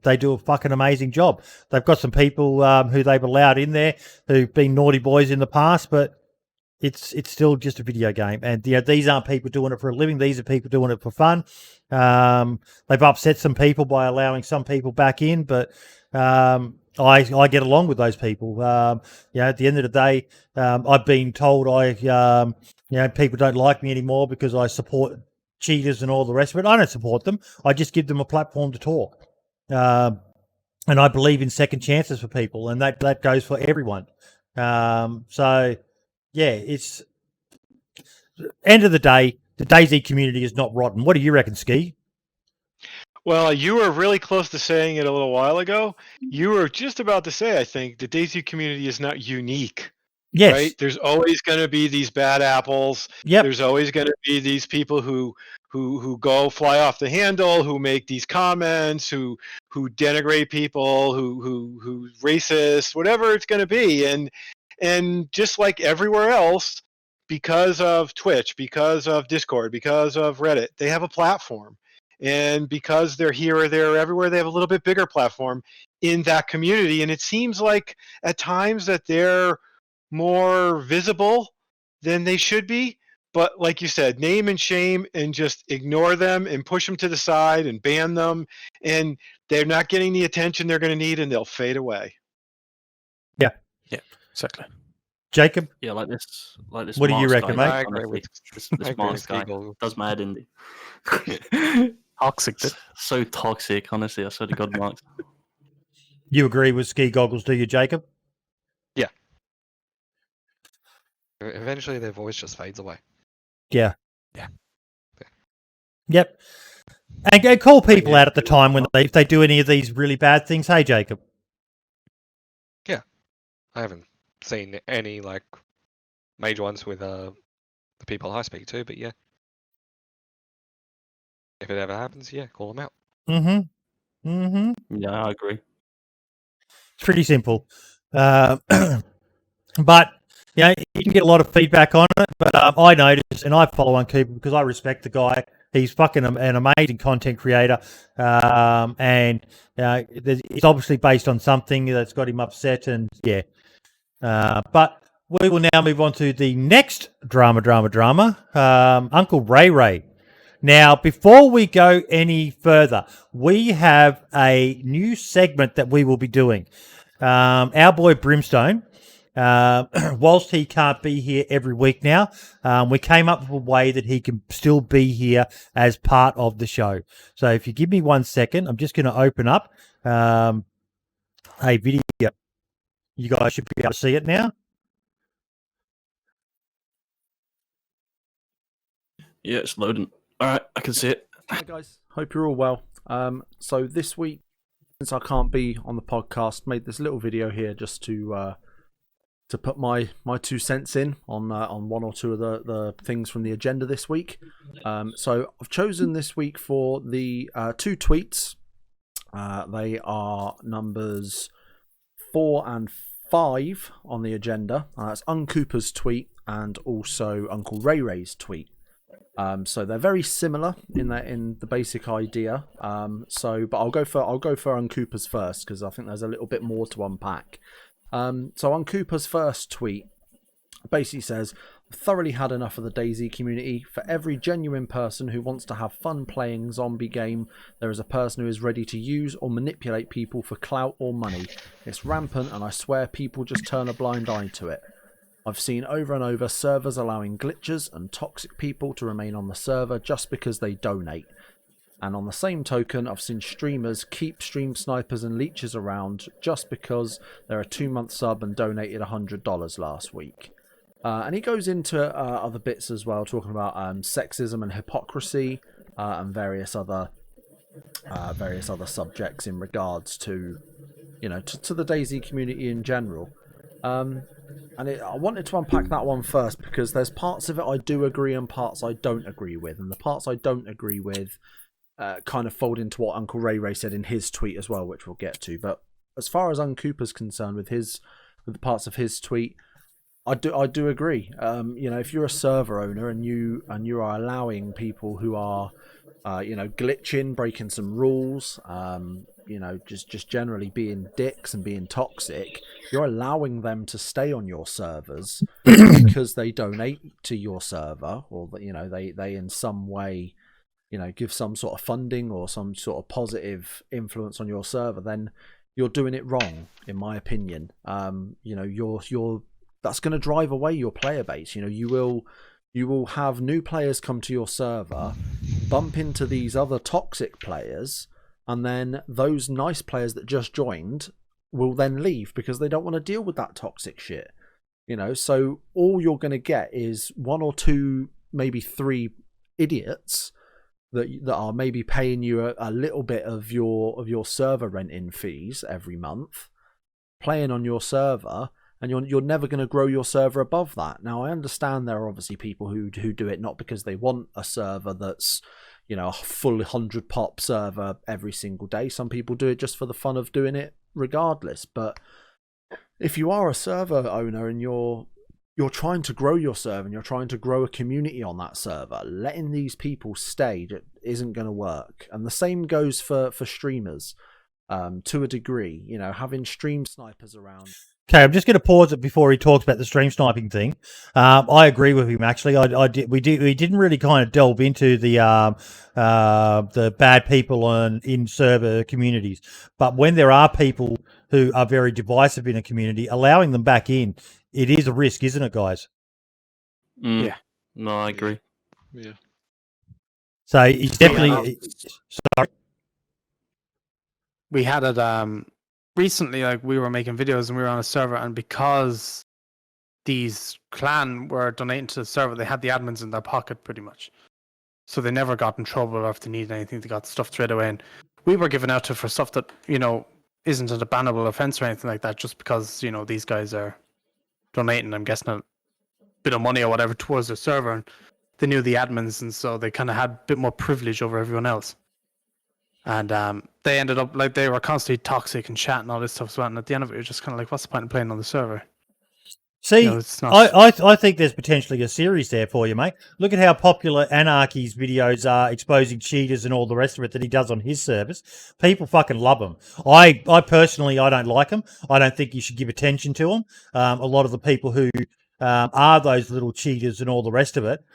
They do a fucking amazing job. They've got some people who they've allowed in there who've been naughty boys in the past, but it's still just a video game. And these aren't people doing it for a living. These are people doing it for fun. They've upset some people by allowing some people back in, but I get along with those people. At the end of the day, I've been told people don't like me anymore because I support cheaters and all the rest of it. I don't support them. I just give them a platform to talk. And I believe in second chances for people, and that goes for everyone. It's end of the day, the DayZ community is not rotten. What do you reckon, Ski? Well, you were really close to saying it a little while ago. You were just about to say, I think, the DayZ community is not unique. Yes. Right? There's always going to be these bad apples. Yep. There's always going to be these people who go fly off the handle, who make these comments, who denigrate people, who racist, whatever it's going to be. And just like everywhere else, because of Twitch, because of Discord, because of Reddit, they have a platform. And because they're here or there or everywhere, they have a little bit bigger platform in that community. And it seems like at times that they're more visible than they should be. But like you said, name and shame and just ignore them and push them to the side and ban them. And they're not getting the attention they're going to need and they'll fade away. Yeah. Yeah, exactly. Jacob? Yeah, like this. What do you reckon, mate? I agree with this Mars guy. Does my head in. Toxic. So toxic, honestly. I swear to God, Mark. You agree with Skigoggles, do you, Jacob? Yeah. Eventually, their voice just fades away. Yeah. Yeah. Yep. And call people out at the time when if they do any of these really bad things. Hey, Jacob. Yeah. I haven't seen any major ones with the people I speak to, but yeah. If it ever happens, yeah, call them out. Mm-hmm. Mm-hmm. Yeah, I agree. It's pretty simple. But you can get a lot of feedback on it, but I noticed, and I follow Uncooper because I respect the guy. He's fucking an amazing content creator, and it's obviously based on something that's got him upset, and but we will now move on to the next drama. Uncle Ray Ray. Now, before we go any further, we have a new segment that we will be doing. Our boy Brimstone, whilst he can't be here every week now, we came up with a way that he can still be here as part of the show. So if you give me 1 second, I'm just going to open up a video. You guys should be able to see it now. Yeah, it's loading. All right, I can see it. Hi guys, hope you're all well. So this week, since I can't be on the podcast, made this little video here just to put my 2 cents in on 1 or 2 of the things from the agenda this week. So I've chosen this week for the 2 tweets. They are numbers 4 and 5 on the agenda. That's Uncooper's tweet and also Uncle Ray Ray's tweet. So they're very similar in the basic idea. But I'll go for Uncooper's first because I think there's a little bit more to unpack. So Uncooper's first tweet basically says, "I've thoroughly had enough of the DayZ community. For every genuine person who wants to have fun playing zombie game, there is a person who is ready to use or manipulate people for clout or money. It's rampant, and I swear people just turn a blind eye to it. I've seen over and over servers allowing glitchers and toxic people to remain on the server just because they donate. And on the same token, I've seen streamers keep stream snipers and leeches around just because they're a 2-month sub and donated $100 last week." And he goes into other bits as well, talking about sexism and hypocrisy and various other subjects in regards to, to the DayZ community in general. I wanted to unpack that one first because there's parts of it I do agree and parts I don't agree with. And the parts I don't agree with kind of fold into what Uncle Ray Ray said in his tweet as well, which we'll get to. But as far as Uncooper's concerned with the parts of his tweet, I do agree. If you're a server owner and you are allowing people who are glitching, breaking some rules, just generally being dicks and being toxic, you're allowing them to stay on your servers because they donate to your server, or they in some way give some sort of funding or some sort of positive influence on your server, then you're doing it wrong, in my opinion. You're that's going to drive away your player base. You will have new players come to your server, bump into these other toxic players, and then those nice players that just joined will then leave because they don't want to deal with that toxic shit. So all you're going to get is 1 or 2, maybe 3 idiots that are maybe paying you a little bit of your server rent-in fees every month, playing on your server, and you're never going to grow your server above that. Now, I understand there are obviously people who do it not because they want a server that's, a full 100 pop server every single day. Some people do it just for the fun of doing it regardless. But if you are a server owner and you're trying to grow your server and you're trying to grow a community on that server, letting these people stay isn't going to work. And the same goes for streamers to a degree. Having stream snipers around. Okay, I'm just going to pause it before he talks about the stream sniping thing. I agree with him actually. We didn't really kind of delve into the bad people in server communities, but when there are people who are very divisive in a community, allowing them back in, it is a risk, isn't it, guys? Yeah. No, I agree. Yeah. So he's definitely. Sorry. We had it recently, like we were making videos and we were on a server, and because these clan were donating to the server, they had the admins in their pocket pretty much. So they never got in trouble, or if they needed anything, they got stuff straight away. And we were given out to for stuff that, isn't a bannable offense or anything like that, just because, these guys are donating, I'm guessing, a bit of money or whatever towards their server. And they knew the admins, and so they kind of had a bit more privilege over everyone else. And they ended up, like, they were constantly toxic and chatting all this stuff as well. And at the end of it, you're just kind of like, what's the point of playing on the server? See, it's not. I think there's potentially a series there for you, mate. Look at how popular Anarchy's videos are exposing cheaters and all the rest of it that he does on his service. People fucking love them. I personally, I don't like them. I don't think you should give attention to them. A lot of the people who are those little cheaters and all the rest of it,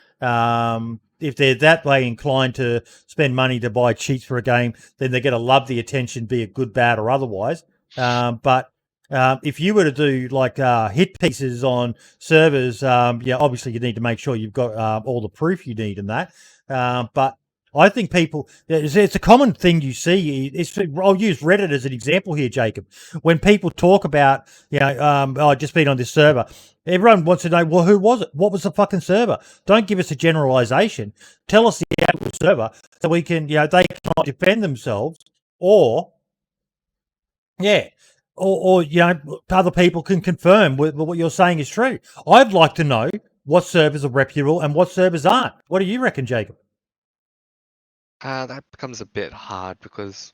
if they're that way inclined to spend money to buy cheats for a game, then they're going to love the attention, be it good, bad, or otherwise. But if you were to do like hit pieces on servers, obviously you need to make sure you've got all the proof you need in that. But I think people, it's a common thing you see. I'll use Reddit as an example here, Jacob. When people talk about, I've just been on this server, everyone wants to know, well, who was it? What was the fucking server? Don't give us a generalization. Tell us the actual server so we can, they cannot defend themselves or other people can confirm what you're saying is true. I'd like to know what servers are reputable and what servers aren't. What do you reckon, Jacob? That becomes a bit hard because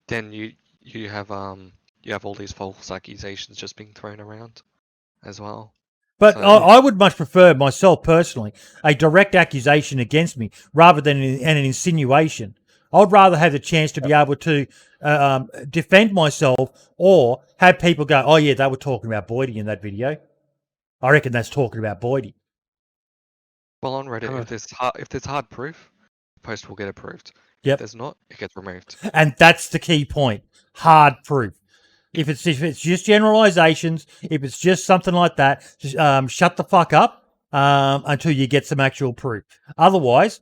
then you have all these false accusations just being thrown around as well. But I would much prefer, myself personally, a direct accusation against me rather than an insinuation. I'd rather have the chance to be able to defend myself or have people go, oh, yeah, they were talking about Boydie in that video. I reckon that's talking about Boydie. Well, on Reddit, if there's hard proof, the post will get approved. Yep. If there's not, it gets removed. And that's the key point. Hard proof. If it's just generalizations, if it's just something like that, just shut the fuck up until you get some actual proof. Otherwise,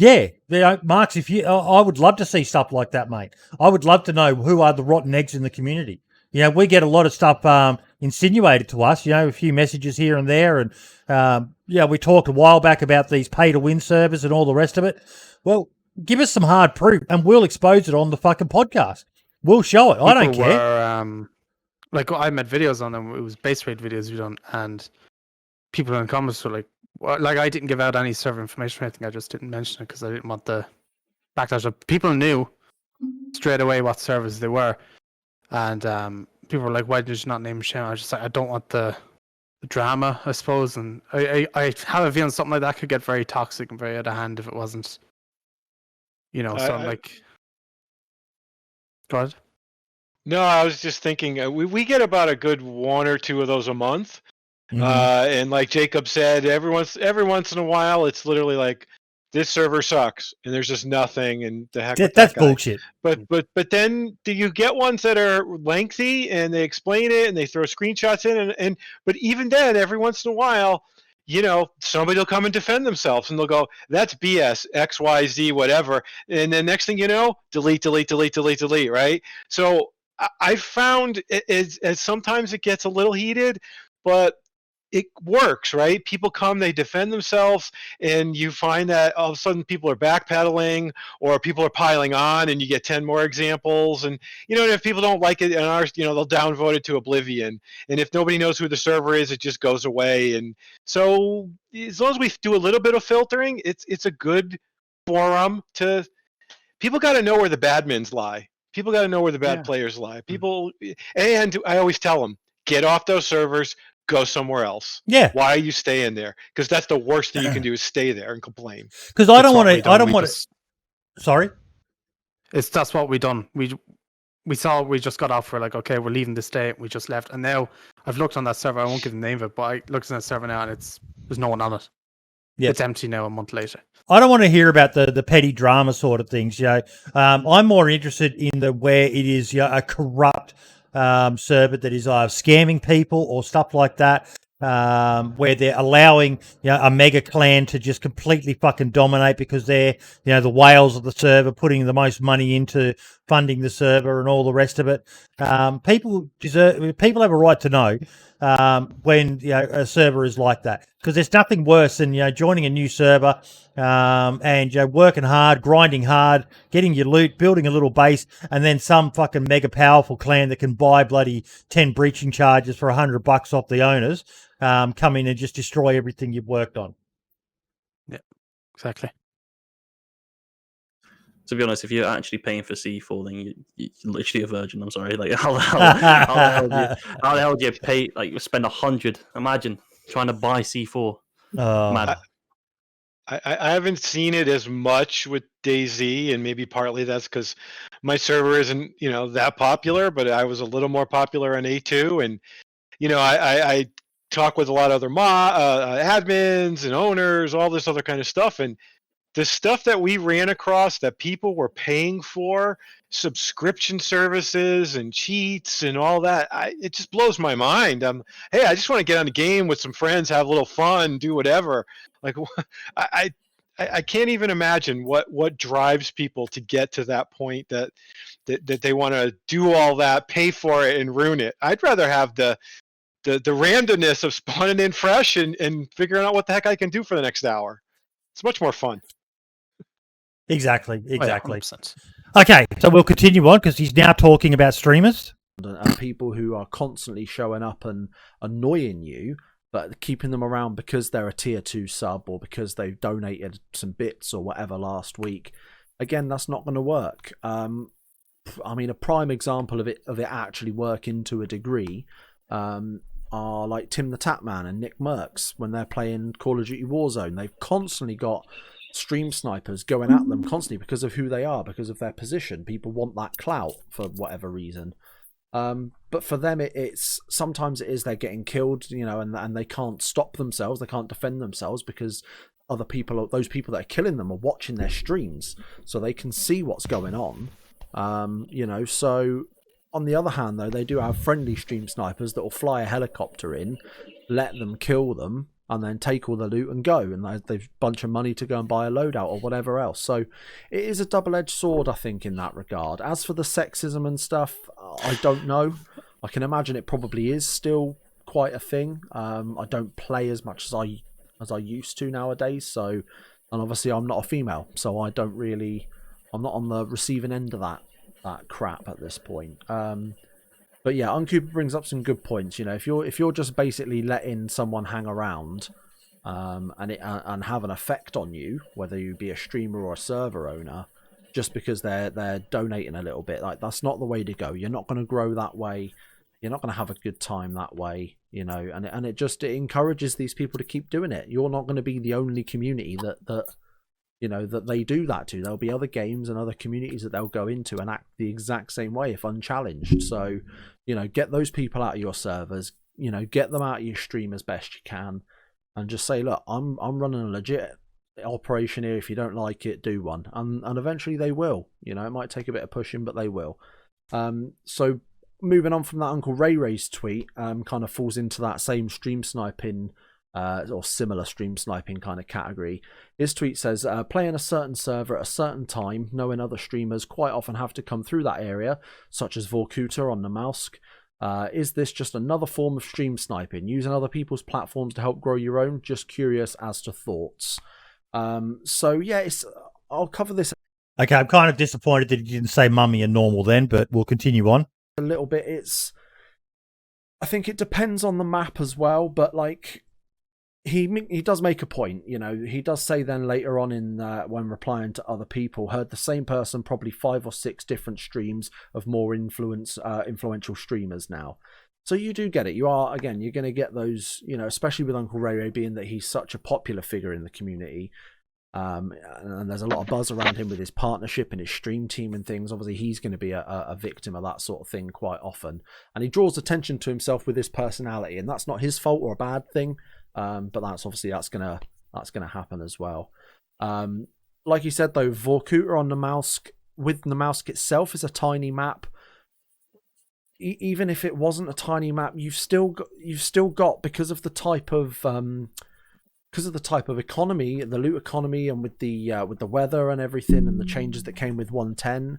Marks, I would love to see stuff like that, mate. I would love to know who are the rotten eggs in the community. We get a lot of stuff insinuated to us, a few messages here and there. And, we talked a while back about these pay-to-win servers and all the rest of it. Well, give us some hard proof and we'll expose it on the fucking podcast. We'll show it. I don't care. Like, I made videos on them. It was base rate videos we done. And people in the comments were like, I didn't give out any server information or anything. I just didn't mention it because I didn't want the backlash. People knew straight away what servers they were. And people were like, why did you not name Shane? I was just like, I don't want the drama, I suppose. And I have a feeling something like that could get very toxic and very out of hand if it wasn't, something like... Go ahead. No, I was just thinking, we get about a good one or two of those a month. Mhm. And like Jacob said, every once in a while, it's literally like, this server sucks, and there's just nothing, and the heck with That's that guy. bullshit. But then do you get ones that are lengthy and they explain it and they throw screenshots in and but even then, every once in a while, somebody will come and defend themselves and they'll go, that's BS, X, Y, Z, whatever, and then next thing you know, delete, right? So I found as sometimes it gets a little heated, but it works, right? People come, they defend themselves, and you find that all of a sudden people are backpedaling or people are piling on, and you get 10 more examples. And, if people don't like it, and ours, they'll downvote it to oblivion. And if nobody knows who the server is, it just goes away. And so as long as we do a little bit of filtering, it's a good forum to... People got to know where the bad men's lie. People got to know where the bad players lie. People, and I always tell them, get off those servers, go somewhere else. Yeah. Why are you staying there? Because that's the worst thing you can do is stay there and complain. Because I don't want to. Sorry. That's what we done. We saw we just got off. We're like, okay, we're leaving this day. We just left, and now I've looked on that server. I won't give the name of it, but I looked on that server now, and there's no one on it. Yeah, it's empty now. A month later. I don't want to hear about the petty drama sort of things. I'm more interested in where it is a corrupt server that is either scamming people or stuff like that, where they're allowing a mega clan to just completely fucking dominate because they're the whales of the server, putting the most money into funding the server and all the rest of it. People have a right to know when a server is like that, because there's nothing worse than joining a new server and working hard, grinding hard, getting your loot, building a little base, and then some fucking mega powerful clan that can buy bloody 10 breaching charges for $100 off the owners come in and just destroy everything you've worked on. Yeah, exactly. to be honest, if you're actually paying for C4, then you're literally a virgin. I'm sorry. Like, how the hell do you pay? Like, you spend 100. Imagine trying to buy C4. Mad. I haven't seen it as much with DayZ, and maybe partly that's because my server isn't, that popular, but I was a little more popular on A2, and I talk with a lot of other admins and owners, all this other kind of stuff, and the stuff that we ran across that people were paying for, subscription services and cheats and all that, it just blows my mind. Hey, I just want to get on a game with some friends, have a little fun, do whatever. Like, I can't even imagine what drives people to get to that point that they want to do all that, pay for it, and ruin it. I'd rather have the randomness of spawning in fresh and figuring out what the heck I can do for the next hour. It's much more fun. Exactly. Oh, yeah, 100%. Okay, so we'll continue on because he's now talking about streamers. And people who are constantly showing up and annoying you, but keeping them around because they're a tier 2 sub or because they've donated some bits or whatever last week. Again, that's not going to work. I mean, a prime example of it actually working to a degree are like Tim the Tatman and Nick Merckx when they're playing Call of Duty Warzone. They've constantly got stream snipers going at them constantly because of who they are, because of their position. People want that clout for whatever reason. But for them, it's sometimes it is they're getting killed, and they can't stop themselves, they can't defend themselves because other people, those people that are killing them, are watching their streams, so they can see what's going on. So on the other hand, though, they do have friendly stream snipers that will fly a helicopter in, let them kill them, and then take all the loot and go, and they've a bunch of money to go and buy a loadout or whatever else. So it is a double-edged sword, I think, in that regard. As for the sexism and stuff, I don't know. I can imagine it probably is still quite a thing. I don't play as much as I used to nowadays, and obviously I'm not a female, so I'm not on the receiving end of that crap at this point. But yeah, Uncooper brings up some good points. If you're just basically letting someone hang around, and have an effect on you, whether you be a streamer or a server owner, just because they're donating a little bit, like, that's not the way to go. You're not going to grow that way. You're not going to have a good time that way, and it encourages these people to keep doing it. You're not going to be the only community that they do that to. There'll be other games and other communities that they'll go into and act the exact same way if unchallenged. So, get those people out of your servers, get them out of your stream as best you can, and just say, look, I'm running a legit operation here. If you don't like it, do one. And eventually they will. It might take a bit of pushing, but they will. So moving on from that, Uncle Ray's tweet kind of falls into that same stream sniping or similar stream sniping kind of category. His tweet says, playing a certain server at a certain time, knowing other streamers quite often have to come through that area, such as Vorkuta on the Mausk. Is this just another form of stream sniping, using other people's platforms to help grow your own? Just curious as to thoughts. So yeah, I'll cover this Okay, I'm kind of disappointed that you didn't say mummy and normal then, but we'll continue on. A little bit. I think it depends on the map as well, but like he does make a point. He does say then later on in when replying to other people, heard the same person probably 5 or 6 different streams of more influential streamers now. So you do get it. You're going to get those, especially with Uncle Ray being that he's such a popular figure in the community. And there's a lot of buzz around him with his partnership and his stream team and things. Obviously, he's going to be a victim of that sort of thing quite often. And he draws attention to himself with his personality, and that's not his fault or a bad thing. But that's gonna happen as well. Like you said though, Vorkuta on the Mausk, with the Mausk itself, is a tiny map. Even if it wasn't a tiny map, you've still got because of the type of economy, the loot economy, and with the weather and everything, and the changes that came with 110.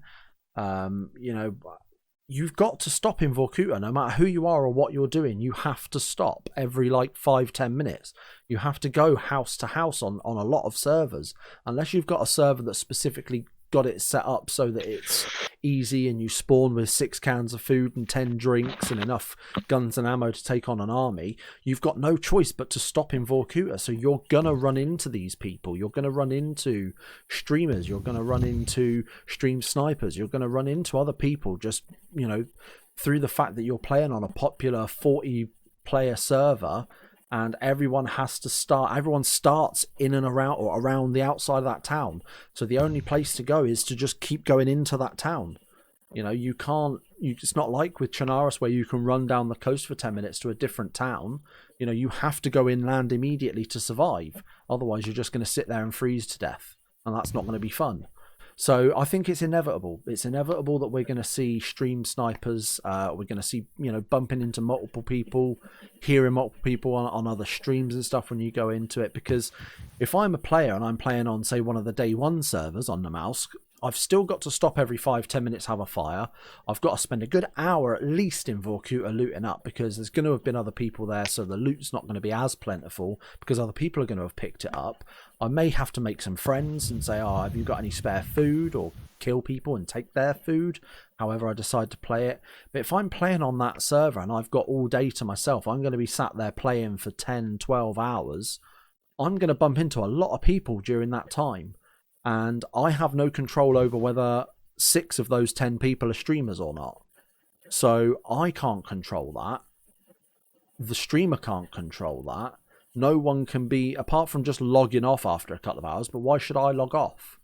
You've got to stop in Vorkuta, no matter who you are or what you're doing. You have to stop every 5-10 minutes. You have to go house to house on a lot of servers, unless you've got a server that's specifically got it set up so that it's easy and you spawn with 6 cans of food and 10 drinks and enough guns and ammo to take on an army, you've got no choice but to stop in Vorkuta. So you're going to run into these people. You're going to run into streamers. You're going to run into stream snipers. You're going to run into other people just, you know, through the fact that you're playing on a popular 40-player server. And everyone starts in and around or around the outside of that town. So the only place to go is to just keep going into that town. You know, it's not like with Chernarus where you can run down the coast for 10 minutes to a different town. You know, you have to go inland immediately to survive. Otherwise, you're just going to sit there and freeze to death. And that's not going to be fun. So I think it's inevitable. It's inevitable that we're going to see stream snipers. We're going to see, you know, bumping into multiple people, hearing multiple people on other streams and stuff when you go into it. Because if I'm a player and I'm playing on, say, one of the day one servers on the mouse, I've still got to stop every 5-10 minutes, have a fire. I've got to spend a good hour at least in Vorkuta looting up because there's going to have been other people there, so the loot's not going to be as plentiful because other people are going to have picked it up. I may have to make some friends and say, oh, have you got any spare food, or kill people and take their food, however I decide to play it. But if I'm playing on that server and I've got all day to myself, I'm going to be sat there playing for 10, 12 hours. I'm going to bump into a lot of people during that time. And I have no control over whether 6 of those 10 people are streamers or not. So I can't control that. The streamer can't control that. No one can be, apart from just logging off after a couple of hours, but why should I log off?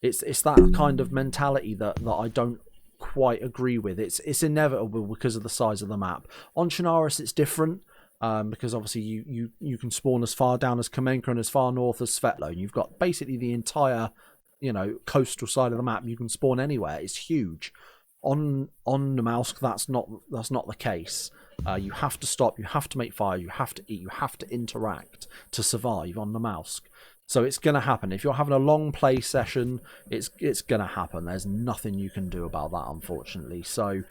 It's that kind of mentality that I don't quite agree with. It's inevitable because of the size of the map. On Chernarus it's different. Because obviously you can spawn as far down as Kamenka and as far north as Svetlo, and you've got basically the entire, you know, coastal side of the map. You can spawn anywhere. It's huge. On the mouse, that's not the case. You have to stop. You have to make fire. You have to eat. You have to interact to survive on the mouse. So it's going to happen. If you're having a long play session, it's going to happen. There's nothing you can do about that, unfortunately. So.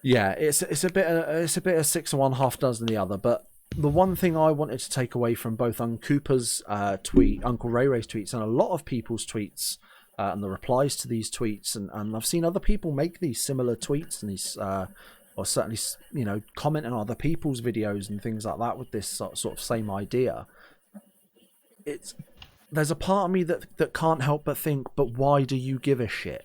Yeah, it's a bit of 6 of one, half dozen the other. But the one thing I wanted to take away from both Uncooper's tweet, Uncle Ray Ray's tweets, and a lot of people's tweets and the replies to these tweets, and I've seen other people make these similar tweets and these, or certainly, you know, comment on other people's videos and things like that with this sort of same idea. There's a part of me that can't help but think, but why do you give a shit?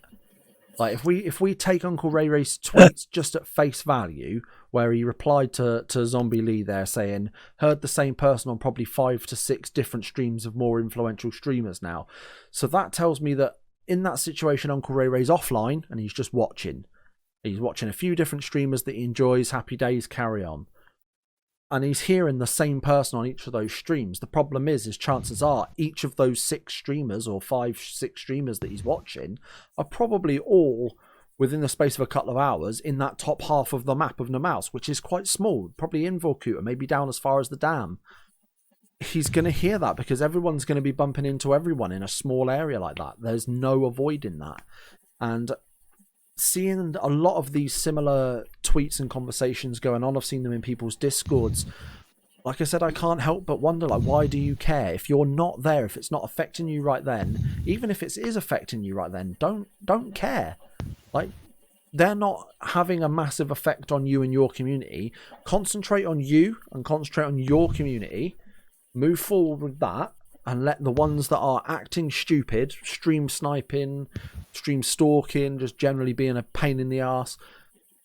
Like if we take Uncle Ray Ray's tweets just at face value, where he replied to Zombie Lee there saying, heard the same person on probably 5 to 6 different streams of more influential streamers now. So that tells me that in that situation, Uncle Ray Ray's offline and he's just watching. He's watching a few different streamers that he enjoys, happy days, carry on. And he's hearing the same person on each of those streams. The problem is chances are each of those 6 streamers or 5-6 streamers that he's watching are probably all within the space of a couple of hours in that top half of the map of Namaus, which is quite small, probably in Vorkuta, maybe down as far as the dam. He's going to hear that because everyone's going to be bumping into everyone in a small area like that. There's no avoiding that. And seeing a lot of these similar tweets and conversations going on, I've seen them in people's discords. Like I said, I can't help but wonder, like, why do you care? If you're not there, if it's not affecting you right then, even if it is affecting you right then, don't care. Like, they're not having a massive effect on you and your community. Concentrate on you and concentrate on your community. Move forward with that. And let the ones that are acting stupid, stream sniping, stream stalking, just generally being a pain in the ass,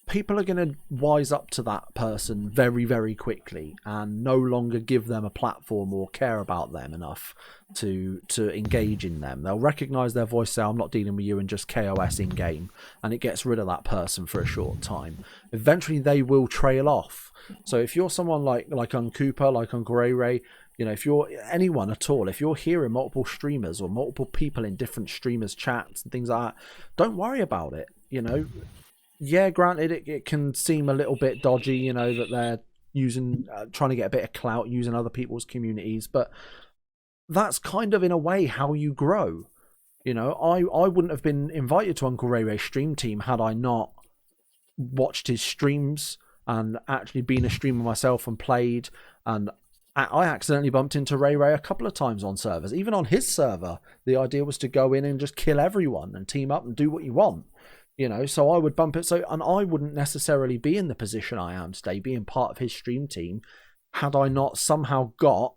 people are going to wise up to that person very, very quickly and no longer give them a platform or care about them enough to engage in them. They'll recognise their voice, say, I'm not dealing with you, and just KOS in-game, and it gets rid of that person for a short time. Eventually, they will trail off. So if you're someone like Uncooper, like Uncle Ray Ray, you know, if you're anyone at all, if you're hearing multiple streamers or multiple people in different streamers' chats and things like that, don't worry about it. You know, yeah, granted, it can seem a little bit dodgy, you know, that they're using, trying to get a bit of clout using other people's communities, but that's kind of, in a way, how you grow. You know, I wouldn't have been invited to Uncle Ray Ray's stream team had I not watched his streams and actually been a streamer myself and played and I accidentally bumped into Ray a couple of times on servers. Even on his server, the idea was to go in and just kill everyone and team up and do what you want. So I would bump it. And I wouldn't necessarily be in the position I am today, being part of his stream team, had I not somehow got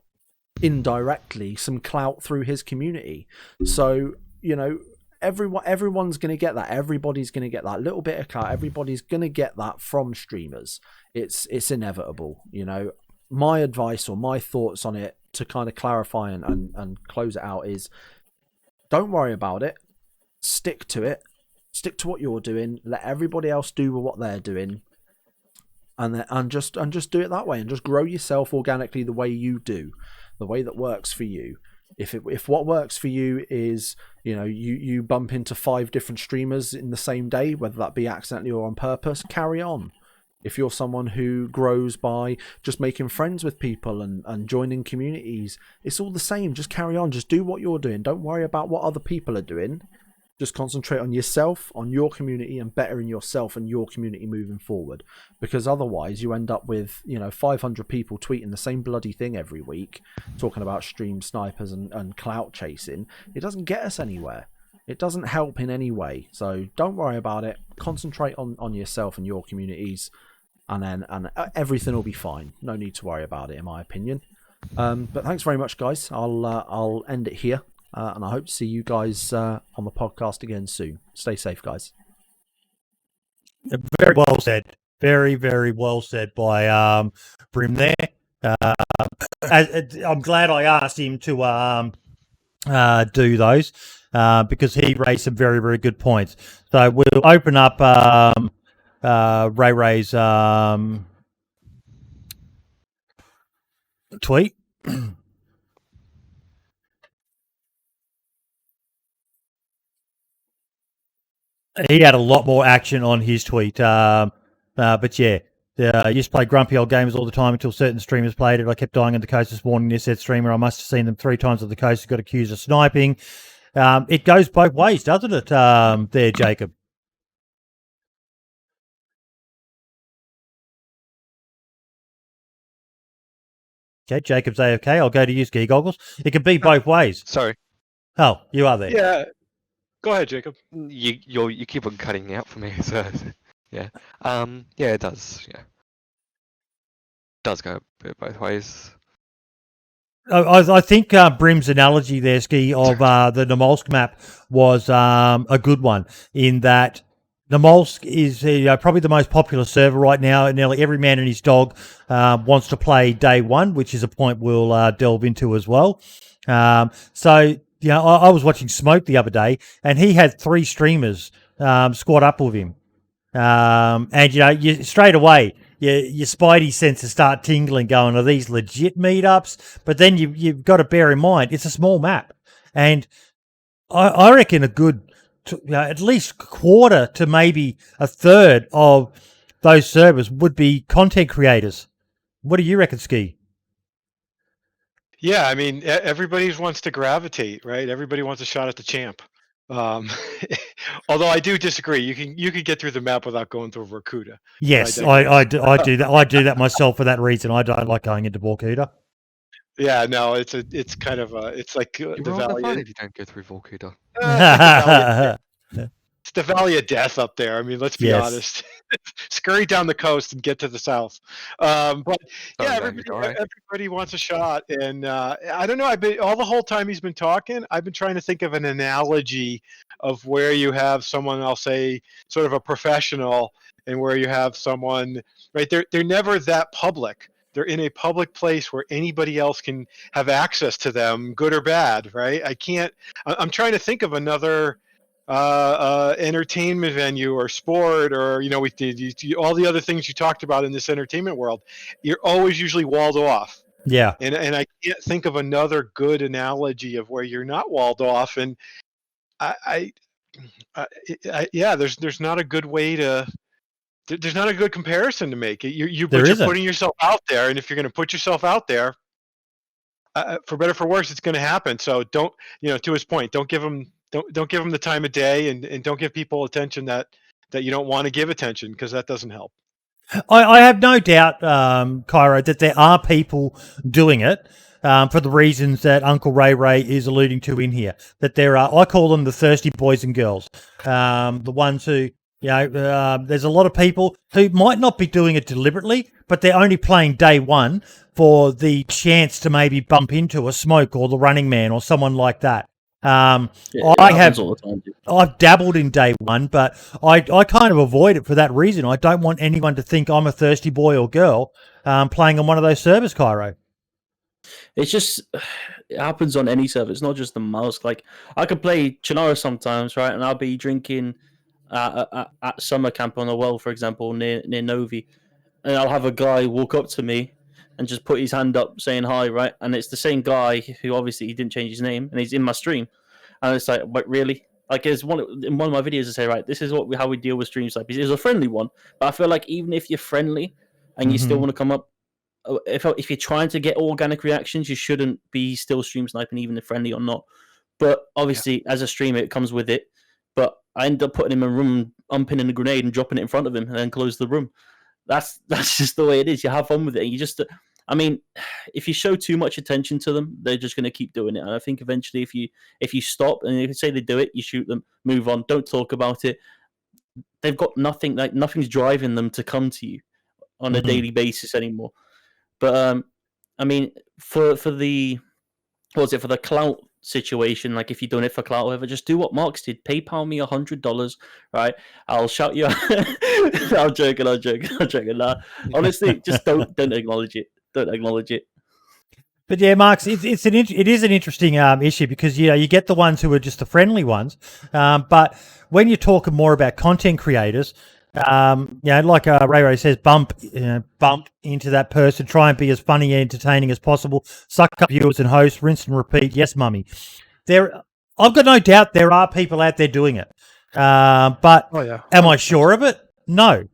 indirectly some clout through his community. So, everyone's going to get that. Everybody's going to get that little bit of clout. Everybody's going to get that from streamers. It's inevitable. My advice or my thoughts on it to kind of clarify and close it out is, don't worry about it. Stick to it. Stick to what you're doing. Let everybody else do what they're doing, and just do it that way, and just grow yourself organically the way you do, the way that works for you. If what works for you is you bump into 5 different streamers in the same day, whether that be accidentally or on purpose, carry on. If you're someone who grows by just making friends with people and joining communities, it's all the same. Just carry on. Just do what you're doing. Don't worry about what other people are doing. Just concentrate on yourself, on your community, and bettering yourself and your community moving forward. Because otherwise you end up with 500 people tweeting the same bloody thing every week, talking about stream snipers and clout chasing. It doesn't get us anywhere. It doesn't help in any way. So don't worry about it. Concentrate on yourself and your communities, and everything will be fine. No need to worry about it, in my opinion. But thanks very much, guys. I'll end it here. And I hope to see you guys on the podcast again soon. Stay safe, guys. Very well said. Very, very well said by Brim there. I'm glad I asked him to do those because he raised some very, very good points. So we'll open up Ray's tweet. He had a lot more action on his tweet. But yeah, I used to play grumpy old games all the time until certain streamers played it. I kept dying on the coast this morning. This said streamer, I must have seen them 3 times on the coast, got accused of sniping. It goes both ways, doesn't it, there, Jacob? Okay, Jacob's AFK. I'll go to you, Skigoggles. It can be both ways. Sorry. Oh, you are there. Yeah. Go ahead, Jacob. You keep on cutting out for me, so yeah. Yeah, it does. Yeah, it does go both ways. I think Brim's analogy there, Ski, of the Namolsk map was a good one, in that Namolsk is probably the most popular server right now. Nearly every man and his dog wants to play day one, which is a point we'll delve into as well. So, I was watching Smoke the other day, and he had 3 streamers squad up with him. And, you straight away, your spidey senses start tingling, going, are these legit meetups? But then you've got to bear in mind, it's a small map. And I reckon a good, at least quarter to maybe a third of those servers would be content creators. What do you reckon, Ski? Yeah, I mean, everybody wants to gravitate, right? Everybody wants a shot at the champ. Although I do disagree. You can get through the map without going through Vorkuta. Yes, I do that. I do that myself for that reason. I don't like going into Vorkuta. Yeah, no, it's kind of it's like You're the on the valley. phone if you don't go through Vorkuta. It's the valley of death up there. I mean, let's be honest. Scurry down the coast and get to the south. But yeah, everybody wants a shot, and I don't know. All the whole time he's been talking, I've been trying to think of an analogy of where you have someone, I'll say, sort of a professional, and where you have someone, right? They're never that public. They're in a public place where anybody else can have access to them, good or bad, right? I'm trying to think of another entertainment venue or sport, or we did all the other things you talked about in this entertainment world. You're always usually walled off. Yeah. And I can't think of another good analogy of where you're not walled off. And there's not a good way to. There's not a good comparison to make. You're putting yourself out there, and if you're going to put yourself out there, for better or for worse, it's going to happen. So don't, to his point, don't give them the time of day, and don't give people attention that you don't want to give attention, because that doesn't help. I have no doubt, Kyro, that there are people doing it for the reasons that Uncle Ray is alluding to in here. That there are, I call them the thirsty boys and girls, the ones who, there's a lot of people who might not be doing it deliberately, but they're only playing day one for the chance to maybe bump into a Smoke or the Running Man or someone like that. Yeah, it happens all the time, dude. I've dabbled in day one, but I kind of avoid it for that reason. I don't want anyone to think I'm a thirsty boy or girl playing on one of those servers, Kyro. It's just, it happens on any server. It's not just the mouse. Like, I could play Chernara sometimes, right? And I'll be drinking at summer camp on a well, for example, near Novi. And I'll have a guy walk up to me and just put his hand up saying hi, right? And it's the same guy who obviously he didn't change his name, and he's in my stream. And it's like, but really? Like, in one of my videos, I say, right, this is how we deal with stream snipers. It's a friendly one, but I feel like even if you're friendly and you still want to come up, if you're trying to get organic reactions, you shouldn't be still stream sniping, even if friendly or not. But obviously, as a streamer, it comes with it. But I end up putting him in a room, unpinning a grenade and dropping it in front of him, and then close the room. That's just the way it is. You have fun with it. And you just, I mean, if you show too much attention to them, they're just going to keep doing it. And I think eventually, if you stop and if you say they do it, you shoot them, move on, don't talk about it. They've got nothing, like nothing's driving them to come to you on a daily basis anymore. But I mean, for the for the clout situation, like if you're doing it for clout or whatever, just do what Marks did. PayPal me $100, right? I'll shout you out. I'm joking. Nah. Honestly, just don't acknowledge it. Don't acknowledge it. But yeah, Marks, it is an interesting issue because you get the ones who are just the friendly ones, but when you're talking more about content creators, like Ray says, bump into that person, try and be as funny and entertaining as possible, suck up viewers and hosts, rinse and repeat. Yes, mummy. I've got no doubt there are people out there doing it, but am I sure of it? No.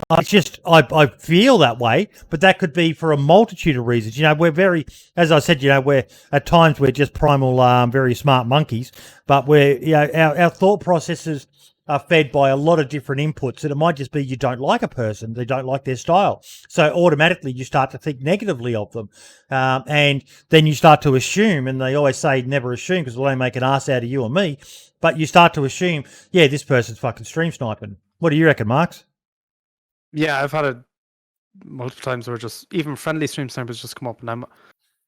I feel that way, but that could be for a multitude of reasons. We're very, as I said, we're at times we're just primal, very smart monkeys, but our thought processes are fed by a lot of different inputs, and it might just be you don't like a person, they don't like their style, so automatically you start to think negatively of them, and then you start to assume, and they always say never assume because they'll only make an ass out of you or me, but you start to assume, this person's fucking stream sniping. What do you reckon, Marks? Yeah, I've had it multiple times where just even friendly stream snipers just come up, and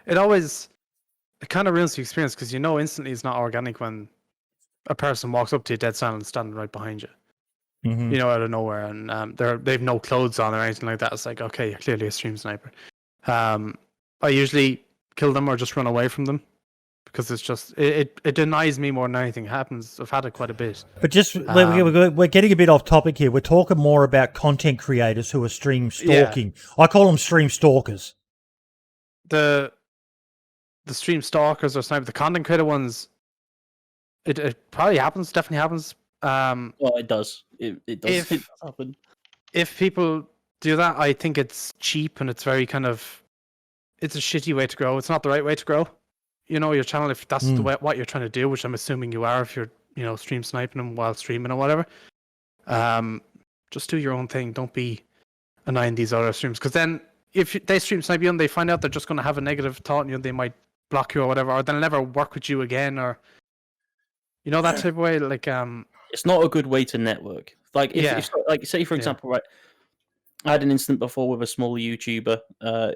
it kind of ruins the experience because instantly it's not organic when a person walks up to you dead silent standing right behind you, out of nowhere, and they've no clothes on or anything like that. It's like, okay, you're clearly a stream sniper. I usually kill them or just run away from them because it's just it denies me more than anything happens. I've had it quite a bit. But just we're getting a bit off topic here. We're talking more about content creators who are stream stalking. I call them stream stalkers. The stream stalkers or sniper, the content creator ones. It probably happens. Definitely happens. Well, it does. It does. It does happen. If people do that, I think it's cheap and it's very it's a shitty way to grow. It's not the right way to grow. Your channel, if that's what you're trying to do, which I'm assuming you are, if you're stream sniping them while streaming or whatever. Just do your own thing. Don't be annoying these other streams, because then if they stream snipe you and they find out they're just going to have a negative thought, they might block you or whatever, or they'll never work with you again, or that type of way. Like it's not a good way to network. Like if like say for example, right, I had an incident before with a small YouTuber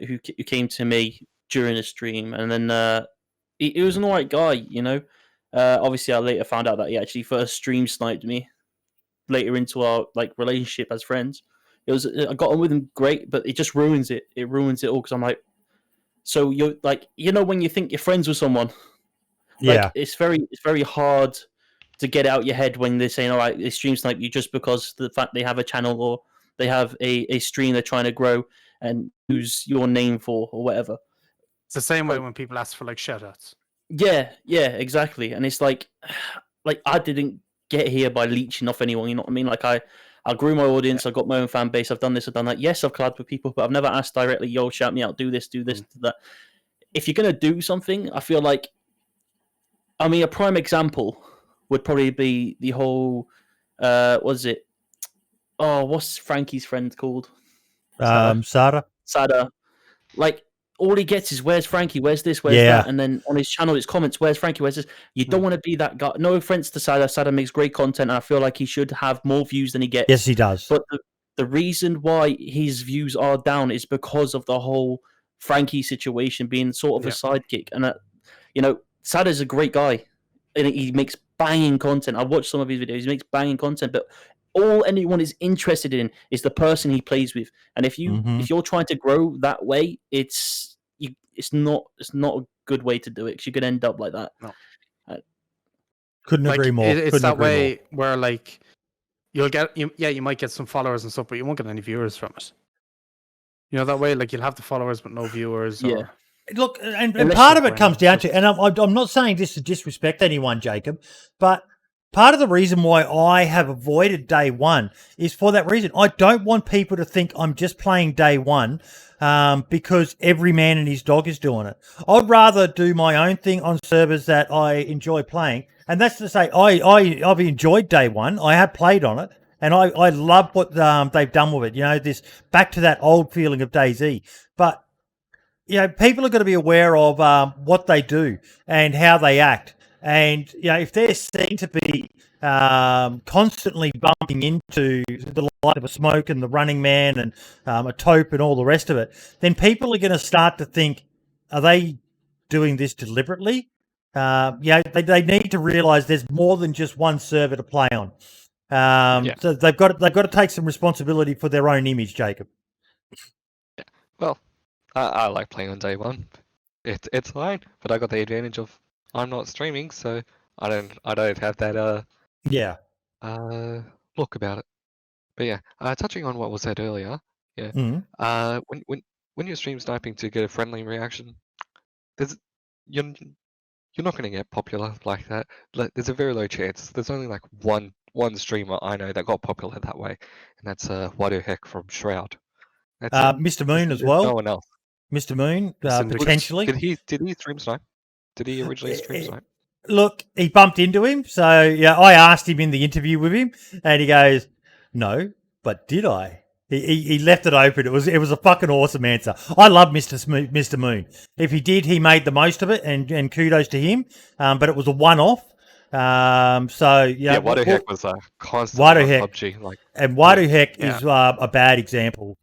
who came to me during a stream, and then he was an alright guy, Obviously, I later found out that he actually first stream sniped me later into our relationship as friends. I got on with him great, but it just ruins it. It ruins it all because I'm like, so you're like, when you think you're friends with someone, it's very hard to get out your head when they're saying, all right, they stream snipe you just because the fact they have a channel or they have a stream they're trying to grow and use your name for or whatever. It's the same way when people ask for shoutouts. Yeah, exactly. And it's like I didn't get here by leeching off anyone, you know what I mean? Like I grew my audience, I got my own fan base, I've done this, I've done that. Yes, I've collabed with people, but I've never asked directly, yo, shout me out, do this, do that. If you're gonna do something, I feel like, a prime example would probably be the whole what's Frankie's friend called? Sada. Like, all he gets is, where's Frankie? Where's this? Where's that? And then on his channel, his comments, where's Frankie? Where's this? You don't want to be that guy. No offense to Sada. Sada makes great content, and I feel like he should have more views than he gets. Yes, he does. But the reason why his views are down is because of the whole Frankie situation being sort of a sidekick. And, Sada's a great guy, and he makes banging content. I've watched some of his videos. He makes banging content, but all anyone is interested in is the person he plays with. And if you're trying to grow that way, it's not a good way to do it, because you could end up like that. No. Couldn't agree more. It's that way where like you might get some followers and stuff, but you won't get any viewers from it. That way, like, you'll have the followers but no viewers. Yeah. Look, and part of it comes down to, and I'm not saying this to disrespect anyone, Jacob, but part of the reason why I have avoided day one is for that reason. I don't want people to think I'm just playing day one because every man and his dog is doing it. I'd rather do my own thing on servers that I enjoy playing. And that's to say, I've enjoyed day one. I have played on it. And I love what they've done with it. This back to that old feeling of DayZ. But, people are going to be aware of what they do and how they act. And, if they're seen to be constantly bumping into the light of a Smoke and the Running Man and a Taupe and all the rest of it, then people are going to start to think, are they doing this deliberately? They need to realise there's more than just one server to play on. So they've got to take some responsibility for their own image, Jacob. Yeah. Well, I like playing on day one. It's fine, but I got the advantage of I'm not streaming, so I don't have that look about it. But yeah, touching on what was said earlier, when you're stream sniping to get a friendly reaction, you're not going to get popular like that. There's a very low chance. There's only like one streamer I know that got popular that way, and that's What the Heck from Shroud. Mr. Moon as well. No one else. Mr. Moon, potentially. Did he stream snipe? Did he originally stream snipe? Look, he bumped into him. So, I asked him in the interview with him, and he goes, no, but did I? He left it open. It was a fucking awesome answer. I love Mr. Moon. If he did, he made the most of it, and kudos to him. But it was a one-off. What the Heck was a constant on PUBG. And What the Heck is a bad example.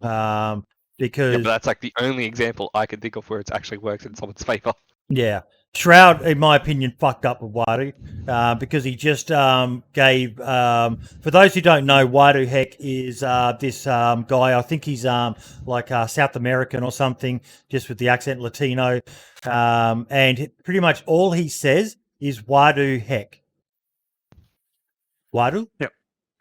Because but that's like the only example I can think of where it's actually worked in someone's favor. Yeah. Shroud, in my opinion, fucked up with Wadu because he just gave... for those who don't know, Wadu Heck is this guy. I think he's South American or something, just with the accent Latino. And pretty much all he says is Wadu Heck. Wadu? Yep.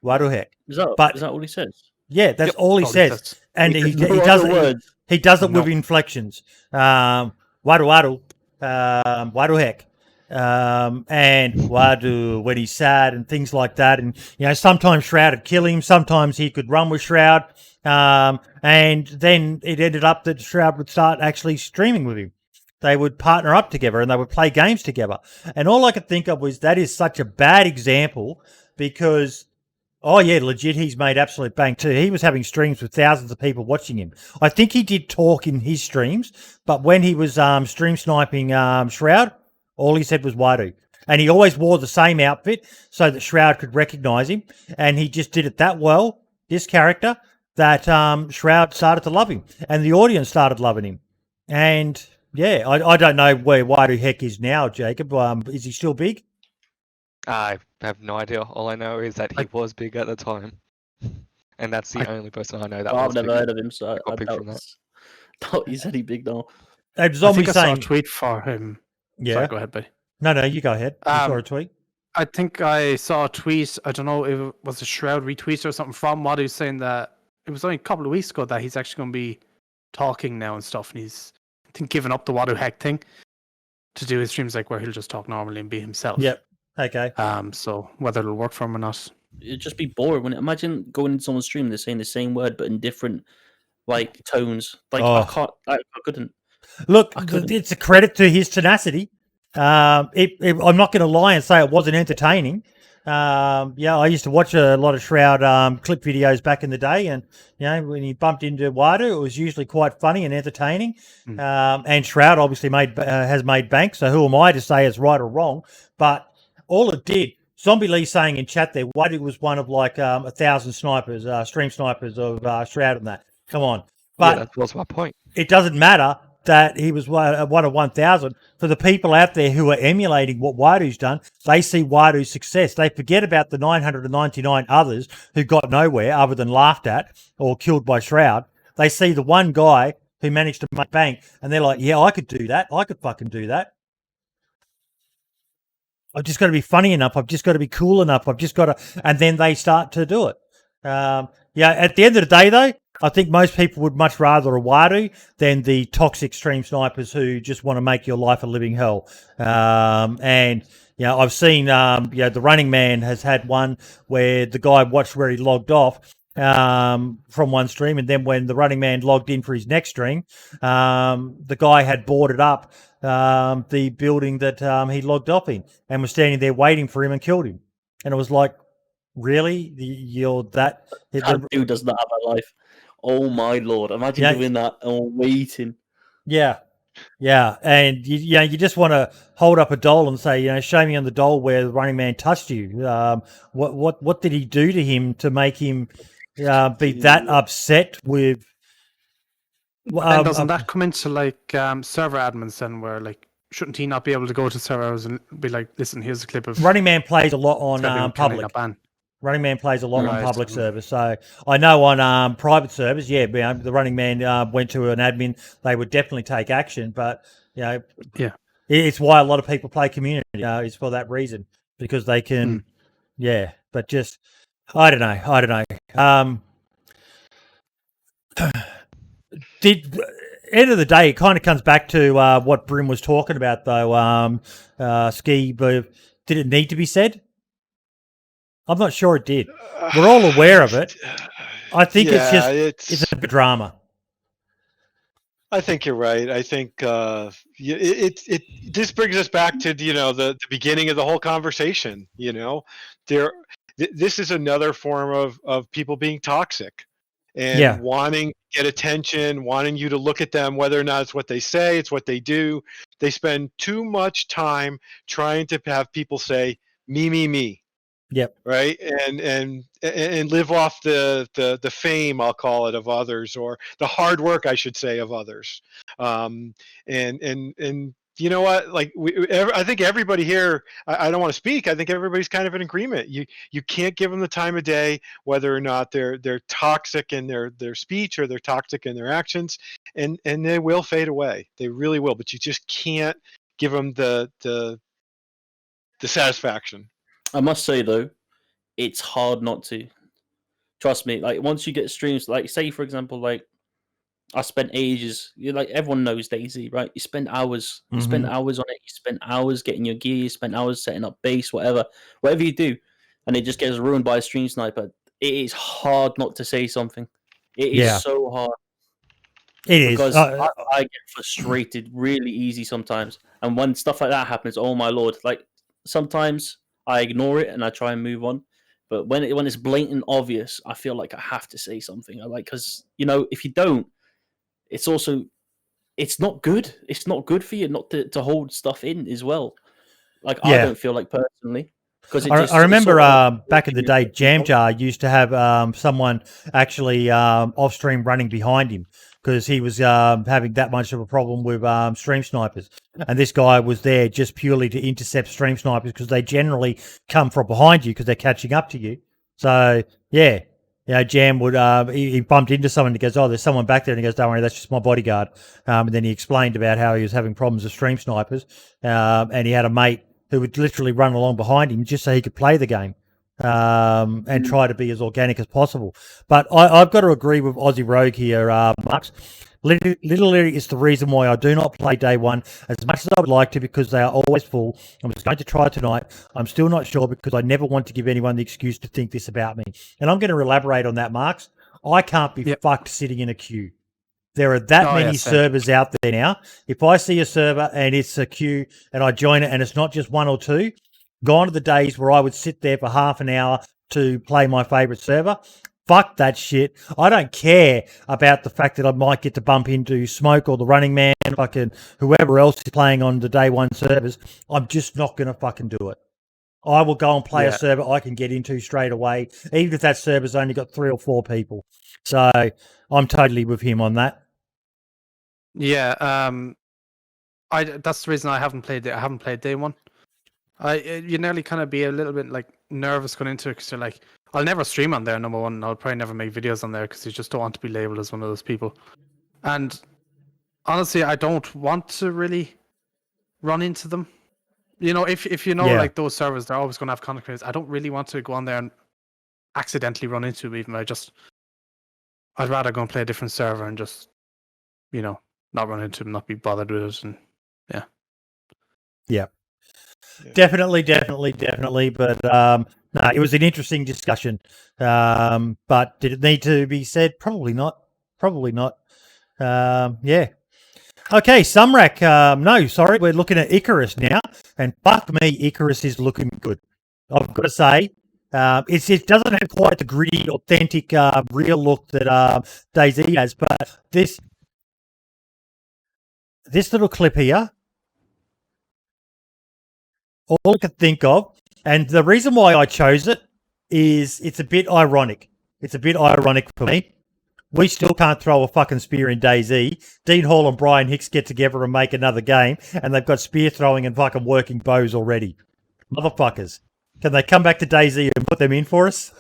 Wadu Heck. Is that all he says? Yeah, that's all he says. And he does it with inflections. Wadu Wadu. Wadu Heck. And Wadu when he's sad and things like that. And, sometimes Shroud would kill him. Sometimes he could run with Shroud. And then it ended up that Shroud would start actually streaming with him. They would partner up together and they would play games together. And all I could think of was that is such a bad example because... Oh, yeah, legit, he's made absolute bank too. He was having streams with thousands of people watching him. I think he did talk in his streams, but when he was stream sniping Shroud, all he said was Wadu. And he always wore the same outfit so that Shroud could recognize him. And he just did it that well, this character, that Shroud started to love him. And the audience started loving him. And, yeah, I don't know where Wadu Heck is now, Jacob. Is he still big? I have no idea. All I know is that he was big at the time, and that's the only person I know that. I've never heard of him, so I doubt he's any big now. I think I saw a tweet for him. Yeah, sorry, go ahead, buddy. No, you go ahead. You saw a tweet. I think I saw a tweet. I don't know if it was a Shroud retweet or something from Wadu saying that it was only a couple of weeks ago that he's actually going to be talking now and stuff, and he's I think giving up the Wadu Heck thing to do his streams like where he'll just talk normally and be himself. Yep. Okay. So whether it'll work for him or not, it'd just be boring. When imagine going into someone's stream, they're saying the same word but in different tones. I couldn't. Look, it's a credit to his tenacity. I'm not going to lie and say it wasn't entertaining. Yeah, I used to watch a lot of Shroud clip videos back in the day, and when he bumped into Wadu, it was usually quite funny and entertaining. And Shroud obviously has made bank, so who am I to say it's right or wrong? But all it did, Zombie Lee saying in chat there, Wadu was one of like 1,000 snipers, stream snipers of Shroud and that. Come on, but that was my point. It doesn't matter that he was one of 1,000. For the people out there who are emulating what Wadu's done, they see Wadu's success. They forget about the 999 others who got nowhere other than laughed at or killed by Shroud. They see the one guy who managed to make bank, and they're like, yeah, I could do that. I could fucking do that. I've just got to be funny enough. I've just got to be cool enough. I've just got to... And then they start to do it. At the end of the day, though, I think most people would much rather a Wadu than the toxic stream snipers who just want to make your life a living hell. I've seen, the Running Man has had one where the guy watched where he logged off from one stream, and then when the Running Man logged in for his next stream, the guy had boarded up the building that he logged off in and was standing there waiting for him and killed him. And it was like, really? You're that... That dude does not have a life. Oh my lord! Imagine doing that and waiting. Yeah, and you just want to hold up a doll and say, show me on the doll where the Running Man touched you. What did he do to him to make him be that upset with? And doesn't that come into like server admins then, where like shouldn't he not be able to go to servers and be like, listen, here's a clip of Running Man plays a lot on public. Running Man plays a lot on public servers. So I know on private servers, the Running Man went to an admin, they would definitely take action. But, it's why a lot of people play community. It's for that reason, because they can, but just, I don't know. End of the day, it kind of comes back to what Brim was talking about, though, Ski, but did it need to be said? I'm not sure it did. We're all aware of it. I think it's a drama. I think you're right. I think this brings us back to the beginning of the whole conversation. This is another form of people being toxic and wanting to get attention, wanting you to look at them, whether or not it's what they say, it's what they do. They spend too much time trying to have people say me. Yep. Right. And live off the fame, I'll call it, of others, or the hard work, I should say, of others. And you know what? Like I think everybody here, I don't want to speak. I think everybody's kind of in agreement. You can't give them the time of day, whether or not they're toxic in their speech or they're toxic in their actions, and they will fade away. They really will. But you just can't give them the satisfaction. I must say though, it's hard not to. Trust me. Like once you get streams, like say for example, like I spent ages. Like everyone knows DayZ, right? You spend hours. You spend hours on it. You spend hours getting your gear. You spend hours setting up base, whatever you do, and it just gets ruined by a stream sniper. It is hard not to say something. It is so hard. It is because I get frustrated really easy sometimes, and when stuff like that happens, oh my lord! Like sometimes I ignore it and I try and move on. But when it's blatant obvious, I feel like I have to say something. Because if you don't, it's not good. It's not good for you not to hold stuff in as well. Like I don't feel like personally. Because I remember back in the day, Jamjar used to have someone actually off stream running behind him because he was having that much of a problem with stream snipers. And this guy was there just purely to intercept stream snipers because they generally come from behind you because they're catching up to you. So, Jam would, he bumped into someone and he goes, oh, there's someone back there. And he goes, don't worry, that's just my bodyguard. And then he explained about how he was having problems with stream snipers. And he had a mate who would literally run along behind him just so he could play the game and try to be as organic as possible. But I've got to agree with Aussie Rogue here, Max. Literally, it's the reason why I do not play day one as much as I would like to because they are always full. I'm just going to try tonight. I'm still not sure because I never want to give anyone the excuse to think this about me. And I'm going to elaborate on that, Marks. I can't be fucked sitting in a queue. There are that Oh, many yes, same. servers out there now. If I see a server and it's a queue and I join it and it's not just one or two, gone are the days where I would sit there for half an hour to play my favorite server. Fuck that shit. I don't care about the fact that I might get to bump into Smoke or the Running Man, fucking whoever else is playing on the day one servers. I'm just not going to fucking do it. I will go and play a server I can get into straight away, even if that server's only got 3 or 4 people. So I'm totally with him on that. Yeah, that's the reason I haven't played it. I haven't played day one. You nearly kind of be a little bit like nervous going into it because you're like, I'll never stream on there. Number one, I'll probably never make videos on there because you just don't want to be labeled as one of those people. And honestly, I don't want to really run into them. You know, if you know like those servers, they're always going to have content creators. I don't really want to go on there and accidentally run into them. Even I'd rather go and play a different server and just, not run into them, not be bothered with it, and yeah. Definitely. But no, it was an interesting discussion. But did it need to be said? Probably not. Yeah. Okay, Sumrak. No, sorry, we're looking at Icarus now, and fuck me, Icarus is looking good. I've got to say, it doesn't have quite the gritty, authentic, real look that DayZ has, but this little clip here, all I can think of, and the reason why I chose it is it's a bit ironic. It's a bit ironic for me. We still can't throw a fucking spear in DayZ. Dean Hall and Brian Hicks get together and make another game, and they've got spear throwing and fucking working bows already. Motherfuckers. Can they come back to DayZ and put them in for us?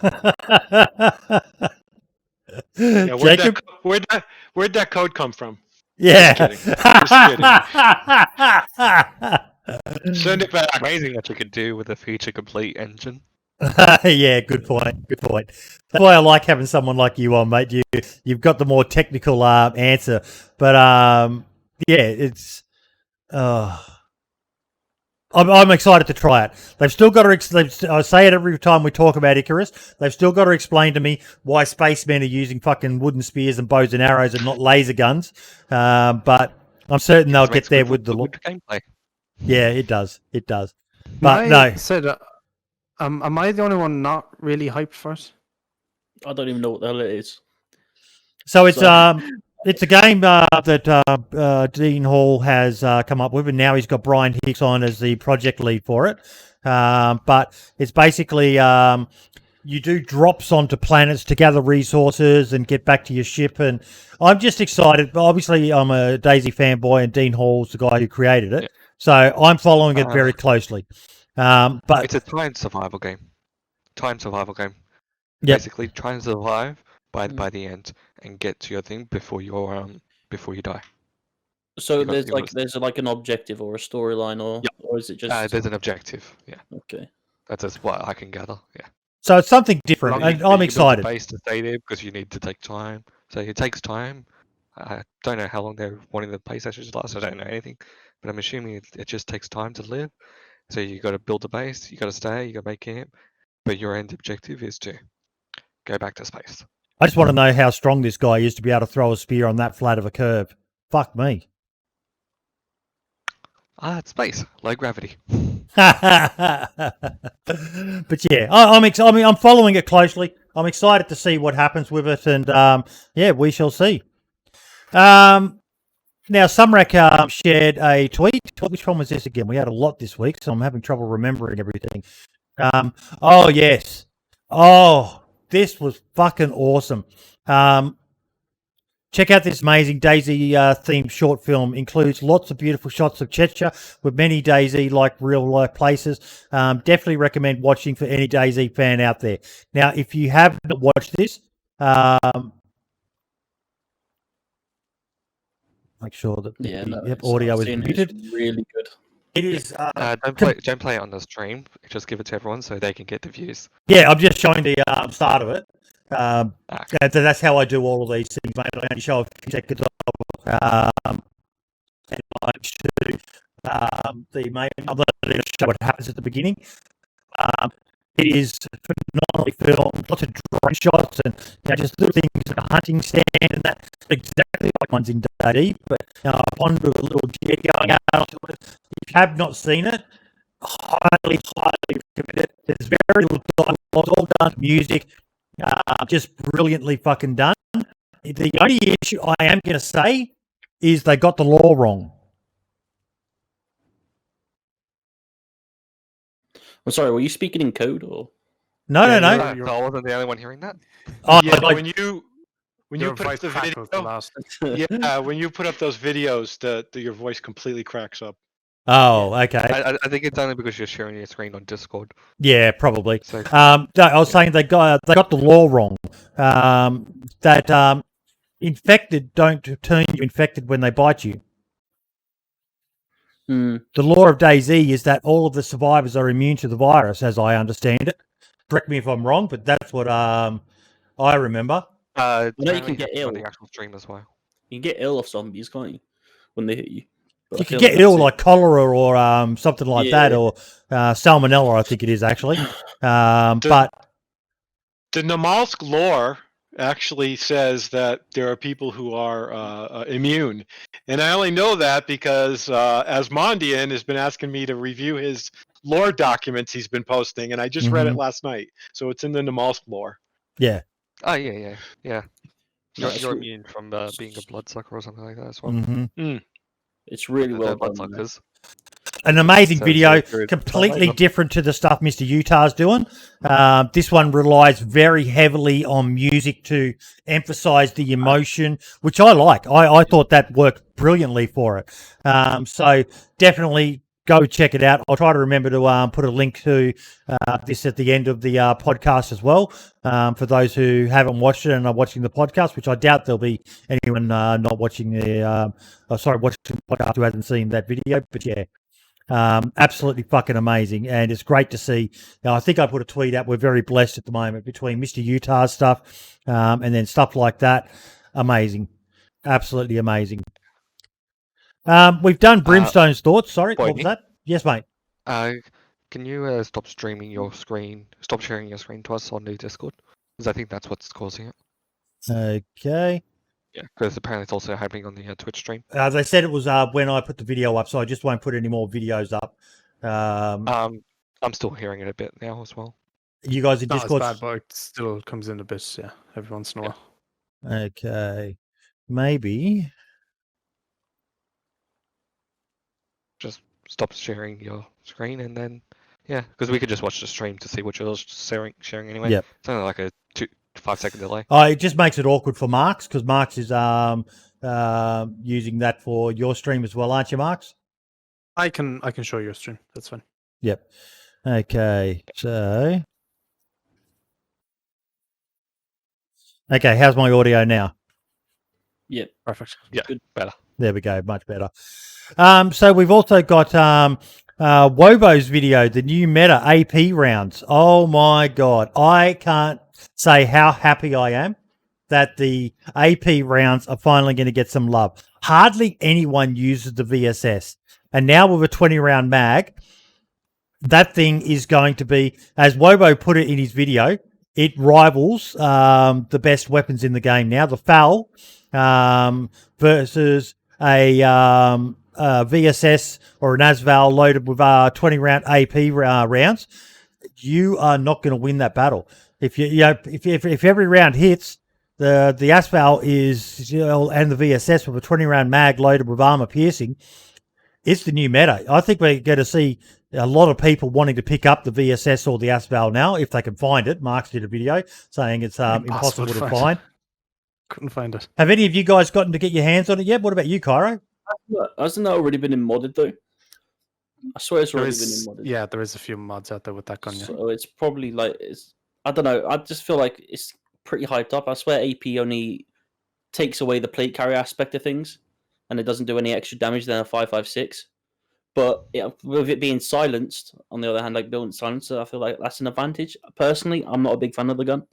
Yeah, Jacob? Where'd that code come from? Yeah. Just kidding. Send it back. Amazing what you can do with a feature complete engine. Yeah, good point. That's why I like having someone like you on, mate. You've got the more technical answer, but yeah, it's. I'm excited to try it. They've still got to. I say it every time we talk about Icarus. They've still got to explain to me why spacemen are using fucking wooden spears and bows and arrows and not laser guns. But I'm certain they'll get there with the look. Gameplay. Yeah, it does. But no. Said, am I the only one not really hyped for it? I don't even know what the hell it is. So it's a game that Dean Hall has come up with, and now he's got Brian Hicks on as the project lead for it. But it's basically you do drops onto planets to gather resources and get back to your ship. And I'm just excited. Obviously, I'm a DayZ fanboy, and Dean Hall's the guy who created it. So I'm following it very closely. But it's a time survival game. Yep. Basically, try and survive by the end and get to your thing before you die. So there's like an objective or a storyline, or is it just? There's an objective. Yeah. Okay. That's just what I can gather. Yeah. So it's something different, and I'm excited. Base to stay there because you need to take time. So it takes time. I don't know how long they're wanting the base sessions to last. I don't know anything, but I'm assuming it just takes time to live. So you got to build a base. You got to stay. You got to make camp. But your end objective is to go back to space. I just want to know how strong this guy is to be able to throw a spear on that flat of a curve. Fuck me. It's space, low gravity. But yeah, I'm following it closely. I'm excited to see what happens with it, and yeah, we shall see. Now, Sumrak shared a tweet. Which one was this again? We had a lot this week, so I'm having trouble remembering everything. Oh yes. Oh, this was fucking awesome. Check out this amazing DayZ themed short film. Includes lots of beautiful shots of Chechnya with many DayZ like real life places. Definitely recommend watching for any DayZ fan out there. Now, if you haven't watched this, make sure that the audio is muted. Really good. It is. Don't play it on the stream. Just give it to everyone so they can get the views. Yeah, I'm just showing the start of it. That's how I do all of these things, mate. I only show a few seconds of and I show the main. I'm not going to show what happens at the beginning. It is phenomenally filmed, lots of drone shots and just little things like a hunting stand and that's exactly like ones in DayZ. But onto a little jet going out. If you have not seen it, highly recommend it. There's very little dialogue, all done to music, just brilliantly fucking done. The only issue I am going to say is they got the law wrong. I'm sorry, were you speaking in code or? No. I wasn't the only one hearing that. Oh, Yeah, when you put up the video, when you put up those videos, your voice completely cracks up. Oh, okay. I think it's only because you're sharing your screen on Discord. Yeah, probably. So, I was saying they got the law wrong. That infected don't turn you infected when they bite you. The law of DayZ is that all of the survivors are immune to the virus, as I understand it. Correct me if I'm wrong, but that's what I remember. You can get ill. The actual stream as well. You can get ill of zombies, can't you? When they hit you. But you can get ill like cholera or something like that, or salmonella, I think it is actually. But the Namalsk lore actually says that there are people who are immune, and I only know that because Asmondian has been asking me to review his lore documents he's been posting, and I just read it last night, so it's in the Namalsk lore. Yeah. Oh yeah. You're immune from being a bloodsucker or something like that as well. It's really well done. Bloodsuckers. An amazing video, completely different to the stuff Mr. Utah's doing. This one relies very heavily on music to emphasize the emotion, which I like. I thought that worked brilliantly for it. So definitely go check it out. I'll try to remember to put a link to this at the end of the podcast as well, for those who haven't watched it and are watching the podcast, which I doubt there'll be anyone not watching the watching the podcast who hasn't seen that video. But yeah, absolutely fucking amazing, and it's great to see. I think I put a tweet out. We're very blessed at the moment between Mr. Utah's stuff and then stuff like that. Amazing, absolutely amazing. We've done Brimstone's thoughts. Sorry, what was that? Yes, mate. Can you stop streaming your screen? Stop sharing your screen to us on the Discord, because I think that's what's causing it. Okay. Yeah, because apparently it's also happening on the Twitch stream. They said it was when I put the video up, so I just won't put any more videos up. I'm still hearing it a bit now as well. You guys in Discord? Not as bad, but it still comes in a bit, every once in a while. Okay. Maybe. Just stop sharing your screen and then, because we could just watch the stream to see what you're sharing anyway. Yep. It's only like a 5 second delay. It just makes it awkward for Marks, because Marks is using that for your stream as well, aren't you, Marks? I can show your stream. That's fine. Yep. Okay. So. Okay. How's my audio now? Yep. Perfect. Yeah. Good. Better. There we go. Much better. So we've also got Wobo's video, the new meta AP rounds. Oh my God. I can't say how happy I am that the AP rounds are finally going to get some love. Hardly anyone uses the VSS. And now with a 20 round mag, that thing is going to be, as Wobo put it in his video, it rivals the best weapons in the game now. The FAL versus a VSS or an ASVAL loaded with 20 round AP rounds, you are not going to win that battle. If if every round hits, the ASVAL is and the VSS with a 20 round mag loaded with armor piercing, it's the new meta. I think we're going to see a lot of people wanting to pick up the VSS or the ASVAL now if they can find it. Mark's did a video saying it's impossible to find. Couldn't find it. Have any of you guys gotten to get your hands on it yet? What about you, Kyro? Hasn't that already been modded though? I swear it's already been modded. Yeah, there is a few mods out there with that gun. So it's probably like I don't know. I just feel like it's pretty hyped up. I swear AP only takes away the plate carrier aspect of things, and it doesn't do any extra damage than a 5.56. But with it being silenced, on the other hand, like building silencer, I feel like that's an advantage. Personally, I'm not a big fan of the gun.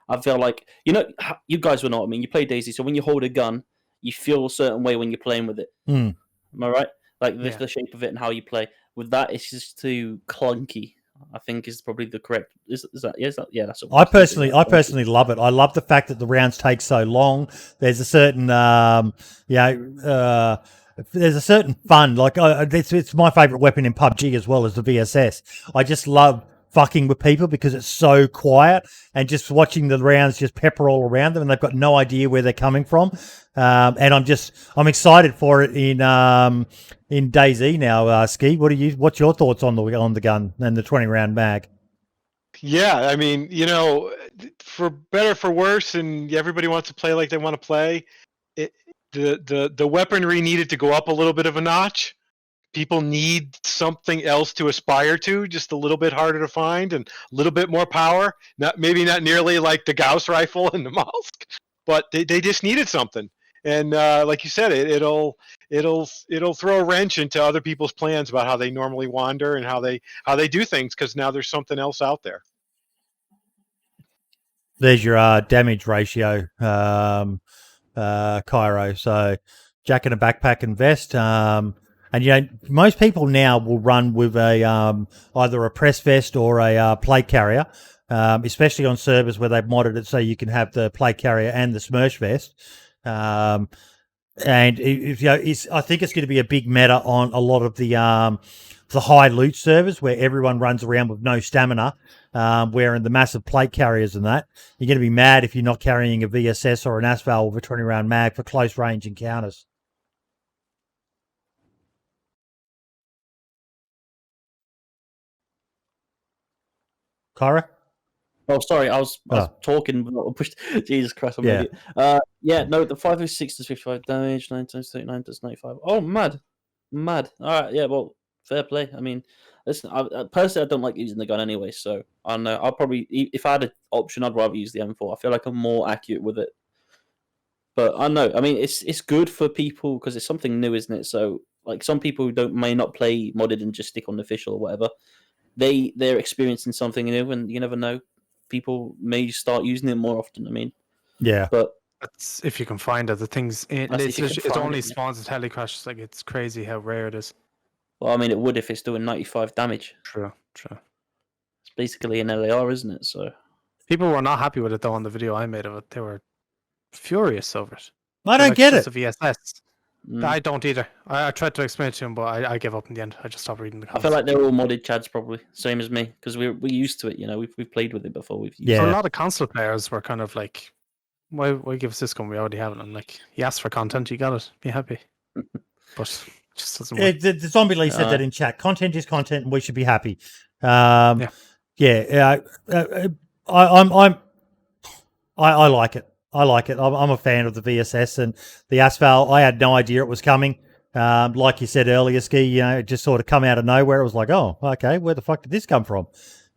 I feel like, you guys will know what I mean. You play DayZ, so when you hold a gun, you feel a certain way when you're playing with it. Am I right? Like the shape of it and how you play. With that, it's just too clunky. I think is probably the correct. Is that? Yeah, that's. I personally love it. I love the fact that the rounds take so long. There's a certain, there's a certain fun. Like it's my favorite weapon in PUBG as well as the VSS. I just love fucking with people because it's so quiet and just watching the rounds just pepper all around them and they've got no idea where they're coming from. And I'm excited for it in DayZ now. Ski, what's your thoughts on the gun and the 20 round mag? Yeah, I mean, for better for worse, and everybody wants to play like they want to play. The weaponry needed to go up a little bit of a notch. People need something else to aspire to, just a little bit harder to find and a little bit more power. Maybe not nearly like the Gauss rifle and the Malsk, but they just needed something. And like you said, it'll throw a wrench into other people's plans about how they normally wander and how they do things, because now there's something else out there. There's your damage ratio, Kyro. So jack in a backpack and vest. And most people now will run with a either a press vest or a plate carrier, especially on servers where they've modded it so you can have the plate carrier and the Smersh vest. And I think it's going to be a big meta on a lot of the high loot servers where everyone runs around with no stamina, wearing the massive plate carriers and that. You're going to be mad if you're not carrying a VSS or an Asphalt with a 20 round mag for close range encounters. Kyra? Oh, sorry, I was talking. Jesus Christ, I'm an idiot. No, the 506 does 55 damage, 9 times 39 does 95. Oh, mad. All right, yeah, well, fair play. I mean, listen, personally, I don't like using the gun anyway, so I don't know. I'll probably, if I had an option, I'd rather use the M4. I feel like I'm more accurate with it. But I don't know. I mean, it's good for people because it's something new, isn't it? So, like, some people who may not play modded and just stick on the official or whatever, they're experiencing something new, and you never know. People may start using it more often. I mean, yeah, but that's if you can find it. The things it only spawns at helicrashes. Like, it's crazy how rare it is. Well, I mean, it would if it's doing 95 damage. True. It's basically an LAR, isn't it? So people were not happy with it though on the video I made of it. They were furious over it. I don't get it. A VSS. I don't either. I tried to explain it to him, but I gave up in the end. I just stopped reading the comments. I feel like they're all modded chads, probably same as me, because we're used to it. You know, we've played with it before. We've used So a lot of console players were kind of like, "Why give us this gun? We already have it." I'm like, "You asked for content, you got it. Be happy." But it just doesn't work. The Zombie Lee said that in chat. Content is content, and we should be happy. I like it. I like it. I'm a fan of the VSS and the Asphalt. I had no idea it was coming. Like you said earlier, Ski, it just sort of come out of nowhere. It was like, oh, okay, where the fuck did this come from?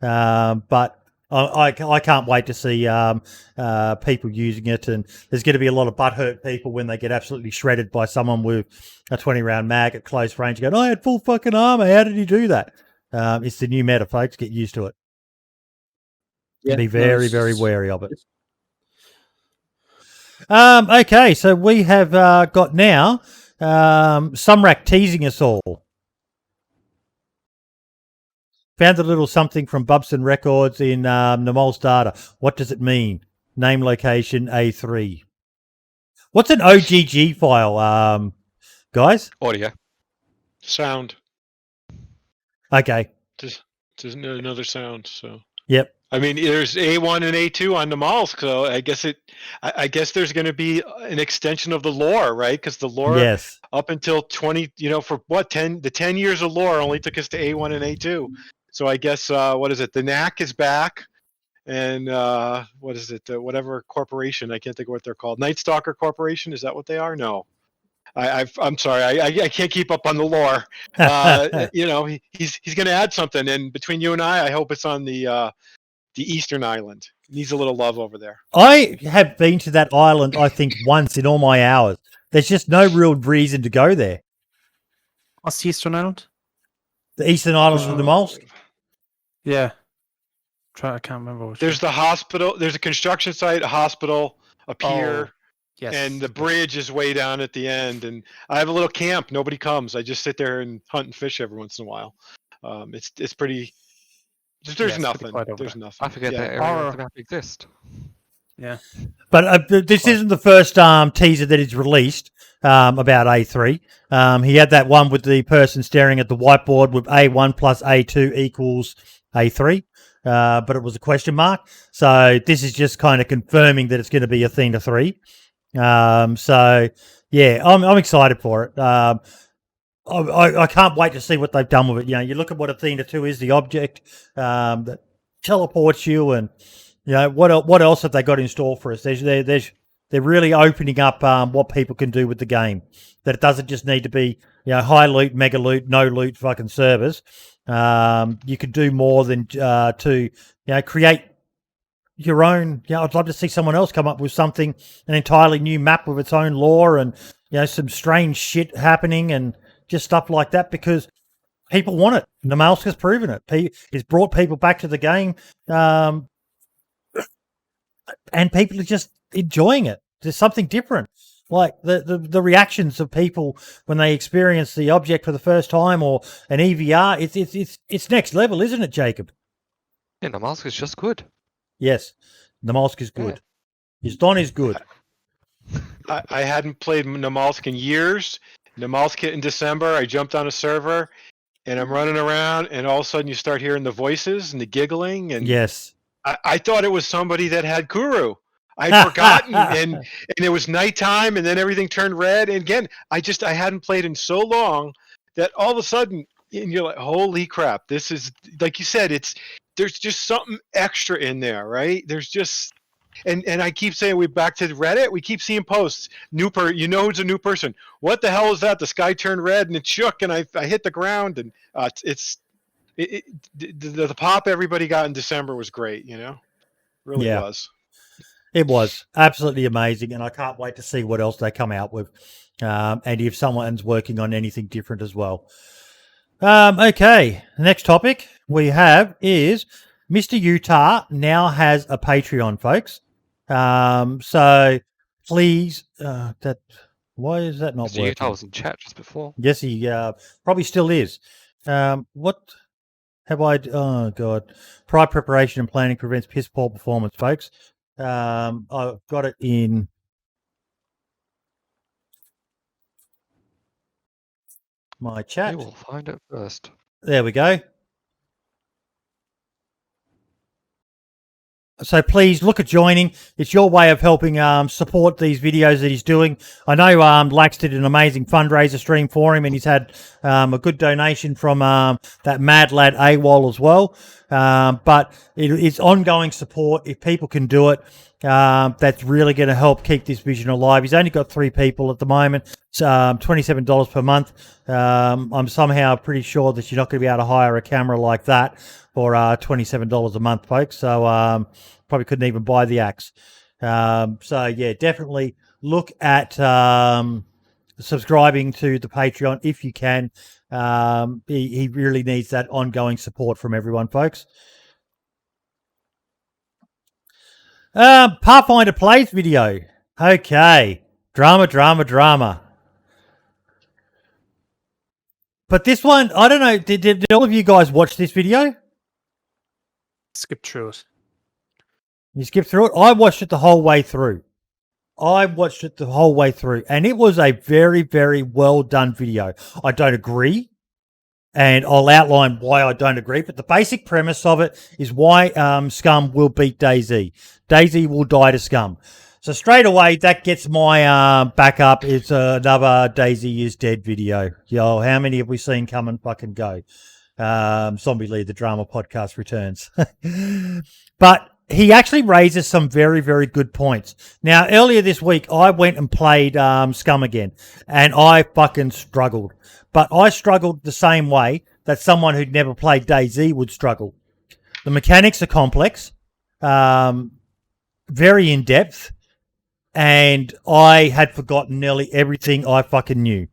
But I can't wait to see people using it. And there's going to be a lot of butthurt people when they get absolutely shredded by someone with a 20 round mag at close range going, I had full fucking armor. How did he do that? It's the new meta, folks. Get used to it. Be very, very wary of it. Okay, so we have got now Sumrak teasing us all. Found a little something from Bubston Records in Namal's data. What does it mean? Name, location, A3. What's an OGG file, guys? Audio. Sound. Okay. Just another sound, so. Yep. I mean, there's A1 and A2 on the malls, so I guess there's going to be an extension of the lore, right? Because the lore up until 20, for what 10 years of lore only took us to A1 and A2. So I guess what is it? The NAC is back, and what is it? Whatever corporation, I can't think of what they're called. Night Stalker Corporation, is that what they are? No. I'm sorry, I can't keep up on the lore. He's going to add something, and between you and I hope it's on the Eastern Island. Needs a little love over there. I have been to that island, I think, once in all my hours. There's just no real reason to go there. What's the Eastern Island? The Eastern Islands from the Molsk? Yeah. I can't remember. There's the hospital. There's a construction site, a hospital, a pier. Yes. And the bridge is way down at the end. And I have a little camp. Nobody comes. I just sit there and hunt and fish every once in a while. It's pretty... There's it's nothing. quite over There's there. nothing. I forget Yeah. that area of the map exists. Yeah. But this isn't the first teaser that he's released about A3. He had that one with the person staring at the whiteboard with A1 plus A2 equals A3, but it was a question mark. So this is just kind of confirming that it's going to be Athena 3. So, yeah, I'm excited for it. I can't wait to see what they've done with it. You know, you look at what Athena 2 is, the object that teleports you, and you know what else have they got in store for us? They're really opening up what people can do with the game. That it doesn't just need to be high loot, mega loot, no loot fucking servers. You can do more than to create your own. I'd love to see someone else come up with something, an entirely new map with its own lore and some strange shit happening and just stuff like that, because people want it. Namalska's proven it. It's brought people back to the game, and people are just enjoying it. There's something different. Like the reactions of people when they experience the object for the first time or an EVR, it's next level, isn't it, Jacob? Yeah, Namalska's just good. Yes, Namalska's good. His Don is good. I hadn't played Namalsk in years. Namalsk in December, I jumped on a server, and I'm running around, and all of a sudden you start hearing the voices and the giggling, and yes, I thought it was somebody that had Kuru. I'd forgotten, and it was nighttime, and then everything turned red. And again, I hadn't played in so long that all of a sudden, and you're like, holy crap! This is, like you said, there's just something extra in there, right? There's just, and I keep saying, we back to Reddit. We keep seeing posts. Who's a new person? What the hell is that? The sky turned red and it shook, and I hit the ground, and the pop everybody got in December was great. Really was. It was absolutely amazing, and I can't wait to see what else they come out with, and if someone's working on anything different as well. Okay, the next topic we have is Mr. Utah now has a Patreon, folks. So please, why is that not Mr. working? Utah was in chat just before. Yes, he probably still is. What have I? Oh God, prior preparation and planning prevents piss poor performance, folks. I've got it in my chat. We will find it first. There we go. So please look at joining. It's your way of helping support these videos that he's doing. I know Lax did an amazing fundraiser stream for him, and he's had a good donation from that mad lad AWOL as well. But it's ongoing support. If people can do it, that's really going to help keep this vision alive. He's only got 3 people at the moment. It's $27 per month. I'm somehow pretty sure that you're not going to be able to hire a camera like that for $27 a month, folks. So probably couldn't even buy the axe. So yeah, definitely look at subscribing to the Patreon if you can. He really needs that ongoing support from everyone, folks. Pathfinder Plays video. Okay. Drama. But this one, I don't know, did all of you guys watch this video? Skip through it. You skipped through it? I watched it the whole way through. And it was a very, very well done video. I don't agree, and I'll outline why I don't agree, but the basic premise of it is why Scum will beat DayZ. DayZ will die to Scum. So straight away, that gets my back up. It's another DayZ is dead video. Yo, how many have we seen come and fucking go? Zombie Lead, the drama podcast returns. But he actually raises some very, very good points. Now, earlier this week, I went and played Scum again, and I fucking struggled. But I struggled the same way that someone who'd never played DayZ would struggle. The mechanics are complex, very in-depth, and I had forgotten nearly everything I fucking knew.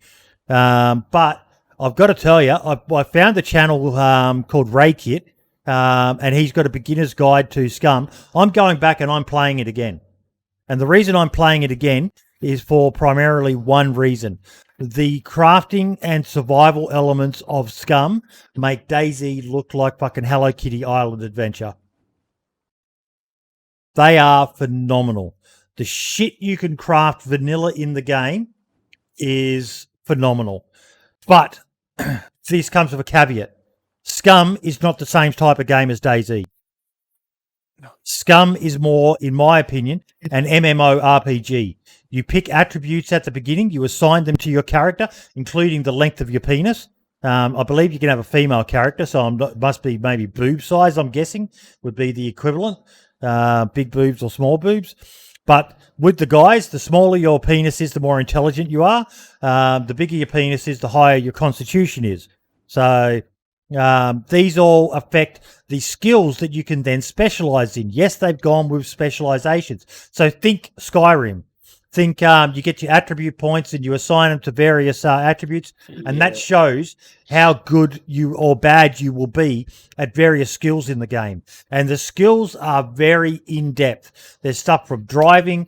But I've got to tell you, I found a channel called RayKit, and he's got a beginner's guide to Scum. I'm going back and I'm playing it again. And the reason I'm playing it again is for primarily one reason. The crafting and survival elements of Scum make DayZ look like fucking Hello Kitty Island Adventure. They are phenomenal. The shit you can craft vanilla in the game is phenomenal. But this comes with a caveat. Scum is not the same type of game as DayZ. Scum is more, in my opinion, an MMORPG. You pick attributes at the beginning, you assign them to your character, including the length of your penis. I believe you can have a female character, so it must be maybe boob size, I'm guessing, would be the equivalent. Big boobs or small boobs. But with the guys, the smaller your penis is, the more intelligent you are. The bigger your penis is, the higher your constitution is. So these all affect the skills that you can then specialize in. Yes, they've gone with specializations. So think Skyrim. Think you get your attribute points and you assign them to various attributes, and that shows how good you or bad you will be at various skills in the game. And the skills are very in-depth. There's stuff from driving,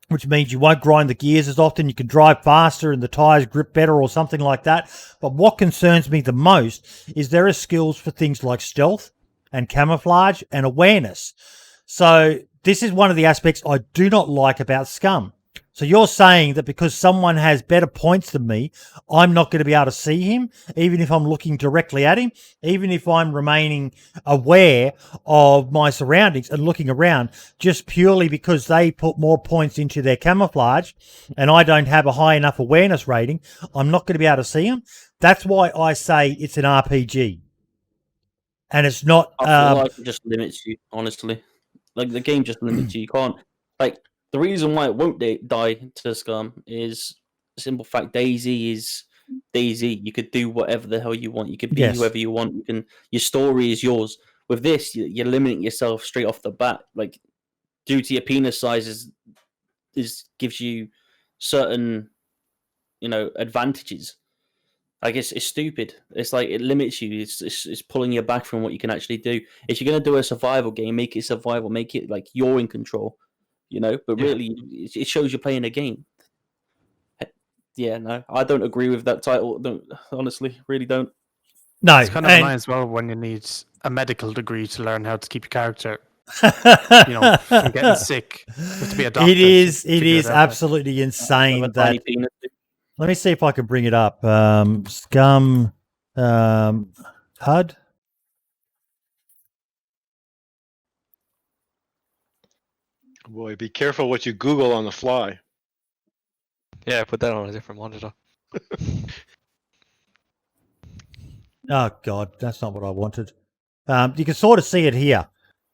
which means you won't grind the gears as often. You can drive faster and the tires grip better or something like that. But what concerns me the most is there are skills for things like stealth and camouflage and awareness. So this is one of the aspects I do not like about Scum. So you're saying that because someone has better points than me, I'm not going to be able to see him, even if I'm looking directly at him, even if I'm remaining aware of my surroundings and looking around, just purely because they put more points into their camouflage and I don't have a high enough awareness rating, I'm not going to be able to see him. That's why I say it's an RPG. And it's not... I feel like it just limits you, honestly. Like, the game just limits you. You can't... Like, the reason why it won't die to Scum is the simple fact DayZ is DayZ. You could do whatever the hell you want. You could be whoever you want. Your story is yours. With this, you're limiting yourself straight off the bat. Like, due to your penis size gives you certain, advantages. I guess it's stupid. It's like it limits you. It's pulling you back from what you can actually do. If you're gonna do a survival game, make it survival. Make it like you're in control. But really, it shows you're playing a game. Yeah, no, I don't agree with that title. Honestly, really don't. No, it's kind of annoying as well when you need a medical degree to learn how to keep your character. From getting sick. You have to be a doctor. It is absolutely insane that. Let me see if I can bring it up. Scum HUD. Boy, be careful what you Google on the fly. Yeah, put that on a different monitor. Oh, God, that's not what I wanted. You can sort of see it here.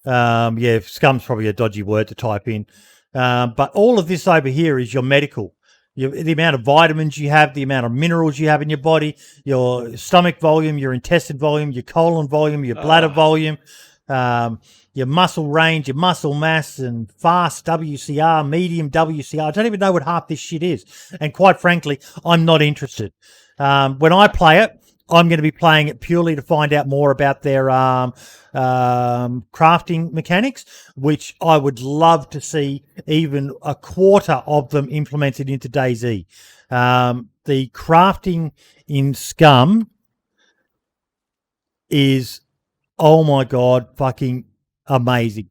Yeah, Scum's probably a dodgy word to type in. But all of this over here is your medical. The amount of vitamins you have, the amount of minerals you have in your body, your stomach volume, your intestine volume, your colon volume, your bladder volume, your muscle range, your muscle mass, and fast WCR, medium WCR. I don't even know what half this shit is. And quite frankly, I'm not interested. When I play it, I'm going to be playing it purely to find out more about their crafting mechanics, which I would love to see even a quarter of them implemented into DayZ. The crafting in Scum is, oh my God, fucking amazing.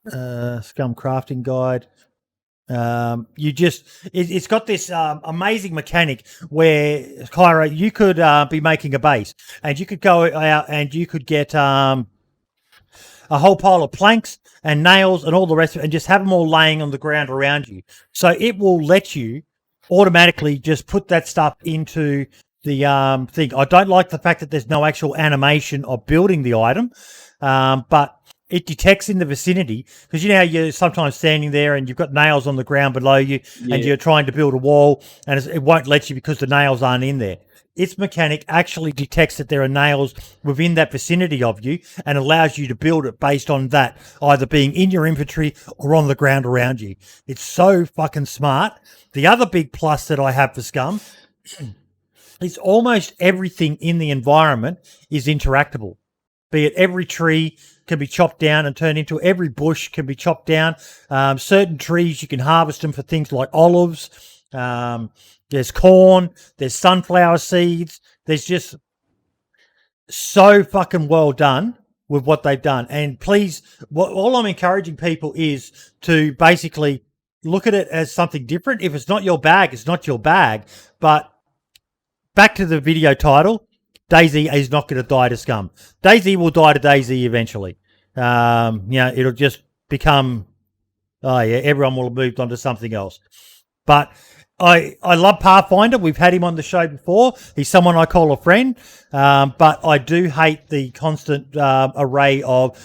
Scum crafting guide. It's got this amazing mechanic where, Kyro, you could be making a base and you could go out and you could get a whole pile of planks and nails and all the rest of it and just have them all laying on the ground around you. So it will let you automatically just put that stuff into the thing. I don't like the fact that there's no actual animation of building the item, but it detects in the vicinity, because you know how you're sometimes standing there and you've got nails on the ground below you and you're trying to build a wall and it won't let you because the nails aren't in there. Its mechanic actually detects that there are nails within that vicinity of you and allows you to build it based on that, either being in your inventory or on the ground around you. It's so fucking smart. The other big plus that I have for Scum is almost everything in the environment is interactable. Be it every tree, can be chopped down and turned into, every bush can be chopped down. Certain trees, you can harvest them for things like olives. There's corn, there's sunflower seeds. There's just so fucking well done with what they've done. And please, all I'm encouraging people is to basically look at it as something different. If it's not your bag, it's not your bag. But back to the video title, DayZ is not going to die to Scum. DayZ will die to DayZ eventually. It'll just become, everyone will have moved on to something else. But I love Pathfinder. We've had him on the show before. He's someone I call a friend. But I do hate the constant array of...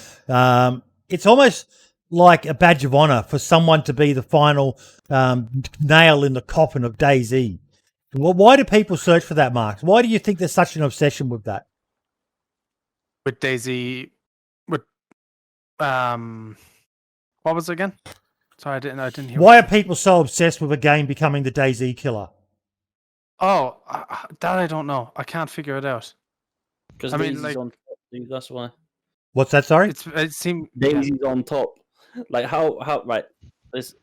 it's almost like a badge of honor for someone to be the final nail in the coffin of DayZ. Well, why do people search for that, Mark? Why do you think there's such an obsession with that? With DayZ, what was it again? Sorry, I didn't hear. Why are people so obsessed with a game becoming the DayZ killer? Oh, that I don't know. I can't figure it out. Because DayZ's on top, dude, that's why. What's that? Sorry, it seemed DayZ's on top. Like how right? There's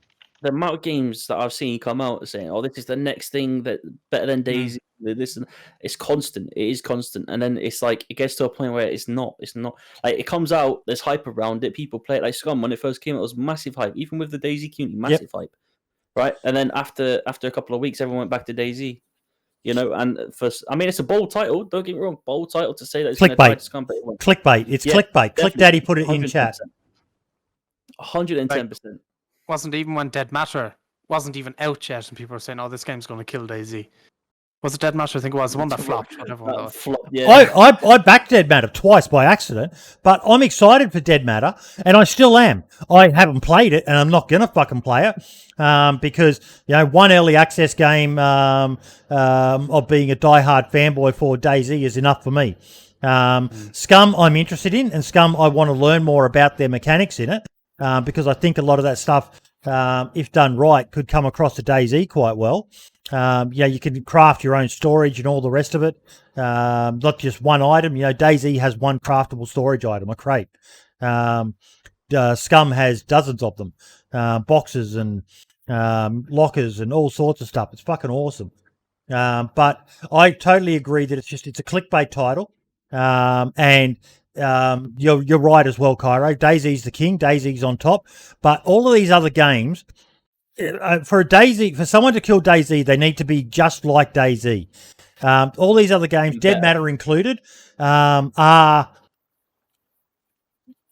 the amount of games that I've seen come out saying, "Oh, this is the next thing that better than DayZ." This and it's constant. It is constant, and then it's like it gets to a point where it's not. It's not like it comes out. There's hype around it. People play it like Scum when it first came out. It was massive hype, even with the DayZ community, massive hype, right? And then after a couple of weeks, everyone went back to DayZ. And first, I mean, it's a bold title. Don't get me wrong, bold title to say that it's clickbait. Scum, but clickbait. It's clickbait. Click Daddy put it in chat. 110%. Wasn't even when Dead Matter wasn't even out yet, and people were saying, "Oh, this game's going to kill DayZ." Was it Dead Matter? I think it was the one that flopped. Whatever. I backed Dead Matter twice by accident, but I'm excited for Dead Matter, and I still am. I haven't played it, and I'm not gonna fucking play it because one early access game of being a diehard fanboy for DayZ is enough for me. Scum, I'm interested in, and Scum, I want to learn more about their mechanics in it because I think a lot of that stuff, if done right, could come across to DayZ quite well. You can craft your own storage and all the rest of it. Not just one item. DayZ has one craftable storage item, a crate. Scum has dozens of them, boxes and lockers and all sorts of stuff. It's fucking awesome. But I totally agree that it's a clickbait title. And you're right as well, Kyro. DayZ's the king. DayZ's on top. But all of these other games, for someone to kill DayZ, they need to be just like DayZ. All these other games, Dead Matter included, are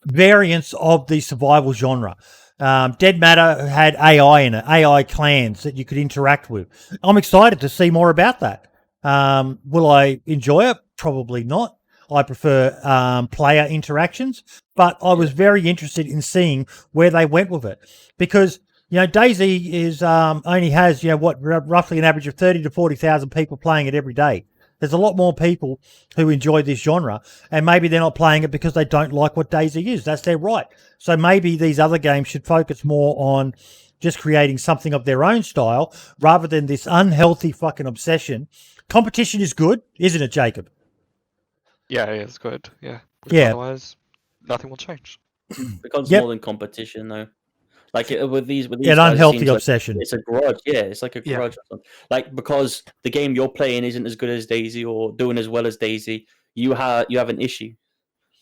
variants of the survival genre. Dead Matter had AI in it, AI clans that you could interact with. I'm excited to see more about that. Will I enjoy it? Probably not. I prefer player interactions, but I was very interested in seeing where they went with it because DayZ is only has roughly an average of 30 to 40,000 people playing it every day. There's a lot more people who enjoy this genre, and maybe they're not playing it because they don't like what DayZ is. That's their right. So maybe these other games should focus more on just creating something of their own style rather than this unhealthy fucking obsession. Competition is good, isn't it, Jacob? Yeah, it's good. Yeah. Otherwise, nothing will change. It becomes more than competition, though. Like with these an unhealthy obsession. Like it's a grudge. Yeah, it's like a grudge. Like because the game you're playing isn't as good as DayZ or doing as well as DayZ, you have an issue.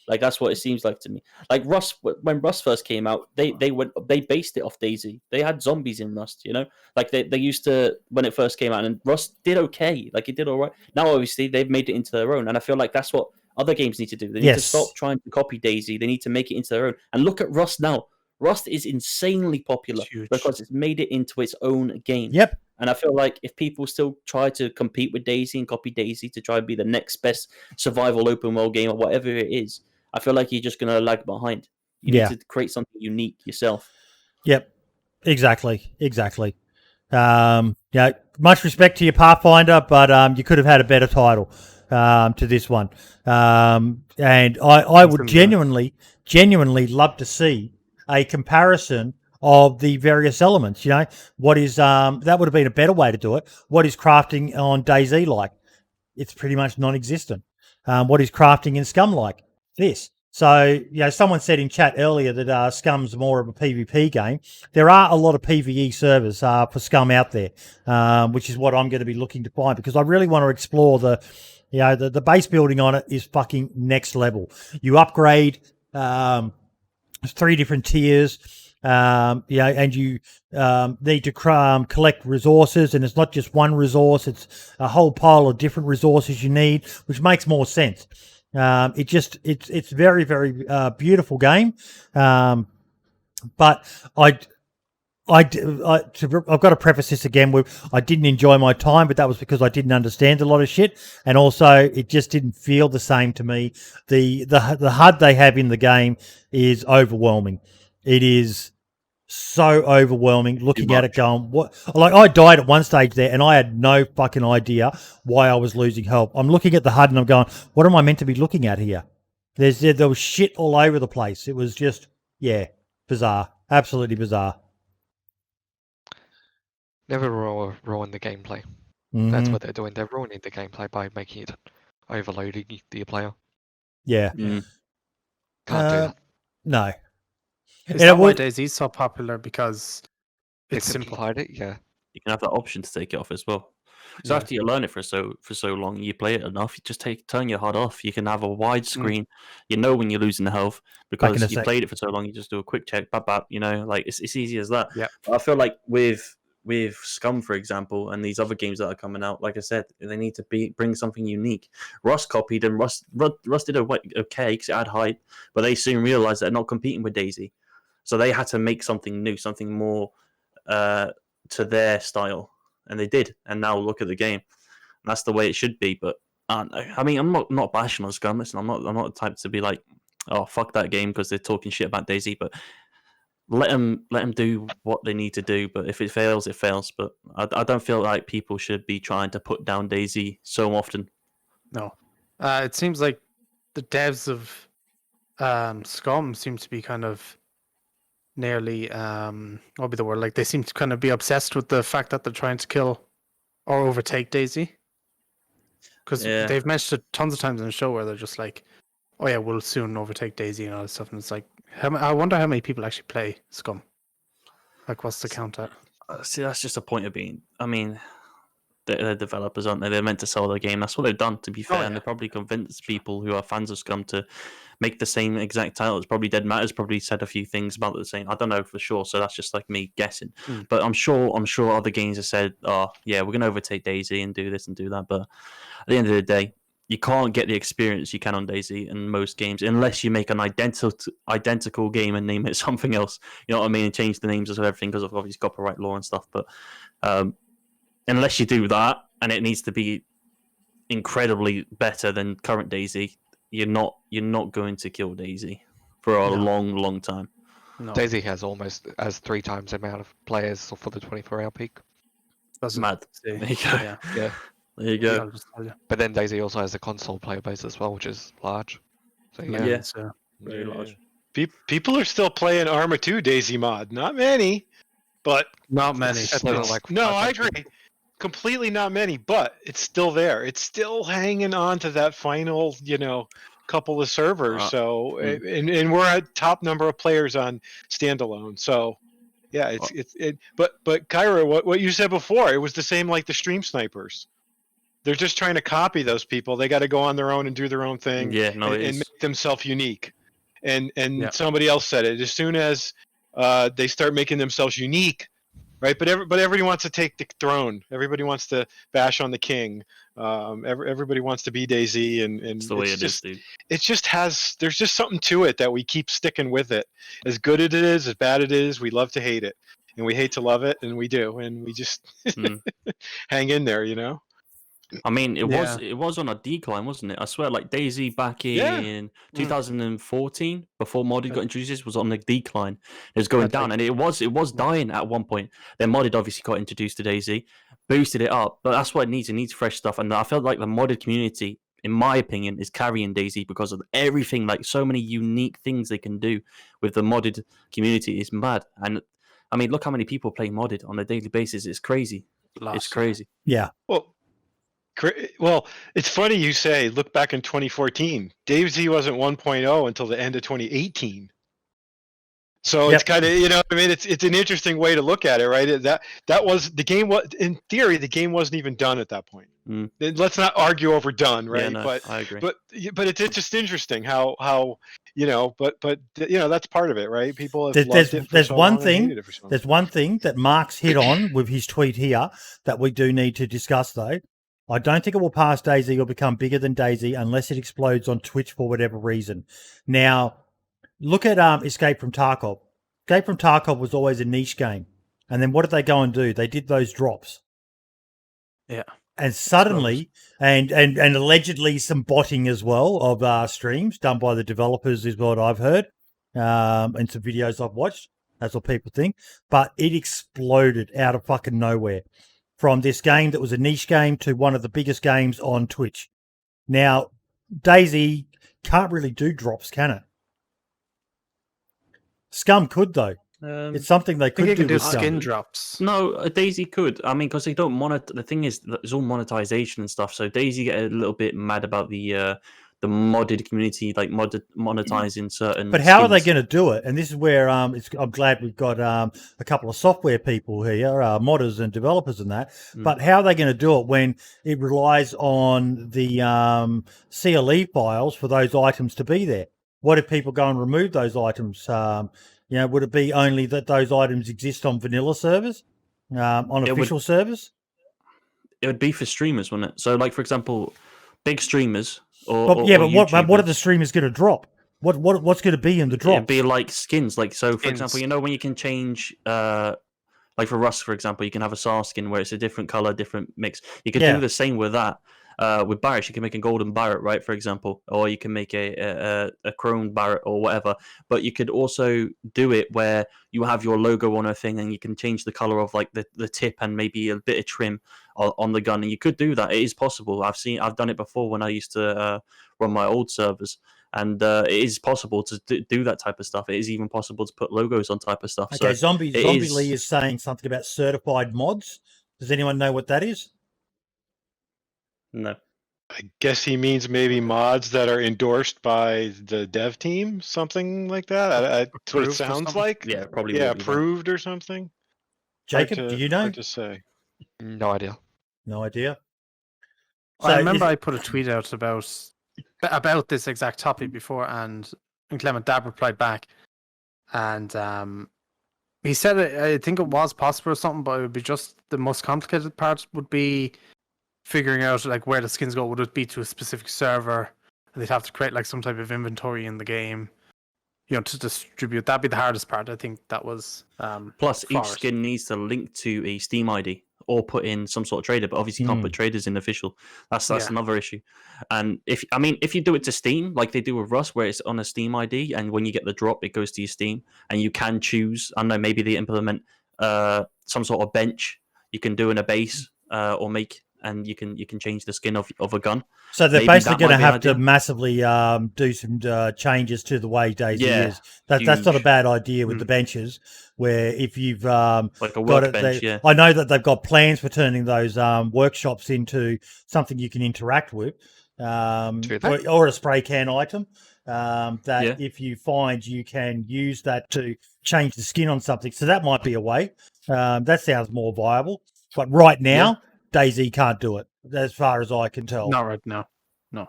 Like that's what it seems like to me. Like Rust, when Rust first came out, they based it off DayZ. They had zombies in Rust, like they used to when it first came out, and Rust did okay. Like it did all right. Now obviously they've made it into their own, and I feel like that's what other games need to do. They need to stop trying to copy DayZ. They need to make it into their own. And look at Rust now. Rust is insanely popular because it's made it into its own game. Yep. And I feel like if people still try to compete with DayZ and copy DayZ to try and be the next best survival open world game or whatever it is, I feel like you're just going to lag behind. You need to create something unique yourself. Yep. Exactly. Much respect to your Pathfinder, but you could have had a better title to this one. And I would genuinely love to see a comparison of the various elements. What is that would have been a better way to do it. What is crafting on DayZ like? It's pretty much non-existent. What is crafting in Scum like? This. So, someone said in chat earlier that Scum's more of a PvP game. There are a lot of PvE servers for Scum out there, which is what I'm going to be looking to find because I really want to explore the base building on it is fucking next level. You upgrade 3 different tiers. And you need to collect resources, and it's not just one resource; it's a whole pile of different resources you need, which makes more sense. It's very, very beautiful game, but I've got to preface this again with I didn't enjoy my time, but that was because I didn't understand a lot of shit, and also it just didn't feel the same to me. The HUD they have in the game is overwhelming. It is so overwhelming looking at it going, what? Like, I died at one stage there and I had no fucking idea why I was losing health. I'm looking at the HUD and I'm going, what am I meant to be looking at here? There was shit all over the place. It was just, bizarre. Absolutely bizarre. Never ruin the gameplay. That's what they're doing. They're ruining the gameplay by making it overloading the player. Yeah. Can't do that. No. Is that why DayZ's so popular? Because it's simple. It, yeah. You can have that option to take it off as well. So after you learn it for so long, you play it enough, you just turn your HUD off. You can have a wide screen. You know when you're losing the health because you played it for so long. You just do a quick check, bap. Like it's easy as that. Yeah. I feel like with Scum, for example, and these other games that are coming out, like I said, they need to bring something unique. Rust copied, and Rust did okay because it had hype, but they soon realized they're not competing with DayZ, so they had to make something new, something more to their style, and they did. And now look at the game. And that's the way it should be. But I mean, I'm not bashing on Scum. Listen, I'm not the type to be like, oh fuck that game because they're talking shit about DayZ, but let them do what they need to do. But if it fails, it fails. But I don't feel like people should be trying to put down DayZ so often. No, it seems like the devs of Scum seem to be kind of nearly what would be the word? Like they seem to kind of be obsessed with the fact that they're trying to kill or overtake DayZ. Because they've mentioned it tons of times in the show where they're just like, oh yeah, we'll soon overtake DayZ and all this stuff. And it's like, I wonder how many people actually play Scum. Like, what's the count at? See, that's just a point of being. I mean, they're developers, aren't they? They're meant to sell their game. That's what they've done, to be fair. And they probably convinced people who are fans of Scum to make the same exact title. It's probably Dead Matters probably said a few things about the same. I don't know for sure, so that's just like me guessing. But I'm sure other games have said, oh yeah, we're gonna overtake DayZ and do this and do that. But at the end of the day, you can't get the experience you can on DayZ in most games unless you make an identical game and name it something else. You know what I mean? And change the names of everything because of obviously copyright law and stuff. But unless you do that, and it needs to be incredibly better than current DayZ, you're not going to kill DayZ for a long time. No. DayZ has 3 times the amount of players for the 24-hour peak. That's mad. There you go. Yeah. There you go. But then DayZ also has a console player base as well, which is large. So it's very large. People are still playing Arma 2 DayZ mod. Not many, but not many. No, I agree. Completely not many, but it's still there. It's still hanging on to that final, couple of servers. So, and we're at top number of players on standalone. So, yeah, but Kyro, what you said before, it was the same like the stream snipers. They're just trying to copy those people. They got to go on their own and do their own thing and make themselves unique. And somebody else said it. As soon as they start making themselves unique, right? But everybody wants to take the throne. Everybody wants to bash on the king. Everybody wants to be DayZ, and it's the way it is, dude. It just has. There's just something to it that we keep sticking with it. As good as it is, as bad it is, we love to hate it, and we hate to love it, and we do, and we just hang in there, I mean, it was on a decline, wasn't it? I swear, like DayZ back in 2014, before modded got introduced, was on a decline. It was going down, and it was dying at one point. Then modded obviously got introduced to DayZ, boosted it up, but that's what it needs. It needs fresh stuff, and I felt like the modded community, in my opinion, is carrying DayZ because of everything. Like so many unique things they can do with the modded community is mad. And I mean, look how many people play modded on a daily basis. It's crazy. It's crazy. Yeah. Well, Well, it's funny you say, look back in 2014. DayZ wasn't 1.0 until the end of 2018. So it's kind of, I mean, it's an interesting way to look at it, right? That was the game. In theory, the game wasn't even done at that point. Let's not argue over done, right? Yeah, no, but I agree. But it's just interesting how but that's part of it, right? People have loved it for so long and hated it for so long. There's one thing that Mark's hit on with his tweet here that we do need to discuss, though. I don't think it will pass DayZ or become bigger than DayZ unless it explodes on Twitch for whatever reason. Now, look at Escape from Tarkov. Escape from Tarkov was always a niche game. And then what did they go and do? They did those drops. Yeah. And suddenly, and allegedly some botting as well of streams done by the developers is what I've heard, and some videos I've watched. That's what people think. But it exploded out of fucking nowhere. From this game that was a niche game to one of the biggest games on Twitch. Now, DayZ can't really do drops, can it? Scum could, though. It's something they could do with skin drops. No, DayZ could. I mean, because they don't the thing is, it's all monetization and stuff. So DayZ get a little bit mad about the modded community, like monetizing certain. But how are they going to do it? And this is where I'm glad we've got a couple of software people here, modders and developers and that. But how are they going to do it when it relies on the CLE files for those items to be there? What if people go and remove those items? Would it be only that those items exist on vanilla servers, on official servers? It would be for streamers, wouldn't it? So, like, for example, big streamers but what are the streamers going to drop? What's going to be in the drop? It'd be like skins. Like, so for example, when you can change, like for Rust, for example, you can have a SAR skin where it's a different color, different mix. You could do the same with that. With Barrett, you can make a golden Barrett, right, for example, or you can make a chrome Barrett or whatever. But you could also do it where you have your logo on a thing and you can change the color of like the tip and maybe a bit of trim on the gun. And you could do that. It is possible. I've done it before when I used to run my old servers. And it is possible to do that type of stuff. It is even possible to put logos on type of stuff. Okay, so Zombie Lee is saying something about certified mods. Does anyone know what that is? No. I guess he means maybe mods that are endorsed by the dev team, something like that. That's what it sounds like. Yeah, probably. Yeah, approved or something. Jacob, do you know? Hard to say. No idea. No idea. So I remember I put a tweet out about this exact topic before, and Clement Dab replied back, and he said I think it was possible or something, but it would be just the most complicated part would be figuring out like where the skins go. Would it be to a specific server, and they'd have to create like some type of inventory in the game, to distribute? That'd be the hardest part. I think that was plus each skin needs to link to a Steam ID or put in some sort of trader, but obviously you can't put traders in official. That's another issue. And if you do it to Steam like they do with Rust, where it's on a Steam ID, and when you get the drop it goes to your Steam, and you can choose, I don't know, maybe they implement some sort of bench you can do in a base or make, and you can change the skin of a gun. So they're basically going to have to massively do some changes to the way DayZ is. That's not a bad idea with the benches, where if you've like a workbench, I know that they've got plans for turning those workshops into something you can interact with, or a spray can item. If you find you can use that to change the skin on something. So that might be a way. That sounds more viable. But right now, DayZ can't do it, as far as I can tell. Not right now. No.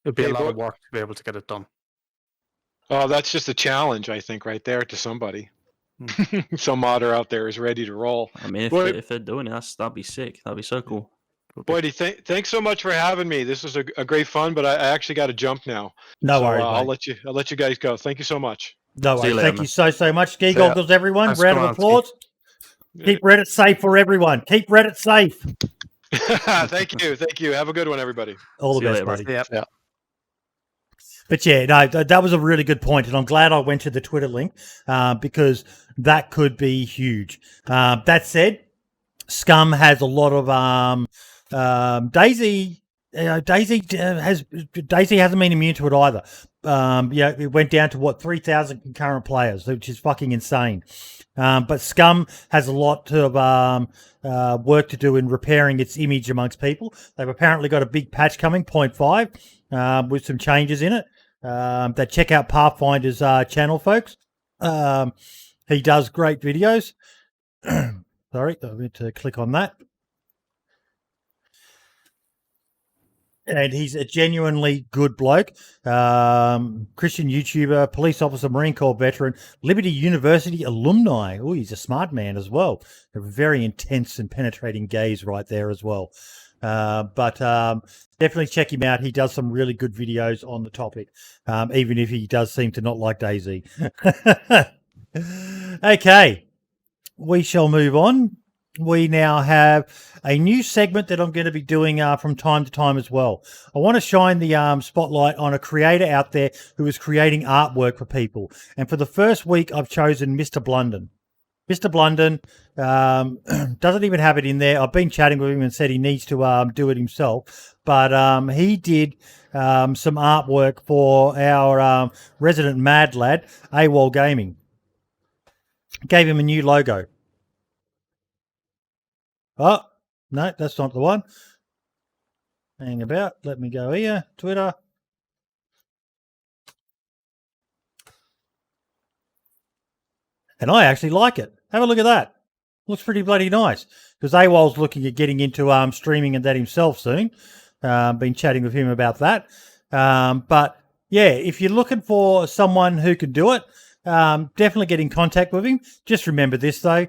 It'd be a lot of work to be able to get it done. Oh, that's just a challenge, I think, right there to somebody. Some modder out there is ready to roll. I mean, if they're doing it, that'd be sick. That'd be so cool. Boydie, thanks so much for having me. This was a great fun, but I actually got to jump now. No worries. I'll let you guys go. Thank you so much. No worries. Thank you so much. Skigoggles, everyone. Round of applause. Keep Reddit safe for everyone. Keep Reddit safe. Thank you. Have a good one, everybody. All the best, buddy. Yeah. But that was a really good point, and I'm glad I went to the Twitter link because that could be huge. That said, Scum has a lot of DayZ DayZ hasn't been immune to it either. It went down to 3,000 concurrent players, which is fucking insane. But Scum has a lot of work to do in repairing its image amongst people. They've apparently got a big patch coming, 0.5, with some changes in it. Check out Pathfinder's channel, folks. He does great videos. Sorry, I meant to click on that. And he's a genuinely good bloke. Christian YouTuber, police officer, Marine Corps veteran, Liberty University alumni. Oh, he's a smart man as well. A very intense and penetrating gaze right there as well. Definitely check him out. He does some really good videos on the topic, even if he does seem to not like DayZ. Okay, we shall move on. We now have a new segment that I'm going to be doing from time to time as well. I want to shine the spotlight on a creator out there who is creating artwork for people. And for the first week, I've chosen Mr. Blunden. Mr. Blunden doesn't even have it in there. I've been chatting with him and said he needs to do it himself. But he did some artwork for our resident mad lad, AWOL Gaming. Gave him a new logo. Oh, no, that's not the one. Hang about. Let me go here. Twitter. And I actually like it. Have a look at that. Looks pretty bloody nice. Because AWOL's looking at getting into streaming and that himself soon. Been chatting with him about that. But yeah, if you're looking for someone who can do it, definitely get in contact with him. Just remember this though.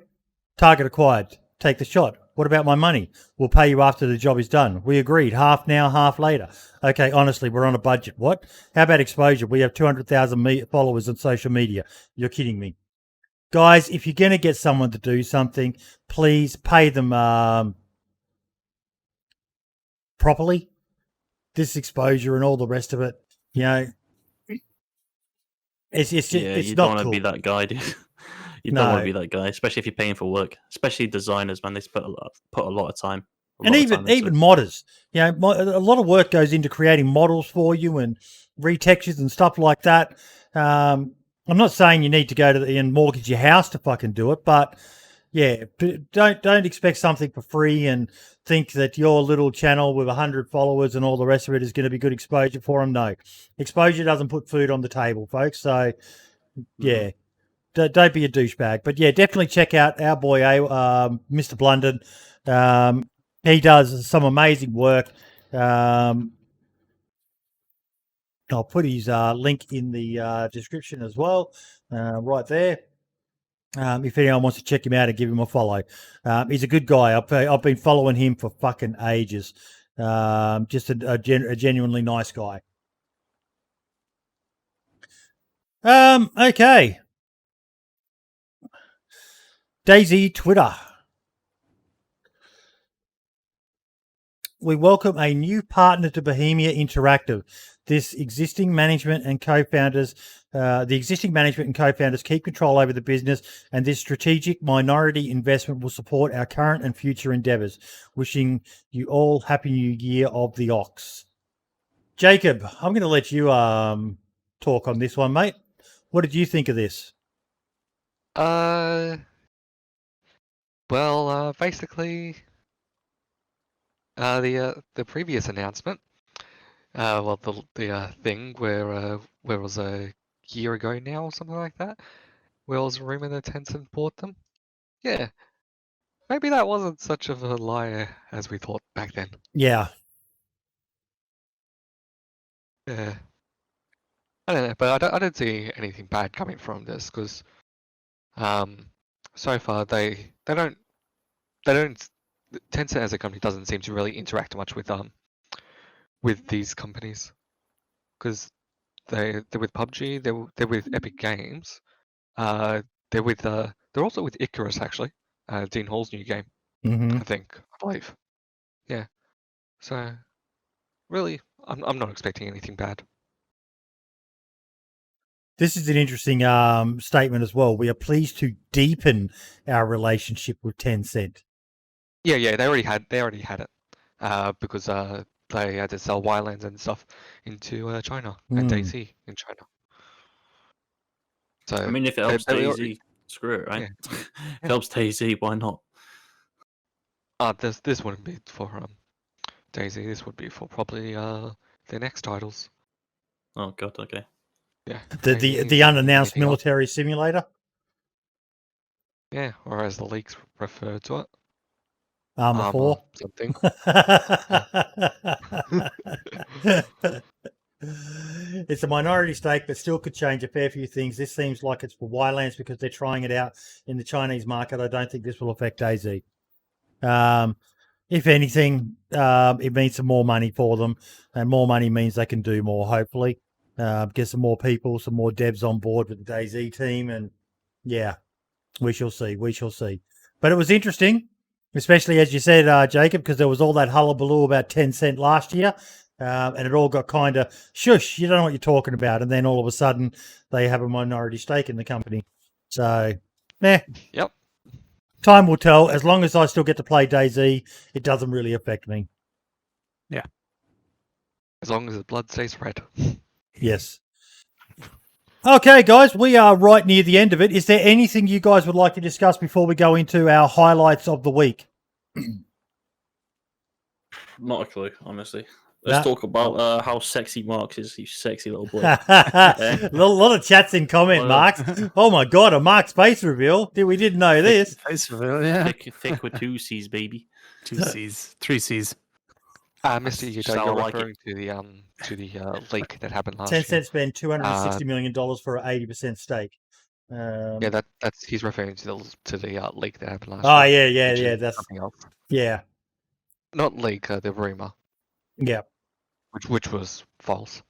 Target acquired. Take the shot. What about my money? We'll pay you after the job is done. We agreed. Half now, half later. Okay, honestly, we're on a budget. What? How about exposure? We have 200,000 followers on social media. You're kidding me. Guys, if you're going to get someone to do something, please pay them properly. This exposure and all the rest of it, you know, it's just, it's you not don't want to cool. be that guy, dude. You don't want to be that guy, especially if you're paying for work. Especially designers, man, they put a lot of time. And even modders, you know, a lot of work goes into creating models for you and retextures and stuff like that. I'm not saying you need to go to and mortgage your house to fucking do it, but yeah, don't expect something for free and think that your little channel with 100 followers and all the rest of it is going to be good exposure for them. No, exposure doesn't put food on the table, folks. So yeah. Don't be a douchebag. But yeah, definitely check out our boy, Mr. Blunden. He does some amazing work. I'll put his link in the description as well, right there. If anyone wants to check him out and give him a follow. He's a good guy. I've been following him for fucking ages. Just a genuinely nice guy. Okay. DayZ Twitter. We welcome a new partner to Bohemia Interactive. The existing management and co-founders keep control over the business, and this strategic minority investment will support our current and future endeavours. Wishing you all happy New Year of the Ox. Jacob, I'm going to let you talk on this one, mate. What did you think of this? Well, basically, the previous announcement, the thing where it was a year ago now or something like that, where it was rumored that Tencent bought them. Yeah, maybe that wasn't such of a lie as we thought back then. Yeah. Yeah. I don't know, but I don't see anything bad coming from this because, so far they don't. Tencent as a company doesn't seem to really interact much with these companies because they're with PUBG, they're with Epic Games, they're also with Icarus actually, Dean Hall's new game, I believe. Yeah, so really, I'm not expecting anything bad. This is an interesting statement as well. We are pleased to deepen our relationship with Tencent. Yeah, they already had it, because they had to sell wildlands and stuff into China and DayZ in China. So I mean, if it helps DayZ, screw it, right? Yeah. If it helps DayZ, why not? This wouldn't be for DayZ. This would be for probably their next titles. Oh god, okay. Yeah. The unannounced military simulator. Yeah, or as the leaks refer to it, Armor 4. something. It's a minority stake, but still could change a fair few things. This seems like it's for Wildlands because they're trying it out in the Chinese market. I don't think this will affect DayZ. If anything, it means some more money for them, and more money means they can do more, hopefully. Get some more people, some more devs on board with the DayZ team, and yeah, we shall see. We shall see. But it was interesting, especially as you said, Jacob, because there was all that hullabaloo about 10 cent last year, and it all got kind of shush. You don't know what you're talking about, and then all of a sudden they have a minority stake in the company. So, Yep. Time will tell. As long as I still get to play DayZ, it doesn't really affect me. Yeah. As long as the blood stays red. Yes. Okay, guys, we are right near the end of it. Is there anything you guys would like to discuss before we go into our highlights of the week? Not a clue, honestly. Let's talk about how sexy Marks is, you sexy little boy. A lot of chats in comment, Marks. Oh my god, a Mark's face reveal. We didn't know this. Face reveal, yeah. Thick with 2 C's, baby. 2 C's, 3 C's. Mr. Yuta, you're referring to the leak that happened last year. Tencent spent $260 million for an 80% stake. Yeah, that's he's referring to the leak that happened last year. Oh yeah, that's something else. Yeah. Not leak, the rumor. Yeah. Which was false.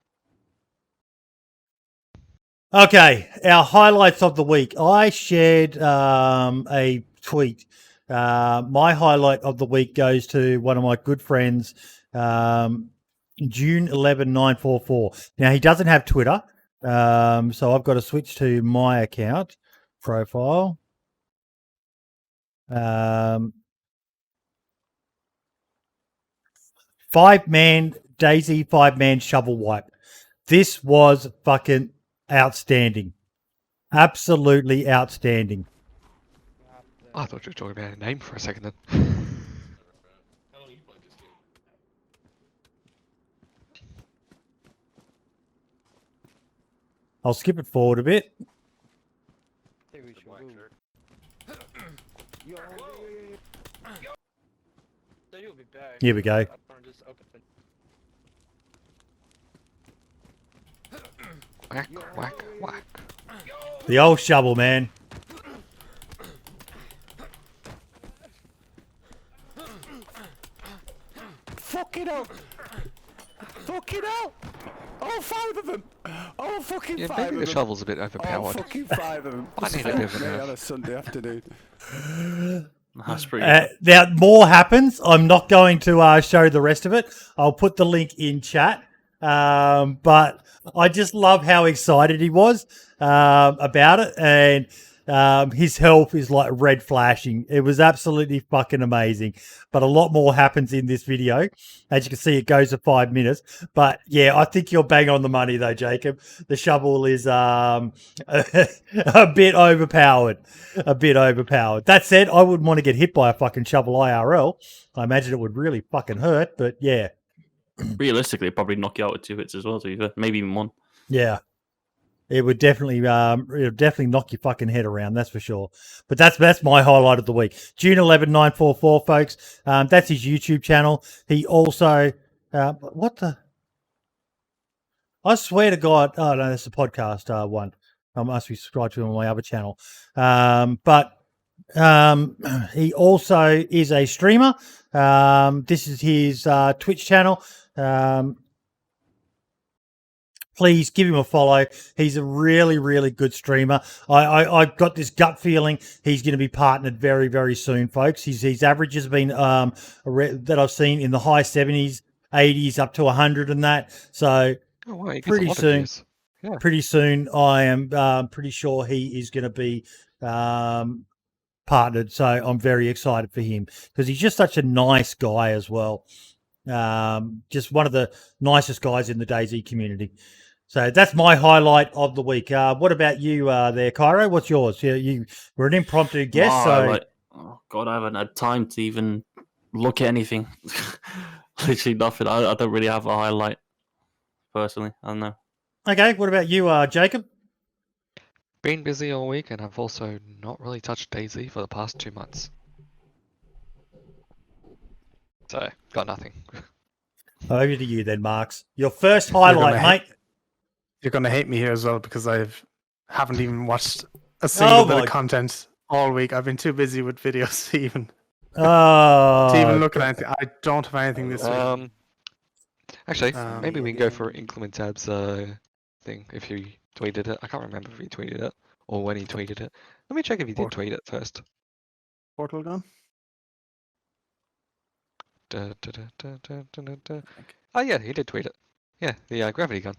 Okay, our highlights of the week. I shared a tweet. My highlight of the week goes to one of my good friends, June11944. Now, he doesn't have Twitter, so I've got to switch to my account profile. Five-man DayZ 5-man shovel wipe. This was fucking outstanding. Absolutely outstanding. I thought you were talking about a name for a second then. I'll skip it forward a bit. Here we go. Whack, whack, whack. The old shovel, man. Fucking hell! Fucking hell! Oh, 5 of them! Oh, fucking 5 of them! Maybe the shovel's a bit overpowered. Oh, fucking 5 of them! I need a bit of a nerf on a Sunday afternoon. That's pretty now, more happens. I'm not going to show the rest of it. I'll put the link in chat. But I just love how excited he was about it. And his health is like red flashing. It was absolutely fucking amazing. But a lot more happens in this video. As you can see, it goes for 5 minutes. But yeah, I think you're bang on the money though, Jacob. The shovel is a bit overpowered. A bit overpowered. That said, I wouldn't want to get hit by a fucking shovel IRL. I imagine it would really fucking hurt. But yeah. Realistically, it'd probably knock you out with 2 hits as well, maybe even 1. Yeah. It would definitely knock your fucking head around, that's for sure. But that's my highlight of the week. June11944, folks. That's his YouTube channel. He also what the? I swear to God. Oh no, that's the podcast one. I must be subscribed to him on my other channel. But he also is a streamer. This is his Twitch channel. Please give him a follow. He's a really, really good streamer. I got this gut feeling he's going to be partnered very, very soon, folks. His average has been that I've seen in the high 70s, 80s, up to 100 and that. So pretty soon, pretty soon, I am pretty sure he is going to be partnered. So I'm very excited for him because he's just such a nice guy as well. Just one of the nicest guys in the DayZ community. So that's my highlight of the week. What about you there, Kyro? What's yours? You were an impromptu guest. Oh God, I haven't had time to even look at anything. Literally nothing. I don't really have a highlight, personally. I don't know. Okay, what about you, Jacob? Been busy all week, and I've also not really touched DayZ for the past 2 months. So, got nothing. Over to you then, Marks. Your first highlight, mate. You're going to hate me here as well because haven't even watched a single bit of content all week. I've been too busy with videos to even look at anything. I don't have anything this week. Actually, maybe we can go for Inclement Tab's thing if you tweeted it. I can't remember if he tweeted it or when he tweeted it. Let me check if he did tweet it first. Portal gun? Oh yeah, he did tweet it. Yeah, the gravity gun.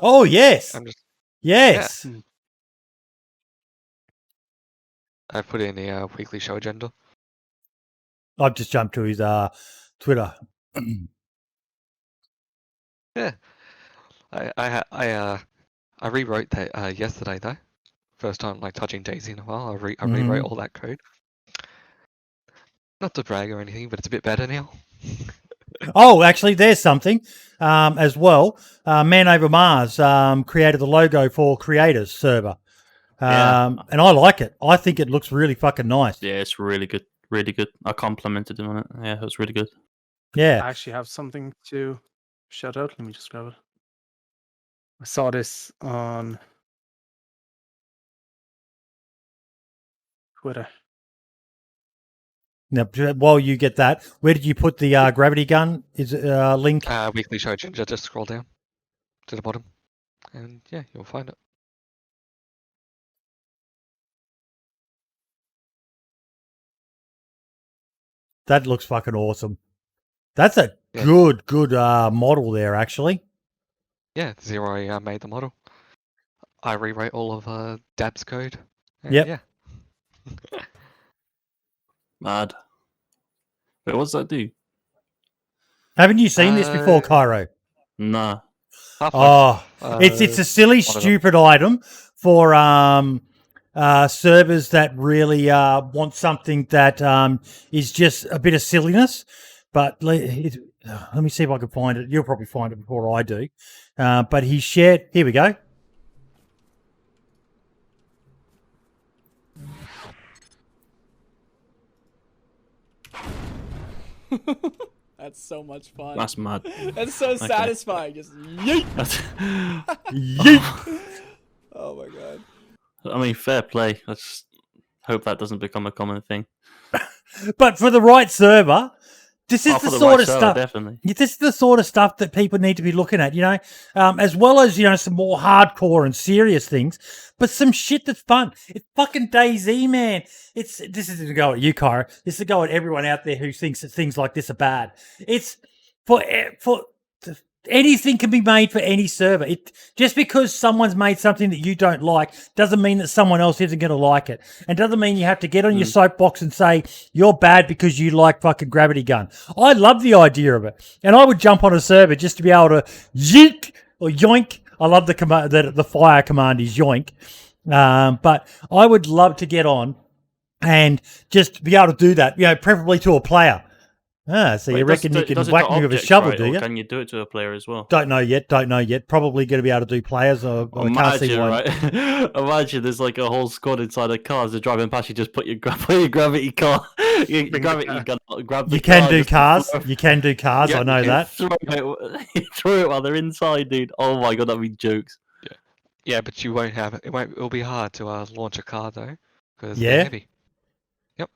Oh yes, yes. Yeah. I put it in the weekly show agenda. I've just jumped to his Twitter. Yeah, I rewrote that yesterday though. First time like touching DayZ in a while. I rewrote all that code. Not to brag or anything, but it's a bit better now. Oh, actually, there's something as well. Man Over Mars created the logo for Creators server. And I like it. I think it looks really fucking nice. Yeah, it's really good. Really good. I complimented him on it. Yeah, it was really good. Yeah. I actually have something to shout out. Let me just grab it. I saw this on Twitter. Now, while you get that, where did you put the gravity gun? Is it link? Weekly show agenda. Just scroll down to the bottom, and yeah, you'll find it. That looks fucking awesome. That's a good model there, actually. Yeah, Zero made the model. I rewrote all of Dab's code. Yep. Yeah. Mad. Wait, what's that do? Haven't you seen this before, Kyro? Nah. It's a silly, stupid item for servers that really want something that is just a bit of silliness. But let me see if I can find it. You'll probably find it before I do. But he shared. Here we go. That's so much fun. That's mad. That's so satisfying. Just yeet. Yeet. Oh my god. I mean, fair play. I just hope that doesn't become a common thing. But for the right server, this is the sort of stuff. Definitely. This is the sort of stuff that people need to be looking at, as well as some more hardcore and serious things, but some shit that's fun. It's fucking DayZ, man. This isn't to go at you, Kyro. This is to go at everyone out there who thinks that things like this are bad. It's for anything can be made for any server. Just because someone's made something that you don't like doesn't mean that someone else isn't going to like it. And doesn't mean you have to get on your soapbox and say you're bad because you like fucking Gravity Gun. I love the idea of it. And I would jump on a server just to be able to yeet or yoink. I love the command, the fire command is yoink. But I would love to get on and just be able to do that, preferably to a player. So you reckon you can whack me with a shovel, do you? Or can you do it to a player as well? Don't know yet. Probably going to be able to do players. I can't see one. Right? Imagine there's like a whole squad inside a car. As they're driving past, you just put your gravity car. You can do cars. You can do cars. I know that. Throw it while they're inside, dude. Oh my god, that'd be jokes. Yeah, but you won't have it. It'll be hard to launch a car though, because they're heavy. Yep.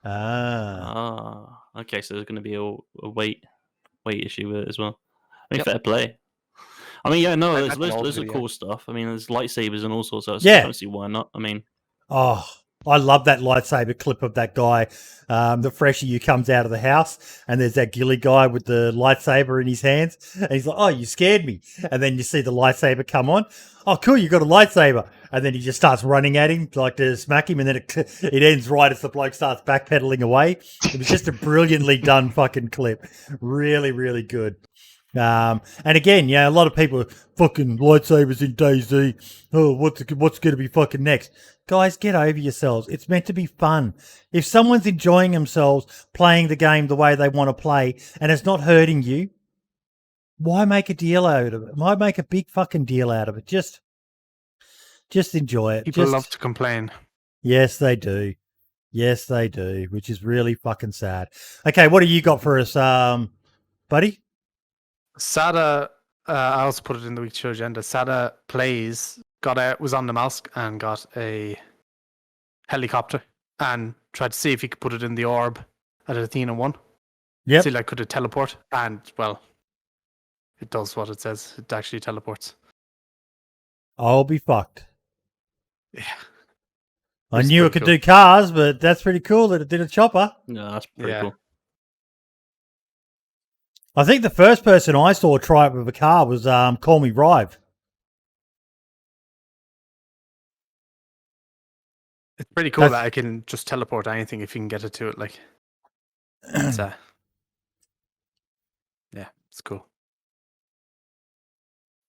Okay, so there's going to be a weight issue with it as well. I mean, fair play. I mean, there's cool stuff. I mean, there's lightsabers and all sorts of stuff. I don't see why not. I mean, I love that lightsaber clip of that guy, the freshie who comes out of the house, and there's that ghillie guy with the lightsaber in his hands, and he's like, "Oh, you scared me!" And then you see the lightsaber come on. Oh, cool, you got a lightsaber, and then he just starts running at him like to smack him, and then it ends right as the bloke starts backpedaling away. It was just a brilliantly done fucking clip, really, really good. And again, a lot of people fucking lightsabers in DayZ. Oh, what's going to be fucking next? Guys, get over yourselves. It's meant to be fun. If someone's enjoying themselves playing the game the way they want to play and it's not hurting you, why make a deal out of it? Why make a big fucking deal out of it? Just enjoy it. People love to complain. Yes, they do. Yes, they do, which is really fucking sad. Okay, what do you got for us, buddy? Sada, I also put it in the week's show agenda. Sada was on the mask and got a helicopter and tried to see if he could put it in the orb at Athena 1. Yep. See, could it teleport? And, well, it does what it says. It actually teleports. I'll be fucked. Yeah. I knew it could do cars, but that's pretty cool that it did a chopper. No, that's pretty cool. I think the first person I saw try it with a car was Call Me Rive. It's pretty cool that I can just teleport anything if you can get it to it. It's, yeah, it's cool.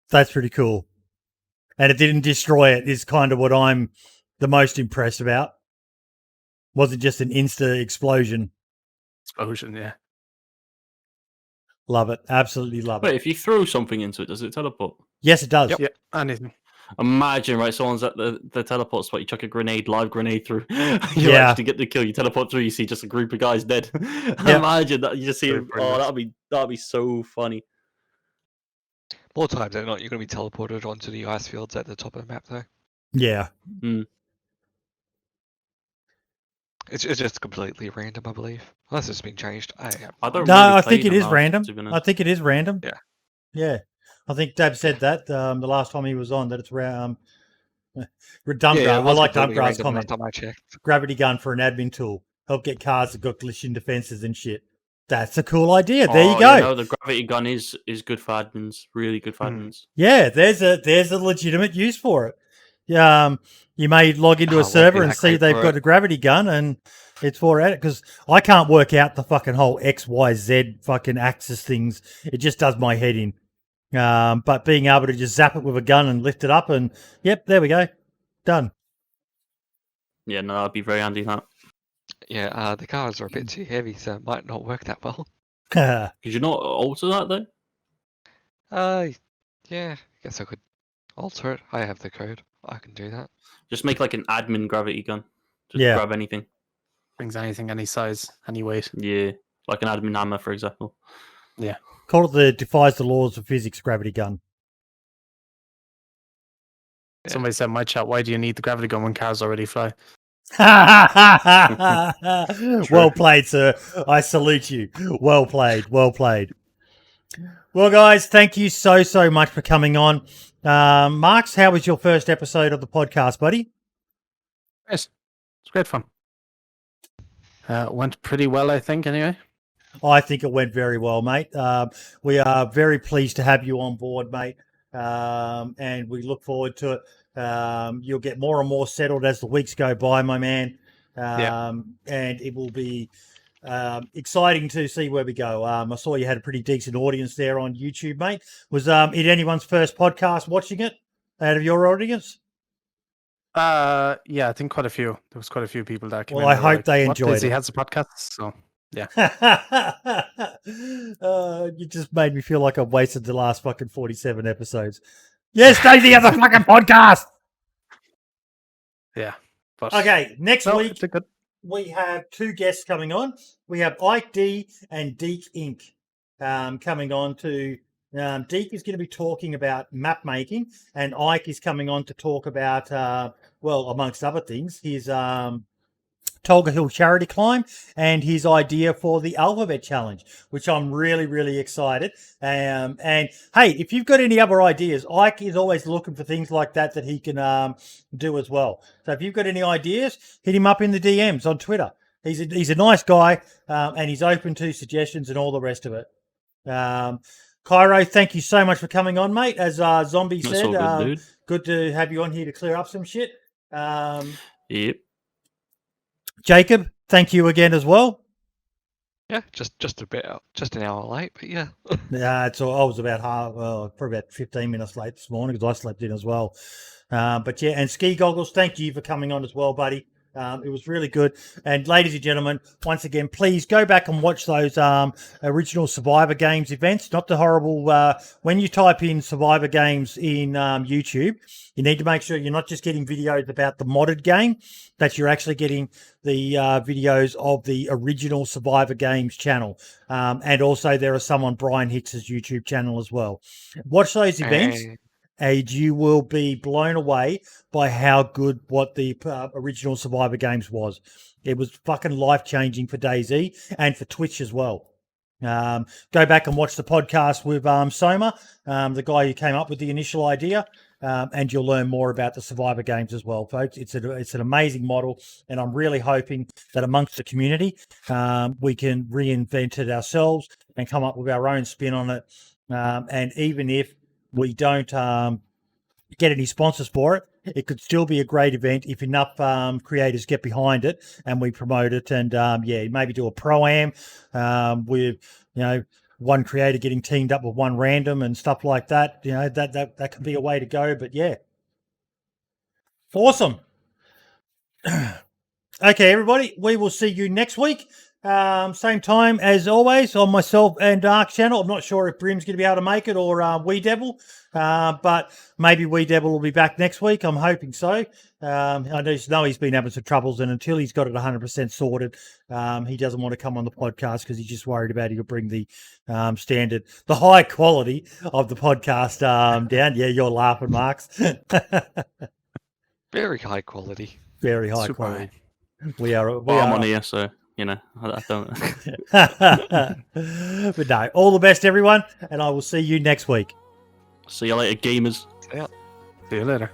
That's pretty cool. And it didn't destroy it is kind of what I'm the most impressed about. Wasn't just an insta explosion. Explosion, yeah. Love it. Absolutely love it. Wait, if you throw something into it, does it teleport? Yes, it does. Yep. Yeah, anything. Imagine, right, someone's at the teleport spot, you chuck a live grenade through. You actually get the kill, you teleport through, you see just a group of guys dead. Imagine that, you just see him. Oh, that'd be so funny. More times than not, you're going to be teleported onto the ice fields at the top of the map, though. Yeah. Mm. It's just completely random, I believe. Unless it's been changed. I think it is random. I think it is random. Yeah. Yeah. I think Dab said that the last time he was on, that it's redundant. I like Dumpgrass comment. Last time I checked. Gravity gun for an admin tool. Help get cars that got glitching defenses and shit. That's a cool idea. There you go. The gravity gun is good for admins. Really good for admins. Yeah, there's a legitimate use for it. You may log into a server and see they've got a gravity gun and it's for it, because I can't work out the fucking whole XYZ fucking axis things. It just does my head in. But being able to just zap it with a gun and lift it up and, yep, there we go. Done. Yeah, no, that'd be very handy, that. Yeah, the cars are a bit too heavy, so it might not work that well. Could you not alter that, though? Yeah, I guess I could alter it. I have the code. I can do that. Just make like an admin gravity gun. Just grab anything. Brings anything, any size, any weight. Yeah, like an admin hammer, for example. Yeah. Call it the defies the laws of physics gravity gun. Yeah. Somebody said in my chat, why do you need the gravity gun when cars already fly? Well played, sir. I salute you. Well played. Well played. Well, guys, thank you so much for coming on. Marks, how was your first episode of the podcast, buddy? Yes, it's great fun. Went pretty well, I think, anyway. I think it went very well, mate. We are very pleased to have you on board, mate, and we look forward to it. You'll get more and more settled as the weeks go by, my man, and it will be exciting to see where we go. I saw you had a pretty decent audience there on YouTube, mate. Was it anyone's first podcast watching it out of your audience? Yeah, I think quite a few. There was quite a few people that came in. Well, I hope they enjoyed it. He has a podcast, so yeah. You just made me feel like I've wasted the last fucking 47 episodes. Yes, DayZ has a fucking podcast. Yeah. But okay, next week we have two guests coming on. We have Ike D and Deke Inc. Coming on to. Deke is going to be talking about map making, and Ike is coming on to talk about, well, amongst other things, his Tolga Hill Charity Climb and his idea for the Alphabet Challenge, which I'm really, really excited. And hey, if you've got any other ideas, Ike is always looking for things like that he can do as well. So if you've got any ideas, hit him up in the DMs on Twitter. He's a nice guy, and he's open to suggestions and all the rest of it. Kyro, thank you so much for coming on, mate. As Zombie That's said, all good, dude. good to have you on here to clear up some shit. Yep. Jacob, thank you again as well. Yeah, just a bit, just an hour late, but yeah. Yeah, I was about probably about 15 minutes late this morning because I slept in as well. But yeah, and Skigoggles, thank you for coming on as well, buddy. It was really good. And ladies and gentlemen, once again, please go back and watch those original Survivor Games events. Not the horrible, when you type in Survivor Games in YouTube, you need to make sure you're not just getting videos about the modded game, that you're actually getting the videos of the original Survivor Games channel. And also there are some on Brian Hicks's YouTube channel as well. Watch those events. And you will be blown away by how good what the original Survivor Games was. It was fucking life-changing for DayZ and for Twitch as well. Go back and watch the podcast with Soma, the guy who came up with the initial idea, and you'll learn more about the Survivor Games as well, folks. It's an amazing model, and I'm really hoping that amongst the community, we can reinvent it ourselves and come up with our own spin on it. And even if we don't get any sponsors for it, it could still be a great event if enough creators get behind it and we promote it. And maybe do a pro-am with one creator getting teamed up with one random and stuff like that. That could be a way to go. But yeah, awesome. Okay, everybody, we will see you next week. Same time as always on myself and Dark channel. I'm not sure if Brim's going to be able to make it or Wiidevil, but maybe Wiidevil will be back next week. I'm hoping so. I just know he's been having some troubles, and until he's got it 100% sorted, he doesn't want to come on the podcast because he's just worried about he'll bring the standard, the high quality of the podcast down. Yeah, you're laughing, Marks. Very high quality. Very high Super quality. high. We are. I'm on here, so I don't. But no, all the best, everyone, and I will see you next week. See you later, gamers. Yeah. See you later.